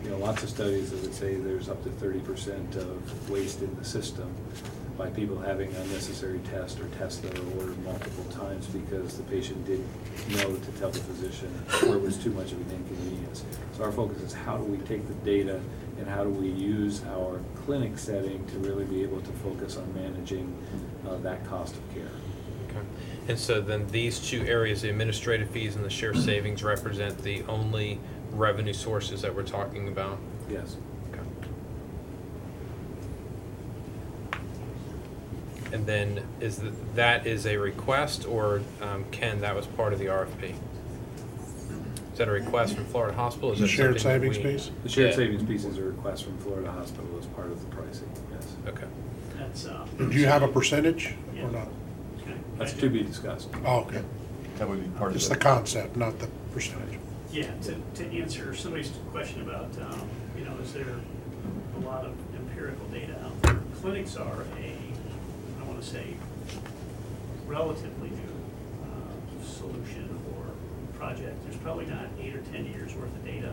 lots of studies that would say there's up to 30% of waste in the system by people having unnecessary tests or tests that are ordered multiple times because the patient didn't know to tell the physician, or it was too much of an inconvenience. So our focus is, how do we take the data and how do we use our clinic setting to really be able to focus on managing that cost of care. Okay. And so then these two areas, the administrative fees and the shared savings, represent the only revenue sources that we're talking about? Yes. Okay. And then that is a request, or Ken, that was part of the RFP? Is that a request from Florida Hospital? Is The that shared something that savings piece? The shared Yeah. savings piece is a request from Florida Hospital as part of the pricing, yes. Okay. That's, Do you have a percentage Yeah. or not? okay. That's to be discussed. Oh, okay. That would be part of It's it. the concept, not the percentage. Yeah, to answer somebody's question about, is there a lot of empirical data out there? Clinics are I want to say, relatively new solution or project. There's probably not 8 or 10 years worth of data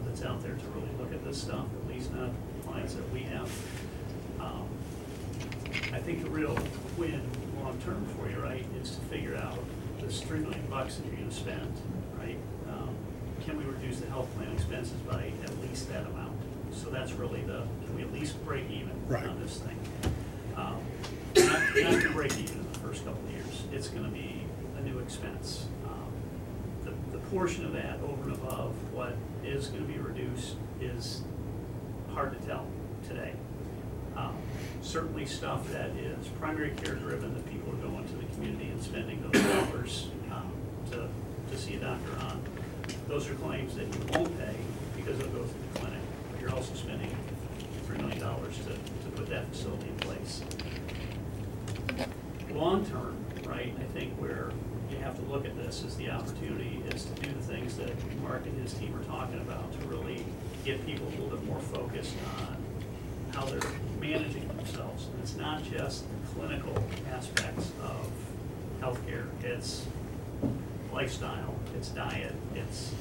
that's out there to really look at this stuff, at least not clients that we have. I think the real win long-term for you, right, is to figure out this $3 million that you're going to spend, right? Can we reduce the health plan expenses by at least that amount? So that's really can we at least break even Right. on this thing? You're not gonna break even in the first couple of years. It's gonna be a new expense. The portion of that over and above what is gonna be reduced is hard to tell today. Certainly stuff that is primary care driven, that people are going to the community and spending those dollars to see a doctor on. Those are claims that you won't pay because they'll go through the clinic. But you're also spending $3 million to put that facility in place. Long term, right, I think where you have to look at this is the opportunity is to do the things that Mark and his team are talking about, to really get people a little bit more focused on how they're managing themselves. And it's not just the clinical aspects of healthcare, it's lifestyle, it's diet, it's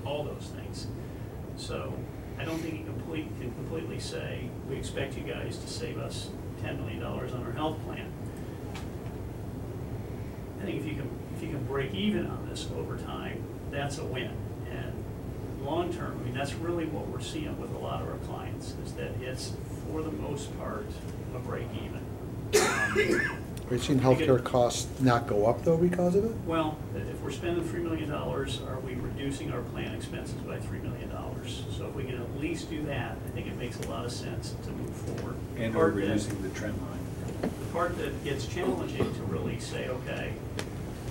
all those things. So I don't think you can completely say, we expect you guys to save us $10 million on our health plan. I think if you can break even on this over time, that's a win. And long term, I mean, that's really what we're seeing with a lot of our clients, is that it's, for the most part, a break even. Are you seeing healthcare costs not go up though because of it? Well, if we're spending $3 million, are we reducing our plan expenses by $3 million? So if we can at least do that, I think it makes a lot of sense to move forward. And we're reducing the trend line. The part that gets challenging to really say, okay,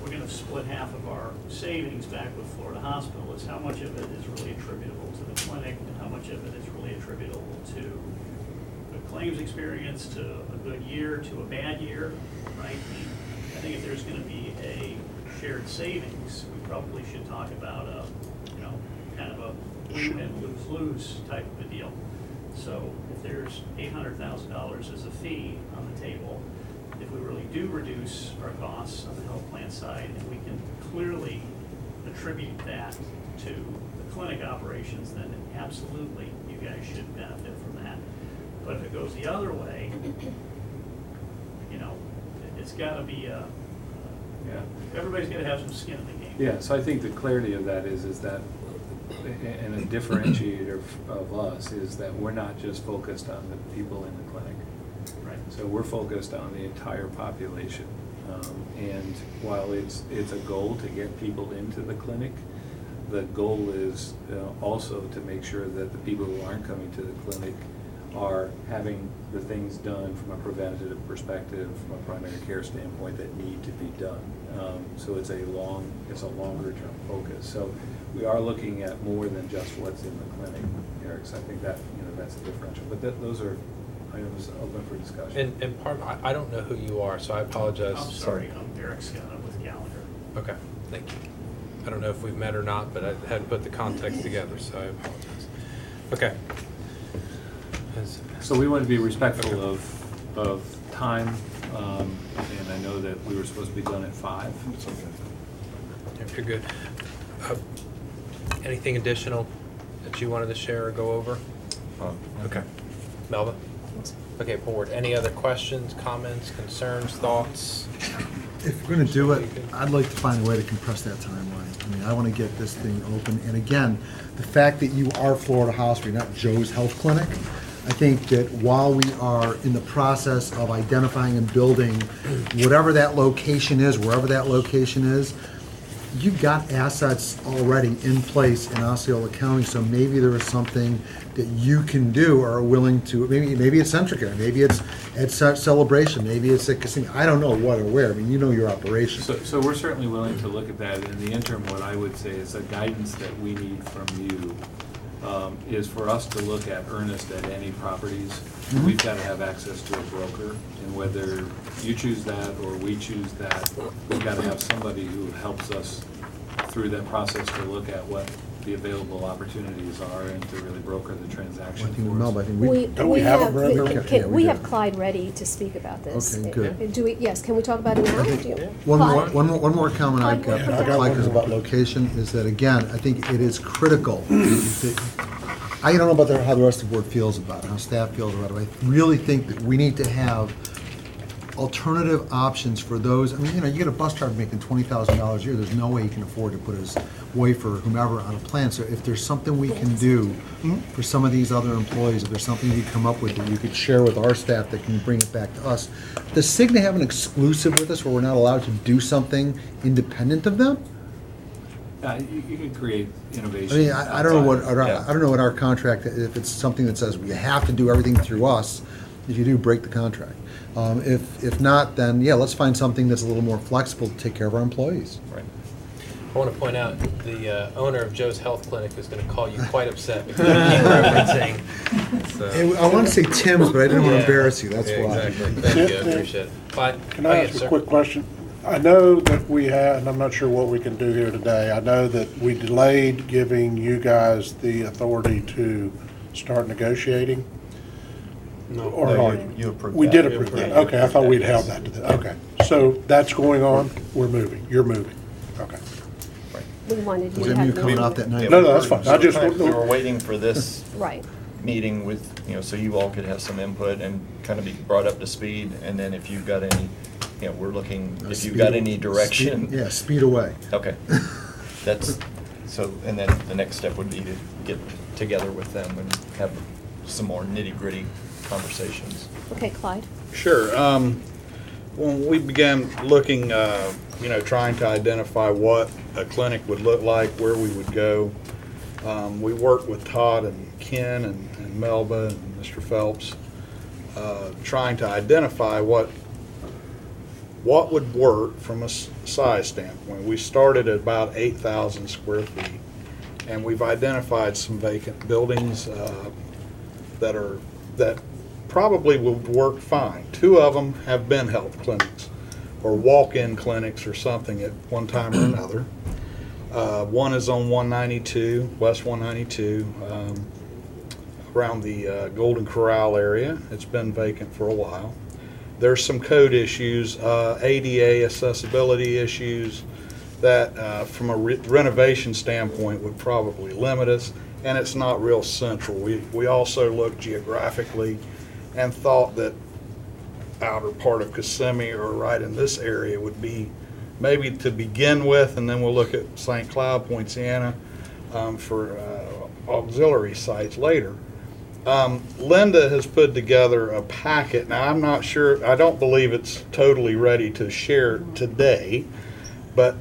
we're gonna split half of our savings back with Florida Hospital, is how much of it is really attributable to the clinic and how much of it is really attributable to the claims experience, to a good year, to a bad year, right? I think if there's gonna be a shared savings, we probably should talk about a, kind of a win-win, lose-lose type of a deal. So if there's $800,000 as a fee on the table, if we really do reduce our costs on the health plan side, and we can clearly attribute that to the clinic operations, then absolutely you guys should benefit from that. But if it goes the other way, it's gotta be everybody's gotta have some skin in the game. Yeah, so I think the clarity of that is that, and a differentiator of us is that we're not just focused on the people in the clinic. Right. So we're focused on the entire population. And while it's a goal to get people into the clinic, the goal is also to make sure that the people who aren't coming to the clinic are having the things done from a preventative perspective, from a primary care standpoint, that need to be done. So it's a longer term focus. So we are looking at more than just what's in the clinic, Eric. So I think that that's a differential. But those are items open for discussion. And part, I don't know who you are, so I apologize. I'm sorry, I'm Eric Scott with Gallagher. Okay, thank you. I don't know if we've met or not, but I hadn't put the context together, so I apologize. Okay. So we want to be respectful of time, and I know that we were supposed to be done at 5. If you're good. Anything additional that you wanted to share or go over? Okay. Melva? Okay, board. Any other questions, comments, concerns, thoughts? If we're gonna do it, I'd like to find a way to compress that timeline. I mean, I wanna get this thing open. And again, the fact that you are Florida Hospital, you're not Joe's Health Clinic, I think that while we are in the process of identifying and building whatever that location is, wherever that location is, you've got assets already in place in Osceola County, so maybe there is something that you can do or are willing to, maybe it's Centricare, maybe it's at Celebration, maybe it's at Casino, I don't know what or where, I mean, you know your operation. So we're certainly willing to look at that. In the interim, what I would say is the guidance that we need from you is for us to look at earnest at any properties. Mm-hmm. We've got to have access to a broker, and whether you choose that or we choose that, we've got to have somebody who helps us through that process to look at what the available opportunities are and to really broker the transaction for us. Don't we have a broker? Okay, We have Clyde ready to speak about this. Okay, good. Do we, yes, can we talk about it now? One more comment I've got, like, is about location, is that, again, I think it is critical. I don't know about how the rest of the board feels about it, how staff feels about it. I really think that we need to have alternative options for those, I mean, you know, you get a bus driver making $20,000 a year, there's no way he can afford to put his wife or whomever on a plan. So if there's something we can do for some of these other employees, if there's something you come up with that you could share with our staff that can bring it back to us. Does Cigna have an exclusive with us where we're not allowed to do something independent of them? You can create innovation. I mean, I don't know what, Yeah. I don't know what our contract, if it's something that says we have to do everything through us, if you do, break the contract. If not, then, yeah, let's find something that's a little more flexible to take care of our employees. Right. I want to point out, the owner of Joe's Health Clinic is going to call you quite upset because I keep referencing. So. I want to say Tim's, but I didn't want to Yeah. embarrass you, that's Yeah, why. exactly. Thank you, I appreciate it. But, Can I ask a quick question? I know that we had, and I'm not sure what we can do here today, I know that we delayed giving you guys the authority to start negotiating. No. Or You approved we that. did approve that, okay, I thought we'd held that to the, okay. So that's going on, we're moving, you're moving, okay. We wanted you Was to that you have. coming off that night? No, that's fine, I just, We were waiting for this Right. meeting with, so you all could have some input and kind of be brought up to speed, and then if you've got any, we're looking, if you've got any direction. Yeah, speed away. Okay. That's, so, and then the next step would be to get together with them and have some more nitty-gritty conversations. Okay, Clyde? Sure. When we began looking, trying to identify what a clinic would look like, where we would go, we worked with Todd and Ken and Melba and Mr. Phelps, trying to identify what would work from a size standpoint. We started at about 8,000 square feet, and we've identified some vacant buildings that probably would work fine. 2 of them have been health clinics or walk-in clinics or something at one time or another. One is on 192, West 192, around the Golden Corral area. It's been vacant for a while. There's some code issues, ADA accessibility issues that from a renovation standpoint would probably limit us, and it's not real central. We also looked geographically and thought that outer part of Kissimmee or right in this area would be maybe to begin with, and then we'll look at St. Cloud, Poinciana for auxiliary sites later. Linda has put together a packet. Now, I'm not sure, I don't believe it's totally ready to share today, but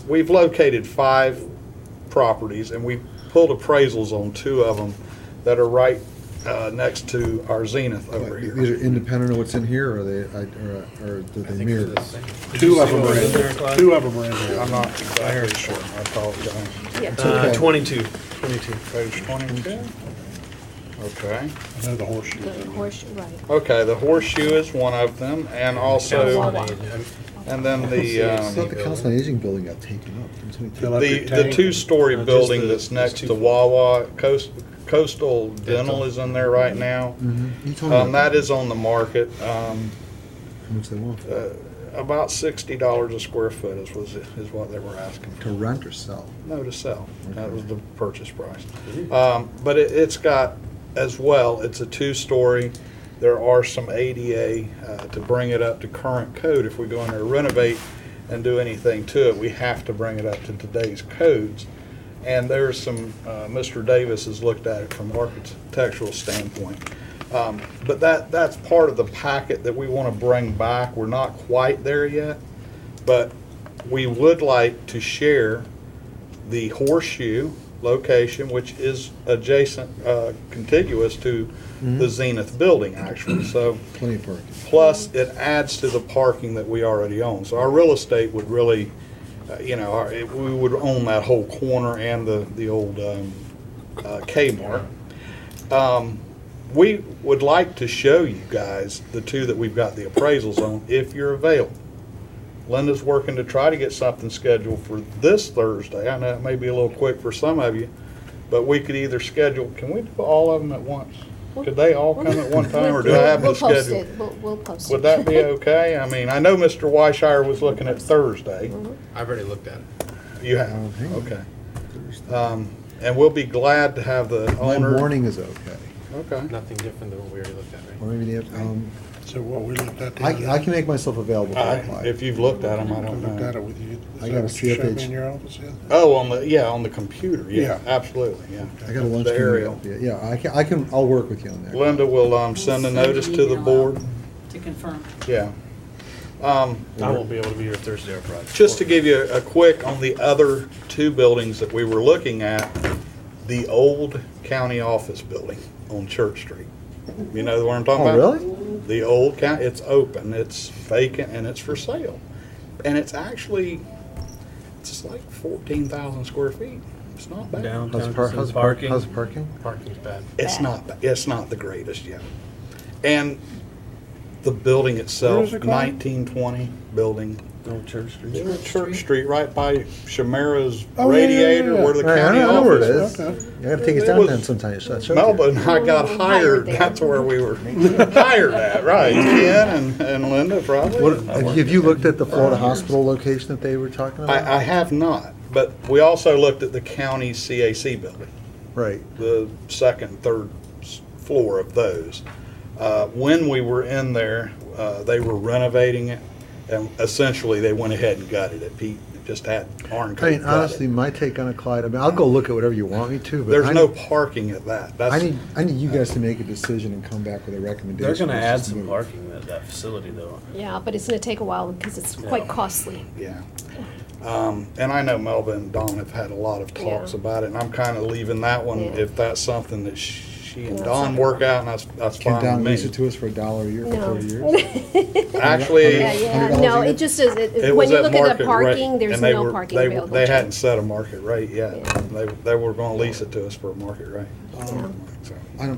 we've located 5 properties, and we pulled appraisals on 2 of them that are right next to our Zenith over here. These are independent of what's in here, or do they mirror? 2 of them are in there, 2 of them are in there. I'm not exactly sure, I apologize. Yeah, okay. 22, page 22. Okay. I know the horseshoe. The horseshoe, right. Okay, the horseshoe is one of them, and also, Wawa. and then I thought the Council on Aging building got taken up. the 2-story building that's next to Wawa, Coastal Dental is in there right now. You told me about That is on the market. How much they want for it? About $60 a square foot is what they were asking for. To rent or sell? No, to sell. That was the purchase price. But it's got, as well, it's a 2-story. There are some ADA to bring it up to current code. If we go in there and renovate and do anything to it, we have to bring it up to today's codes. And there's some, Mr. Davis has looked at it from architectural standpoint. But that's part of the packet that we want to bring back. We're not quite there yet, but we would like to share the horseshoe location, which is adjacent, contiguous to the Zenith building, actually. So, Plenty of parking. plus it adds to the parking that we already own. So our real estate would really, we would own that whole corner and the old Kmart. We would like to show you guys the 2 that we've got the appraisals on, if you're available. Linda's working to try to get something scheduled for this Thursday. I know it may be a little quick for some of you, but we could either schedule, can we do all of them at once? Could they all come at one time, or do I have to schedule? We'll post it. Would that be okay? I mean, I know Mr. Weishire was looking at Thursday. I've already looked at it. You have? Okay. Okay. And we'll be glad to have the My owner. morning is okay. Okay. Nothing different than what we already looked at, right? Or maybe the, So what we looked at the other I day, can make myself available for that. Clyde. If you've looked at them, I I don't looked at know. it with you. Is I that gotta what see you if showed it's- me in your office the other day? Oh, on the computer, yeah, Yeah. absolutely, yeah. I got a lunch The coming aerial. up. Yeah, I'll work with you on that. Linda will send a notice to the board. To confirm. Yeah. I won't be able to be here Thursday or Friday. Just to give you a quick on the other two buildings that we were looking at, the old county office building on Church Street. You know what I'm talking Oh, about? really? The old county, it's open, it's vacant, and it's for sale. And it's actually, it's like 14,000 square feet. It's not bad. Downtown How's parking. parking? Parking's bad. It's not the greatest yet. And the building itself, Where is it called? 1920 building. On Church Street. Church Street, right by Shamara's Oh, yeah, yeah, radiator, yeah. where the Right, county I know where it office is. Okay. You gotta take us It down was- then sometime. Melba and I got hired, there. that's where we were hired at, right, Ken and Linda probably. What, have you looked at the Florida hospital location that they were talking about? I have not, but we also looked at the county CAC building, Right. the second, third floor of those. When we were in there, they were renovating it, and essentially they went ahead and gutted it. Pete just had Arn I mean, gutted honestly, it. my take on it, Clyde, I mean, I'll go look at whatever you want me to, but There's I no need- parking at that. I That's, need you guys to make a decision and come back with a recommendation. They're gonna versus add some move. parking at that facility though. Yeah, but it's gonna take a while because it's quite costly. yeah. And I know Melba and Dawn have had a lot of talks Yeah. about it, and I'm kind of leaving that one, Yeah. if that's something that she and That's Dawn okay. work out, and that's Can fine Don with lease it me. to us for $1 a year for No. 30 years? Actually, Yeah, yeah, $100 no, a year? it just is, it when was you at look at market the rate, parking, there's and they no were- parking they- available. They Jim. hadn't set a market rate yet. They were gonna lease it to us for a market rate. So,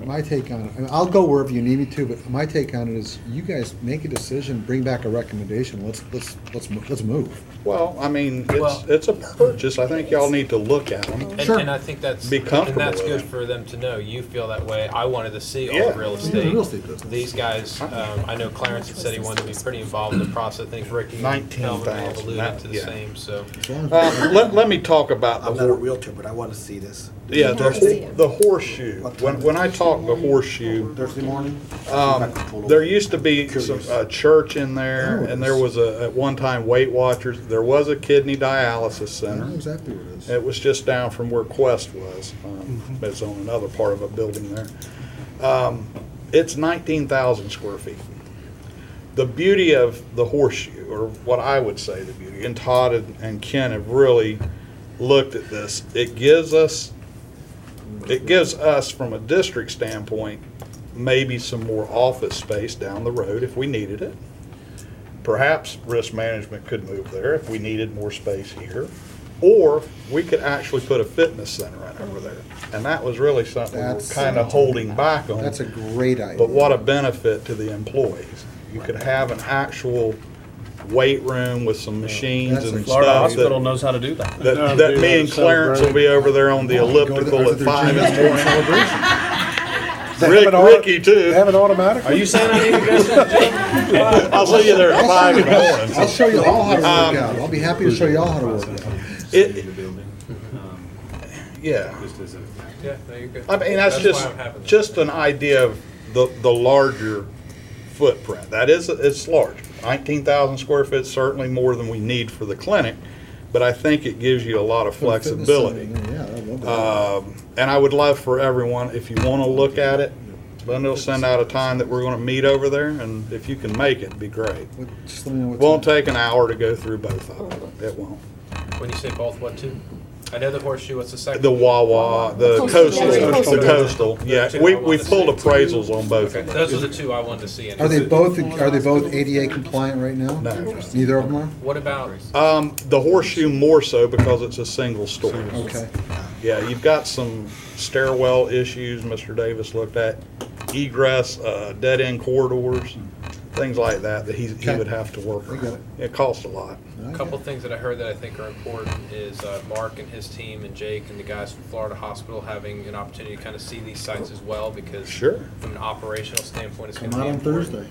My take on it, I mean, I'll go wherever you need me to, but my take on it is, you guys make a decision, bring back a recommendation, let's move. well, I mean, Well- it's a purchase. I think y'all need to look at them. And, Sure. and I think that's Be comfortable and that's with good it. for them to know. You feel that way. I wanted to see all Yeah. the real Yeah, estate. the real estate business. These guys, I know Clarence had said he wanted to be pretty involved in the process. I think Ricky and Melvin may have 19,000, alluded to the yeah. same. So As long as- Let me talk about the I'm not a realtor, but I want to see this. Yeah, You have to see it. the horseshoe. When I talk the horseshoe, Thursday morning? there used to be some, a church in there, Oh, it and there is. was at one time Weight Watchers. There was a kidney dialysis I know center. exactly what it is. It was just down from where Quest was. It's on another part of a building there. It's 19,000 square feet. The beauty of the horseshoe, or what I would say the beauty, and Todd and Ken have really looked at this. It gives us from a district standpoint, maybe some more office space down the road if we needed it. Perhaps risk management could move there if we needed more space here. Or we could actually put a fitness center right over there. And that was really something we were That's- kind of holding back on. That's a great idea. But what a benefit to the employees. You could have an actual weight room with some machines That's and a- Florida stuff Hospital that, knows how to do that. that me and Clarence will be over there on the Go to elliptical go to at their 5 gym in and the do a morning. celebration. They have an Ricky They too. have an automatic? Are you saying I need to go to the gym? I'll see you there at 5 in the I'll morning. show you all how to work out. I'll be happy to show you all how to work out. It, yeah. yeah, no, you're good. I mean, that's why just, I'm having this. just an idea of the larger footprint. That is, it's large. 19,000 square feet, certainly more than we need for the clinic, but I think it gives you a lot of Put a fitness flexibility. center in there, yeah, I love that. And I would love for everyone, if you want to look at it, Linda will send out a time that we're going to meet over there, and if you can make it, it'd be great. Just let me know what Won't time. take an hour to go through both of them. It won't. When you say both, what two? I know the horseshoe. What's the second? The Wawa, the Coastal. coastal, the coastal. Yeah, we pulled appraisals on both Okay, of them. those are the two I wanted to see. Are they both ADA compliant right now? No. Neither of them are? What about? The horseshoe more so because it's a single story. Okay. Yeah, you've got some stairwell issues Mr. Davis looked at, egress, dead-end corridors, things like that he Okay. would have to work I on. get it. It costs a lot. A couple things that I heard that I think are important is Mark and his team and Jake and the guys from Florida Hospital having an opportunity to kind of see these sites as well, because Sure. from an operational standpoint, it's going Come to out be on important.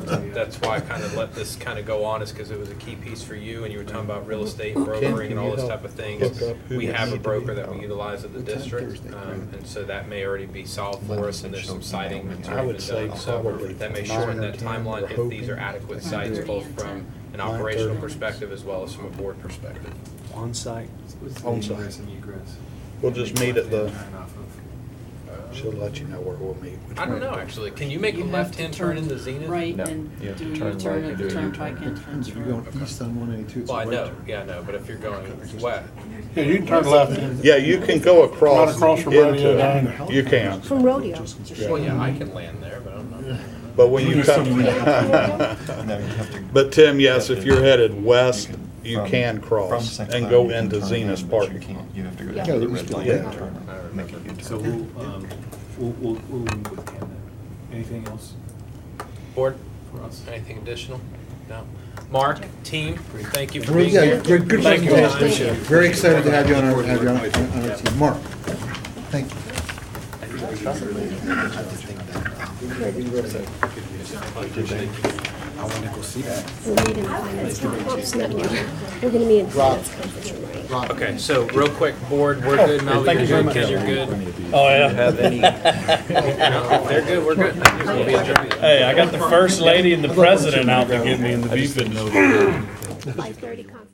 Thursday. That's why I kind of let this kind of go on, is because it was a key piece for you, and you were talking about real estate and brokering and all this type of things. Hook up who We you have a need to broker be. that we utilize at the district, and so that may already be solved for us, and there's some siting that's I already would been say done. So probably that may 9 shorten or that 10, timeline we're if these are hoping. adequate sites, both from an operational perspective as well as from a board perspective. On-site. On-site. We'll just meet at the, she'll let you know where we'll meet. I don't know, actually. Can you make a left-hand turn into Zenith? Right, No, and you have to do turn your turn right at and the do a turnpike U-turn. entrance. If you're going east on 182, it's a Well, I right know, turn. yeah, I know, but if you're going west, Yeah, you can turn left. Yeah, you can go across. Right across from Rodeo into- Diner. You can, From rodeo. well, yeah, I can land there, but I'm not. but when you come. No, you have to. But Tim, yes, if you're headed west, you From- can from cross St. and Cloud, go you can into turn Zena's in, but you parking can't. lot. You have to go Yeah. down the Yeah, red light yeah. and turn, make a U-turn. So we'll move with Ken then. Anything else Board, for us? anything additional? No? Mark, team, thank you for Well, being yeah, here. good Thank you. presentation. Very excited to have you on our team. Mark, thank you. We'll meet in the finance conference, not you. We're gonna meet in the finance conference room, right? Okay, so real quick, board, we're good, Melvin, you're good, Ken, you're good. Oh, yeah. Have any? No, if they're good, we're good. We'll be adjourned. Hey, I got the first lady and the president out to get me in the beef. 5:30 conference.